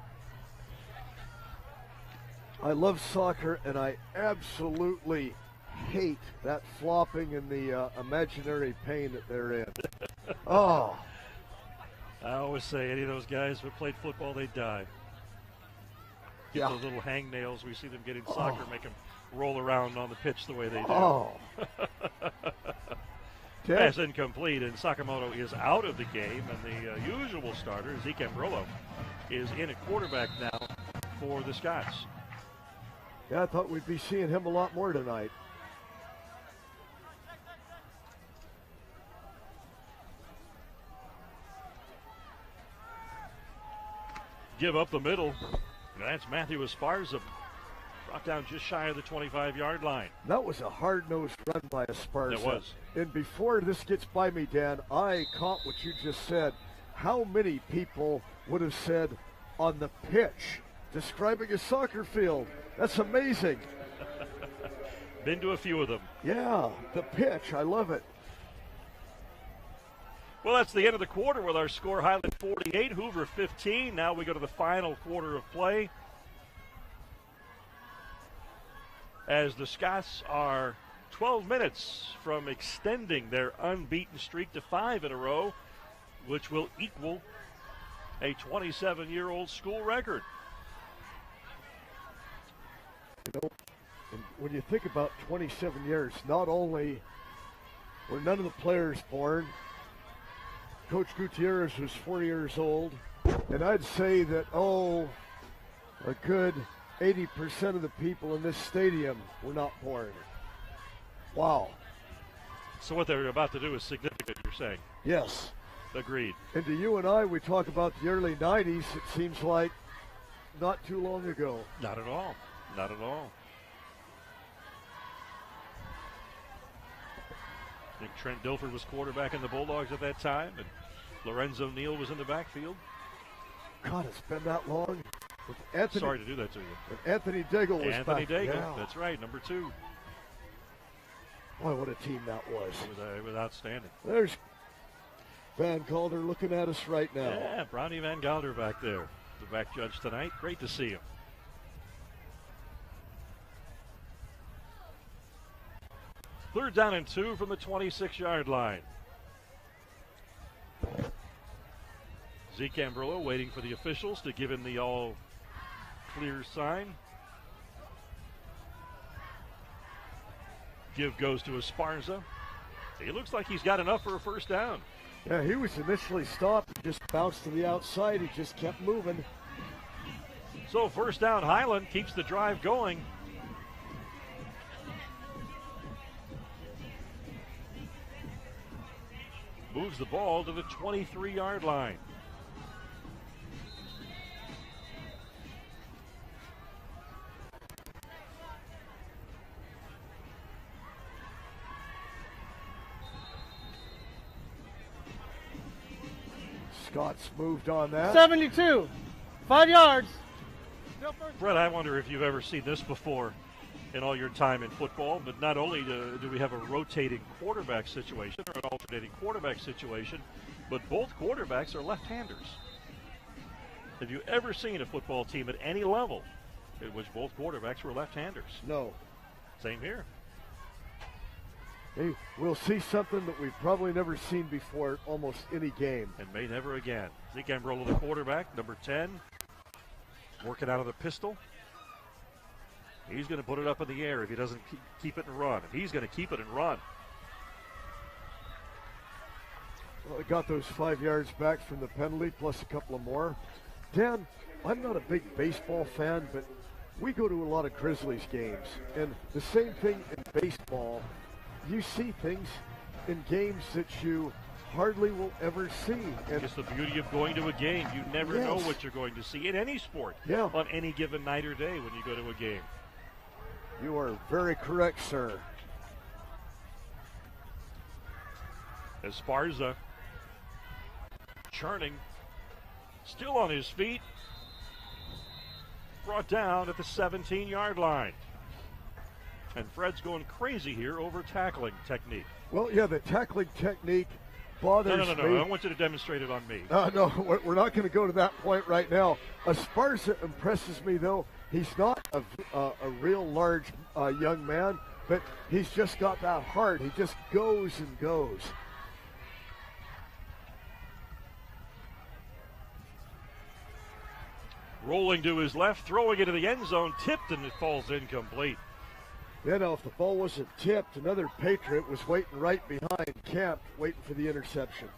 I love soccer, and I absolutely hate that flopping and the imaginary pain that they're in. Oh. I always say any of those guys who played football, they die. Get those little hangnails we see them get in soccer, make them roll around on the pitch the way they do. Oh. Pass incomplete, and Sakamoto is out of the game, and the usual starter, Zeke Ambrillo, is in at quarterback now for the Scots. Yeah, I thought we'd be seeing him a lot more tonight. Give up the middle. That's Matthew Esparza. Brought down just shy of the 25-yard line. That was a hard-nosed run by Esparza. It was. And before this gets by me, Dan, I caught what you just said. How many people would have said on the pitch, describing a soccer field? That's amazing. Been to a few of them. Yeah, the pitch. I love it. Well, that's the end of the quarter with our score. Highland 48, Hoover 15. Now we go to the final quarter of play, as the Scots are 12 minutes from extending their unbeaten streak to 5 in a row, which will equal a 27-year-old school record. You know, and when you think about 27 years, not only were none of the players born, Coach Gutierrez was 4 years old, and I'd say that, a good 80% of the people in this stadium were not born. Wow. So what they're about to do is significant, you're saying? Yes. Agreed. And to you and I, we talk about the early 90s, it seems like not too long ago. Not at all. Not at all. I think Trent Dilfer was quarterback in the Bulldogs at that time, and Lorenzo Neal was in the backfield. God, it's been that long. With Anthony, sorry to do that to you. With Anthony Daigle was Anthony back. Daigle, Yeah. that's right, number 2. Boy, what a team that was. It was outstanding. There's Van Calder looking at us right now. Yeah, Brownie Van Gelder back there, the back judge tonight. Great to see him. Third down and 2 from the 26-yard line. Zeke Ambrillo waiting for the officials to give him the all-clear sign. Give goes to Esparza. He looks like he's got enough for a first down. Yeah, he was initially stopped. He just bounced to the outside. He just kept moving. So first down, Highland keeps the drive going. Moves the ball to the 23-yard line. Scott's moved on that. 72, 5 yards. Brett, I wonder if you've ever seen this before in all your time in football, but not only do we have a rotating quarterback situation or an alternating quarterback situation, but both quarterbacks are left-handers. Have you ever seen a football team at any level in which both quarterbacks were left-handers? No. Same here. Hey, we'll see something that we've probably never seen before at almost any game. And may never again. Zeke Ambrillo, the quarterback, number 10, working out of the pistol. He's going to put it up in the air if he doesn't keep it and run. If he's going to keep it and run. Well, he got those 5 yards back from the penalty, plus a couple of more. Dan, I'm not a big baseball fan, but we go to a lot of Grizzlies games. And the same thing in baseball. You see things in games that you hardly will ever see. And it's the beauty of going to a game. You never know Yes. what you're going to see in any sport Yeah. on any given night or day when you go to a game. You are very correct, sir. Esparza churning, still on his feet, brought down at the 17-yard line. And Fred's going crazy here over tackling technique. Well, yeah, the tackling technique bothers No. me. I want you to demonstrate it on me. No, we're not going to go to that point right now. Esparza impresses me, though. He's not a real large young man, but he's just got that heart. He just goes and goes. Rolling to his left, throwing it into the end zone, tipped, and it falls incomplete. You know, if the ball wasn't tipped, another Patriot was waiting right behind, camped, waiting for the interception.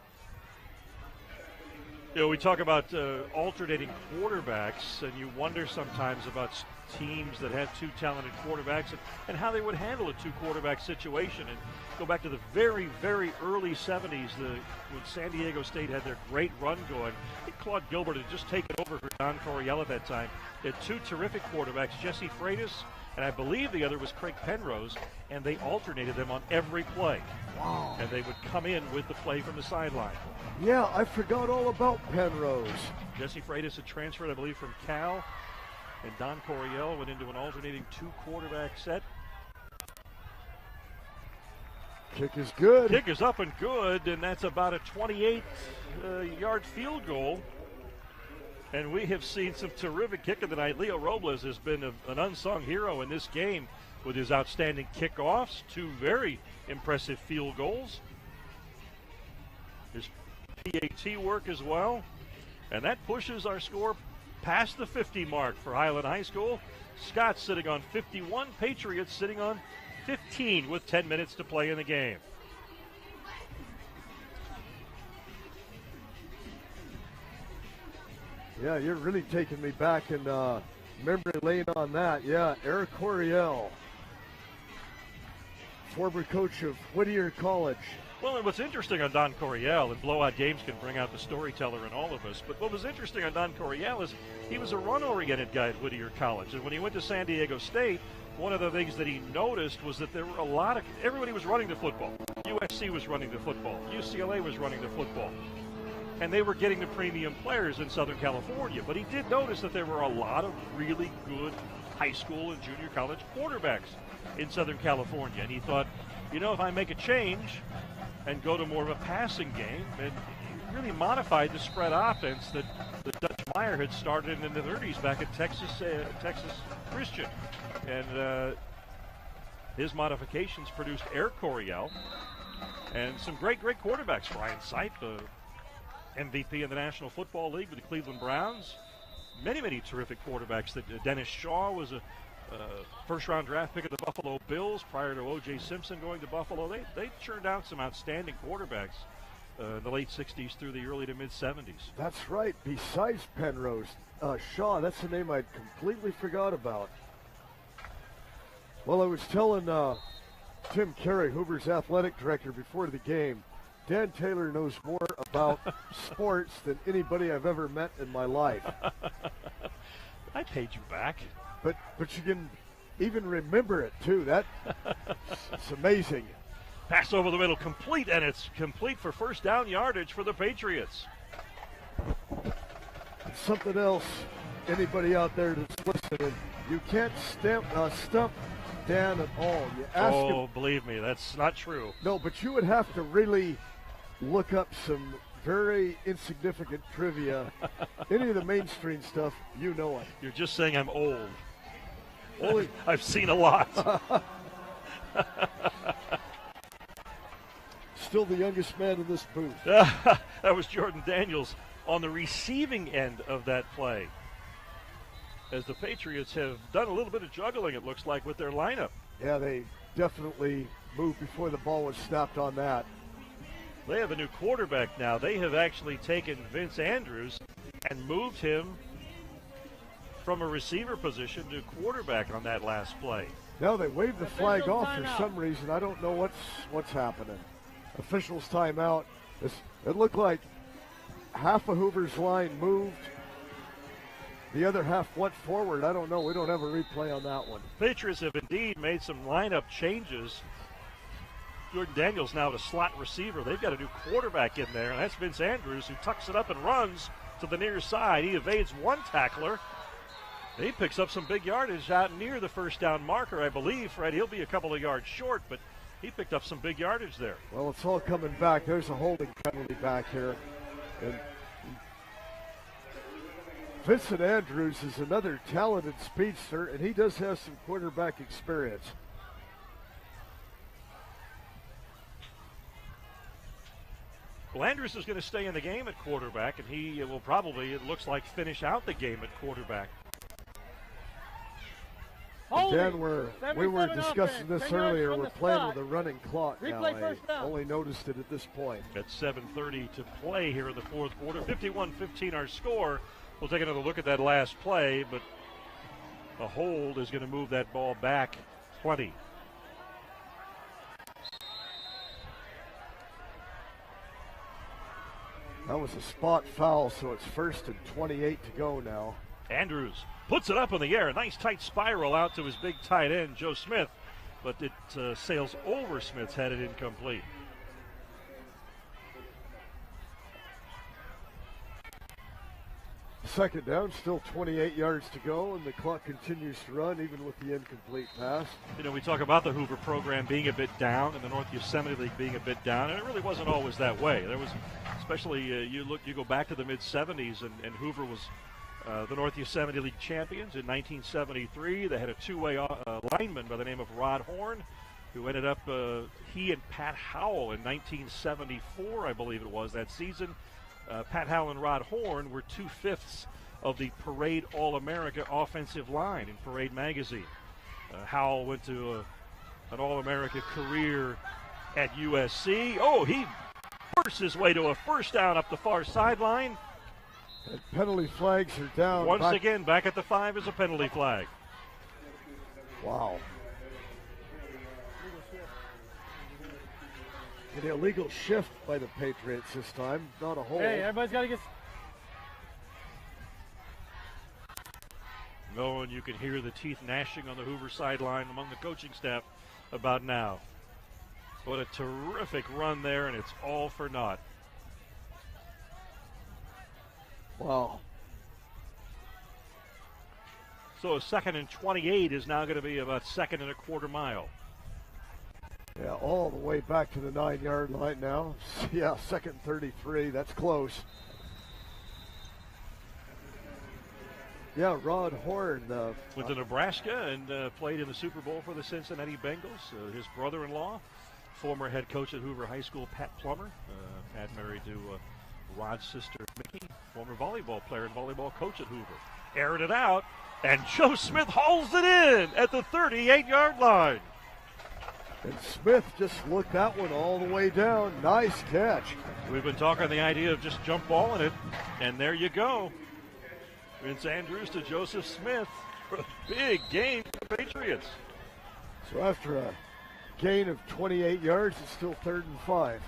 You know, we talk about alternating quarterbacks, and you wonder sometimes about teams that have two talented quarterbacks and how they would handle a two-quarterback situation. And go back to the very, very early 70s when San Diego State had their great run going. I think Claude Gilbert had just taken over for Don Coryell at that time. They had two terrific quarterbacks, Jesse Freitas, and I believe the other was Craig Penrose, and they alternated them on every play. Wow. And they would come in with the play from the sideline. Yeah, I forgot all about Penrose. Jesse Freitas had transferred, I believe, from Cal, and Don Coryell went into an alternating two-quarterback set. Kick is good. Kick is up and good, and that's about a 28-yard field goal. And we have seen some terrific kicking tonight. Leo Robles has been an unsung hero in this game with his outstanding kickoffs, two very impressive field goals. His PAT work as well. And that pushes our score past the 50 mark for Highland High School. Scots sitting on 51, Patriots sitting on 15 with 10 minutes to play in the game. Yeah, you're really taking me back in memory lane on that. Yeah, Eric Coryell, former coach of Whittier College. Well, and what's interesting on Don Coryell, and blowout games can bring out the storyteller in all of us, but what was interesting on Don Coryell is he was a run-oriented guy at Whittier College. And when he went to San Diego State, one of the things that he noticed was that there were everybody was running the football. USC was running the football. UCLA was running the football. And they were getting the premium players in Southern California. But he did notice that there were a lot of really good high school and junior college quarterbacks in Southern California. And he thought, if I make a change and go to more of a passing game, and really modified the spread offense that Dutch Meyer had started in the 30s back at Texas Christian. And his modifications produced Eric Coryell and some great quarterbacks. Ryan Sipe, MVP in the National Football League with the Cleveland Browns. Many terrific quarterbacks. Dennis Shaw was a first-round draft pick of the Buffalo Bills prior to O.J. Simpson going to Buffalo. They churned out some outstanding quarterbacks in the late 60s through the early to mid-70s. That's right. Besides Penrose, Shaw, that's a name I'd completely forgot about. Well, I was telling Tim Carey, Hoover's athletic director, before the game, Dan Taylor knows more about sports than anybody I've ever met in my life. I paid you back. But you can even remember it, too. It's amazing. Pass over the middle, complete, and it's complete for first down yardage for the Patriots. Something else, anybody out there that's listening, you can't stump Dan at all. You ask him. Believe me, that's not true. No, but you would have to really look up some very insignificant trivia. Any of the mainstream stuff, you know it. You're just saying I'm old. I've seen a lot. Still the youngest man in this booth. That was Jordan Daniels on the receiving end of that play, as the Patriots have done a little bit of juggling, it looks like, with their lineup. Yeah, they definitely moved before the ball was snapped on that. They have a new quarterback now. They have actually taken Vince Andrews and moved him from a receiver position to quarterback on that last play. No, they waved the flag off for some reason. I don't know what's happening. Officials timeout. It looked like half of Hoover's line moved. The other half went forward. I don't know. We don't have a replay on that one. Patriots have indeed made some lineup changes. Jordan Daniels now the slot receiver. They've got a new quarterback in there, and that's Vince Andrews, who tucks it up and runs to the near side. He evades one tackler. He picks up some big yardage out near the first down marker, I believe, Fred. He'll be a couple of yards short, but he picked up some big yardage there. Well, it's all coming back. There's a holding penalty back here. And Vincent Andrews is another talented speedster, and he does have some quarterback experience. Well, Andrews is going to stay in the game at quarterback, and he will probably, it looks like, finish out the game at quarterback. Dan, we were discussing this earlier. We're playing with a running clock now. I only noticed it at this point. At 7:30 to play here in the fourth quarter. 51-15 our score. We'll take another look at that last play, but a hold is going to move that ball back 20. That was a spot foul, so it's 1st and 28 to go now. Andrews puts it up in the air. A nice tight spiral out to his big tight end, Joe Smith, but it sails over Smith's head and incomplete. Second down, still 28 yards to go, and the clock continues to run even with the incomplete pass. You know, we talk about the Hoover program being a bit down and the North Yosemite League being a bit down, and it really wasn't always that way. There was, especially you go back to the mid-'70s, and Hoover was the North Yosemite League champions in 1973. They had a two-way lineman by the name of Rod Horn, who ended up, he and Pat Howell in 1974, I believe it was, that season. Pat Howell and Rod Horn were 2/5 of the Parade All-America offensive line in Parade magazine. Howell went to an All-America career at USC. Oh, he forced his way to a first down up the far sideline. And penalty flags are down. Once again, back at the 5 is a penalty flag. Wow. An illegal shift by the Patriots this time, not a hold. Hey, everybody's got to get... No, and you can hear the teeth gnashing on the Hoover sideline among the coaching staff about now. What a terrific run there, and it's all for naught. Wow. So a 2nd and 28 is now going to be about 2nd and a quarter mile. Yeah, all the way back to the 9-yard line now. Yeah, 2nd 33. That's close. Yeah, Rod Horn. Went to Nebraska and played in the Super Bowl for the Cincinnati Bengals. His brother-in-law, former head coach at Hoover High School, Pat Plummer. Pat married to Rod's sister, Mickey, former volleyball player and volleyball coach at Hoover. Aired it out, and Joe Smith hauls it in at the 38-yard line. And Smith just looked that one all the way down. Nice catch. We've been talking the idea of just jump balling it, and there you go. Vincent Andrews to Joseph Smith for a big gain for the Patriots. So after a gain of 28 yards, it's still 3rd and 5.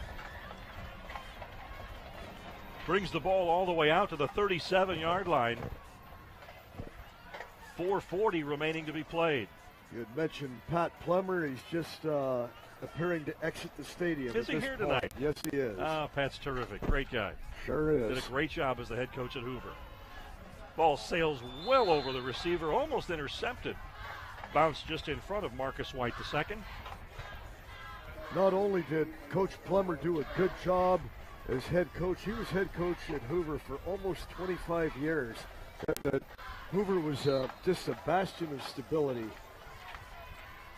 Brings the ball all the way out to the 37-yard line. 4:40 remaining to be played. You had mentioned Pat Plummer. He's just appearing to exit the stadium. Is he here tonight? Yes, he is. Pat's terrific. Great guy. Sure is. Did a great job as the head coach at Hoover. Ball sails well over the receiver, almost intercepted. Bounced just in front of Marcus White II. Not only did Coach Plummer do a good job as head coach, he was head coach at Hoover for almost 25 years. Hoover was just a bastion of stability.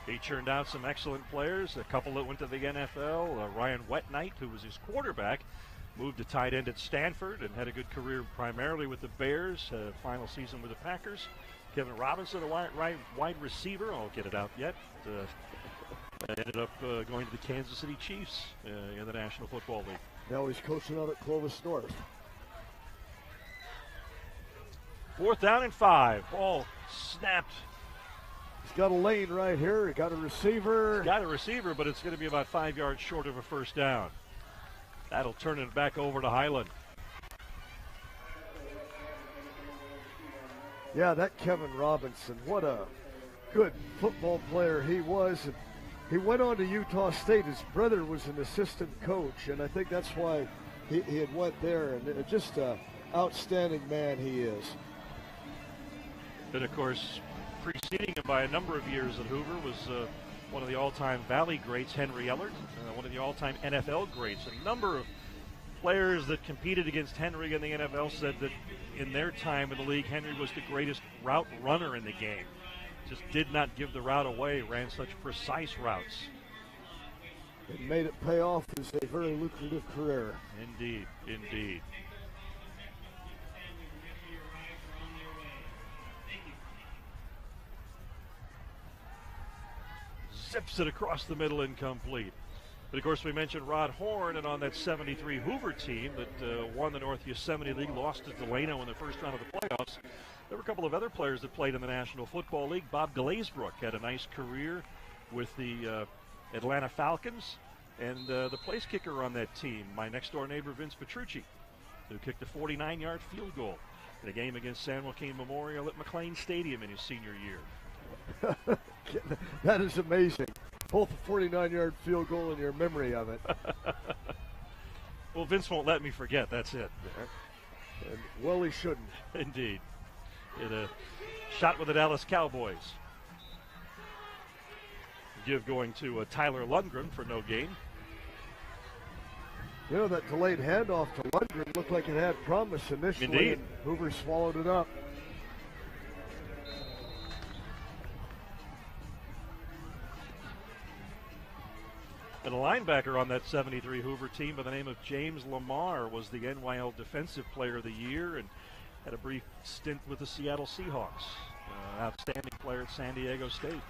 He churned out some excellent players, a couple that went to the NFL. Ryan Wetnight, who was his quarterback, moved to tight end at Stanford and had a good career primarily with the Bears. Final season with the Packers. Kevin Robinson, a wide receiver. I'll get it out yet. Ended up going to the Kansas City Chiefs in the National Football League. Now he's coaching out at Clovis North. 4th down and 5. Ball snapped. He's got a lane right here. He got a receiver. Got a receiver, but it's going to be about 5 yards short of a first down. That'll turn it back over to Highland. Yeah, that Kevin Robinson, what a good football player he was. And he went on to Utah State. His brother was an assistant coach, and I think that's why he had went there. And just an outstanding man he is. And, of course, preceding him by a number of years at Hoover was one of the all-time Valley greats, Henry Ellert, one of the all-time NFL greats. A number of players that competed against Henry in the NFL said that in their time in the league, Henry was the greatest route runner in the game. Just did not give the route away, ran such precise routes. It made it pay off as a very lucrative career. Indeed, indeed. Zips it across the middle, incomplete. But, of course, we mentioned Rod Horn, and on that 73 Hoover team that won the North Yosemite League, lost to Delano in the first round of the playoffs. There were a couple of other players that played in the National Football League. Bob Glazebrook had a nice career with the Atlanta Falcons. And the place kicker on that team, my next-door neighbor, Vince Petrucci, who kicked a 49-yard field goal in a game against San Joaquin Memorial at McLean Stadium in his senior year. That is amazing. Both a 49-yard field goal and your memory of it. Well, Vince won't let me forget. That's it. And, well, he shouldn't. Indeed. It a shot with the Dallas Cowboys. Give going to Tyler Lundgren for no gain. You know, that delayed handoff to Lundgren looked like it had promise initially. Indeed. And Hoover swallowed it up. And a linebacker on that 73 Hoover team by the name of James Lamar was the NYL Defensive Player of the Year and Had a brief stint with the Seattle Seahawks. Outstanding player at San Diego State.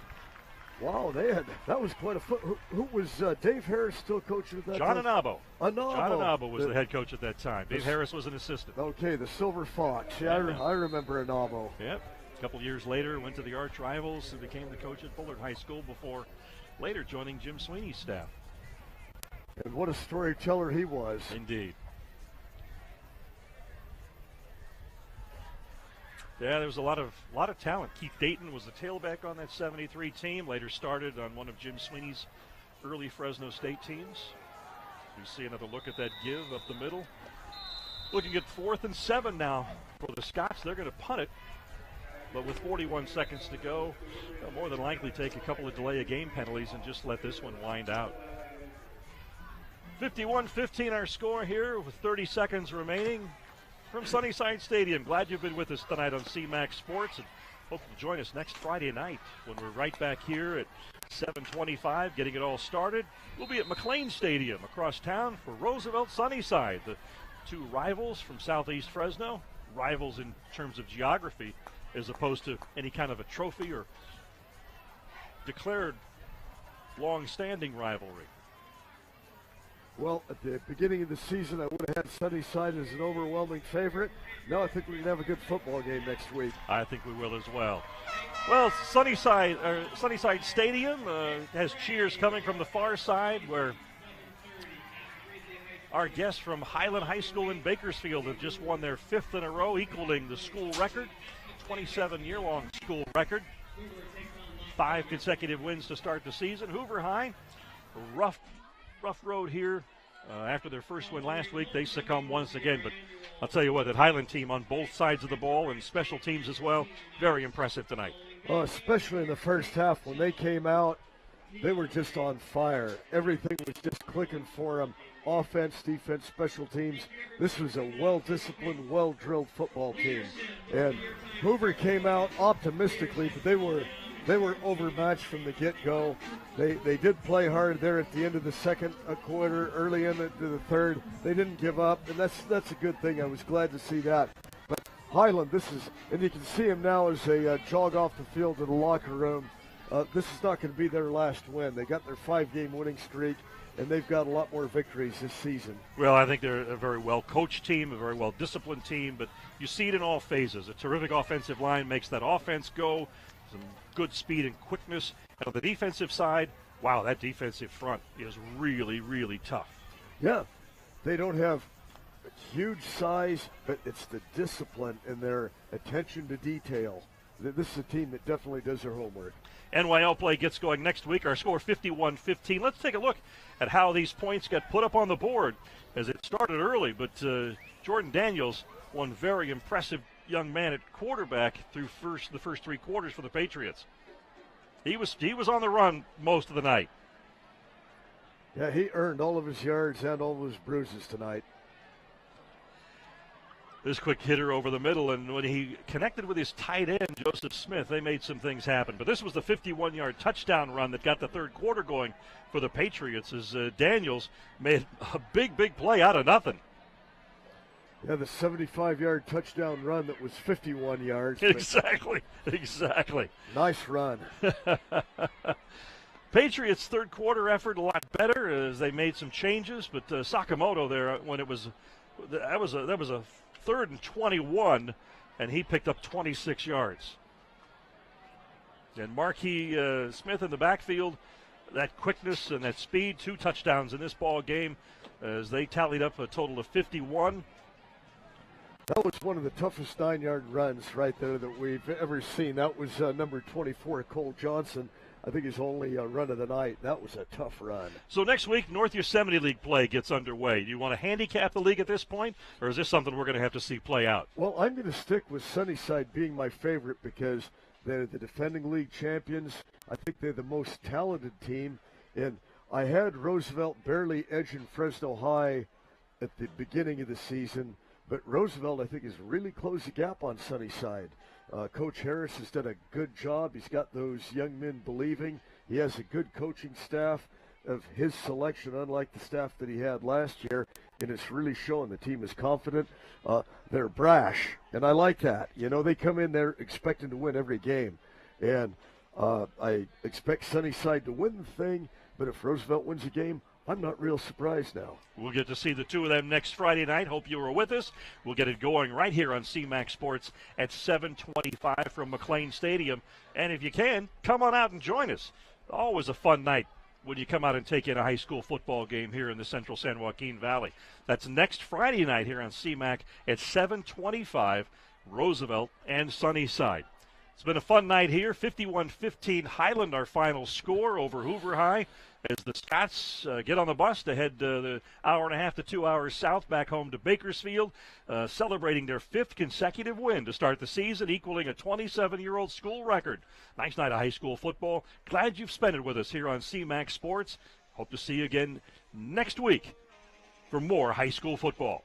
Wow, that was quite a foot. Who was Dave Harris still coaching at that John time? Anabo. Anabo. John Anabo was the head coach at that time. Dave Harris was an assistant. Okay, the Silver Fox. Yeah, I remember Anabo. Yep. A couple years later, went to the arch rivals and became the coach at Bullard High School before later joining Jim Sweeney's staff. And what a storyteller he was. Indeed. Yeah, there was a lot of talent. Keith Dayton was the tailback on that 73 team. Later started on one of Jim Sweeney's early Fresno State teams. You see another look at that give up the middle. Looking at 4th and 7 now for the Scots. They're going to punt it, but with 41 seconds to go, they'll more than likely take a couple of delay of game penalties and just let this one wind out. 51-15 our score here with 30 seconds remaining. From Sunnyside Stadium, glad you've been with us tonight on CMAX Sports, and hope you'll join us next Friday night when we're right back here at 7:25, getting it all started. We'll be at McLean Stadium across town for Roosevelt Sunnyside, the two rivals from Southeast Fresno, rivals in terms of geography as opposed to any kind of a trophy or declared long-standing rivalry. Well, at the beginning of the season, I would have had Sunnyside as an overwhelming favorite. Now I think we're going to have a good football game next week. I think we will as well. Well, Sunnyside Stadium has cheers coming from the far side, where our guests from Highland High School in Bakersfield have just won their 5th in a row, equaling the school record, 27-year-long school record. 5 consecutive wins to start the season. Hoover High, rough road here. After their first win last week, they succumb once again. But I'll tell you what, that Highland team on both sides of the ball and special teams as well, very impressive tonight. Especially in the first half when they came out, they were just on fire. Everything was just clicking for them. Offense, defense, special teams. This was a well-disciplined, well-drilled football team. And Hoover came out optimistically, but they were overmatched from the get-go. They did play hard there at the end of the second quarter, early into the third. They didn't give up, and that's a good thing. I was glad to see that. But Highland, and you can see them now as they jog off the field to the locker room. This is not going to be their last win. They got their 5-game winning streak, and they've got a lot more victories this season. Well, I think they're a very well-coached team, a very well-disciplined team, but you see it in all phases. A terrific offensive line makes that offense go. Some good speed and quickness. And on the defensive side, wow, that defensive front is really, really tough. Yeah, they don't have huge size, but it's the discipline and their attention to detail. This is a team that definitely does their homework. NYL play gets going next week. Our score 51-15. Let's take a look at how these points got put up on the board as it started early. But Jordan Daniels, one very impressive young man at quarterback through the first 3 quarters for the Patriots. He was on the run most of the night. Yeah, he earned all of his yards and all of his bruises tonight. This quick hitter over the middle, and when he connected with his tight end, Joseph Smith, they made some things happen. But this was the 51-yard touchdown run that got the third quarter going for the Patriots as Daniels made a big, big play out of nothing. Yeah, the 75-yard touchdown run that was 51 yards. Exactly. Nice run. Patriots' third quarter effort a lot better as they made some changes, but Sakamoto there, when that was a 3rd and 21, and he picked up 26 yards. And Marquis Smith in the backfield, that quickness and that speed, 2 touchdowns in this ball game as they tallied up a total of 51. That was one of the toughest 9-yard runs right there that we've ever seen. That was number 24, Cole Johnson. I think his only run of the night. That was a tough run. So next week, North Yosemite League play gets underway. Do you want to handicap the league at this point, or is this something we're going to have to see play out? Well, I'm going to stick with Sunnyside being my favorite because they're the defending league champions. I think they're the most talented team. And I had Roosevelt barely edging Fresno High at the beginning of the season. But Roosevelt, I think, has really closed the gap on Sunnyside. Coach Harris has done a good job. He's got those young men believing. He has a good coaching staff of his selection, unlike the staff that he had last year. and it's really showing. The team is confident. They're brash, and I like that. You know, they come in there expecting to win every game, and I expect Sunnyside to win the thing, but if Roosevelt wins a game, I'm not real surprised now. We'll get to see the two of them next Friday night. Hope you were with us. We'll get it going right here on CMAC Sports at 7:25 from McLean Stadium. And if you can, come on out and join us. Always a fun night when you come out and take in a high school football game here in the central San Joaquin Valley. That's next Friday night here on CMAC at 7:25, Roosevelt and Sunnyside. It's been a fun night here. 51-15 Highland, our final score over Hoover High, as the Scots get on the bus to head the hour and a half to 2 hours south back home to Bakersfield, celebrating their 5th consecutive win to start the season, equaling a 27-year-old school record. Nice night of high school football. Glad you've spent it with us here on CMAC Sports. Hope to see you again next week for more high school football.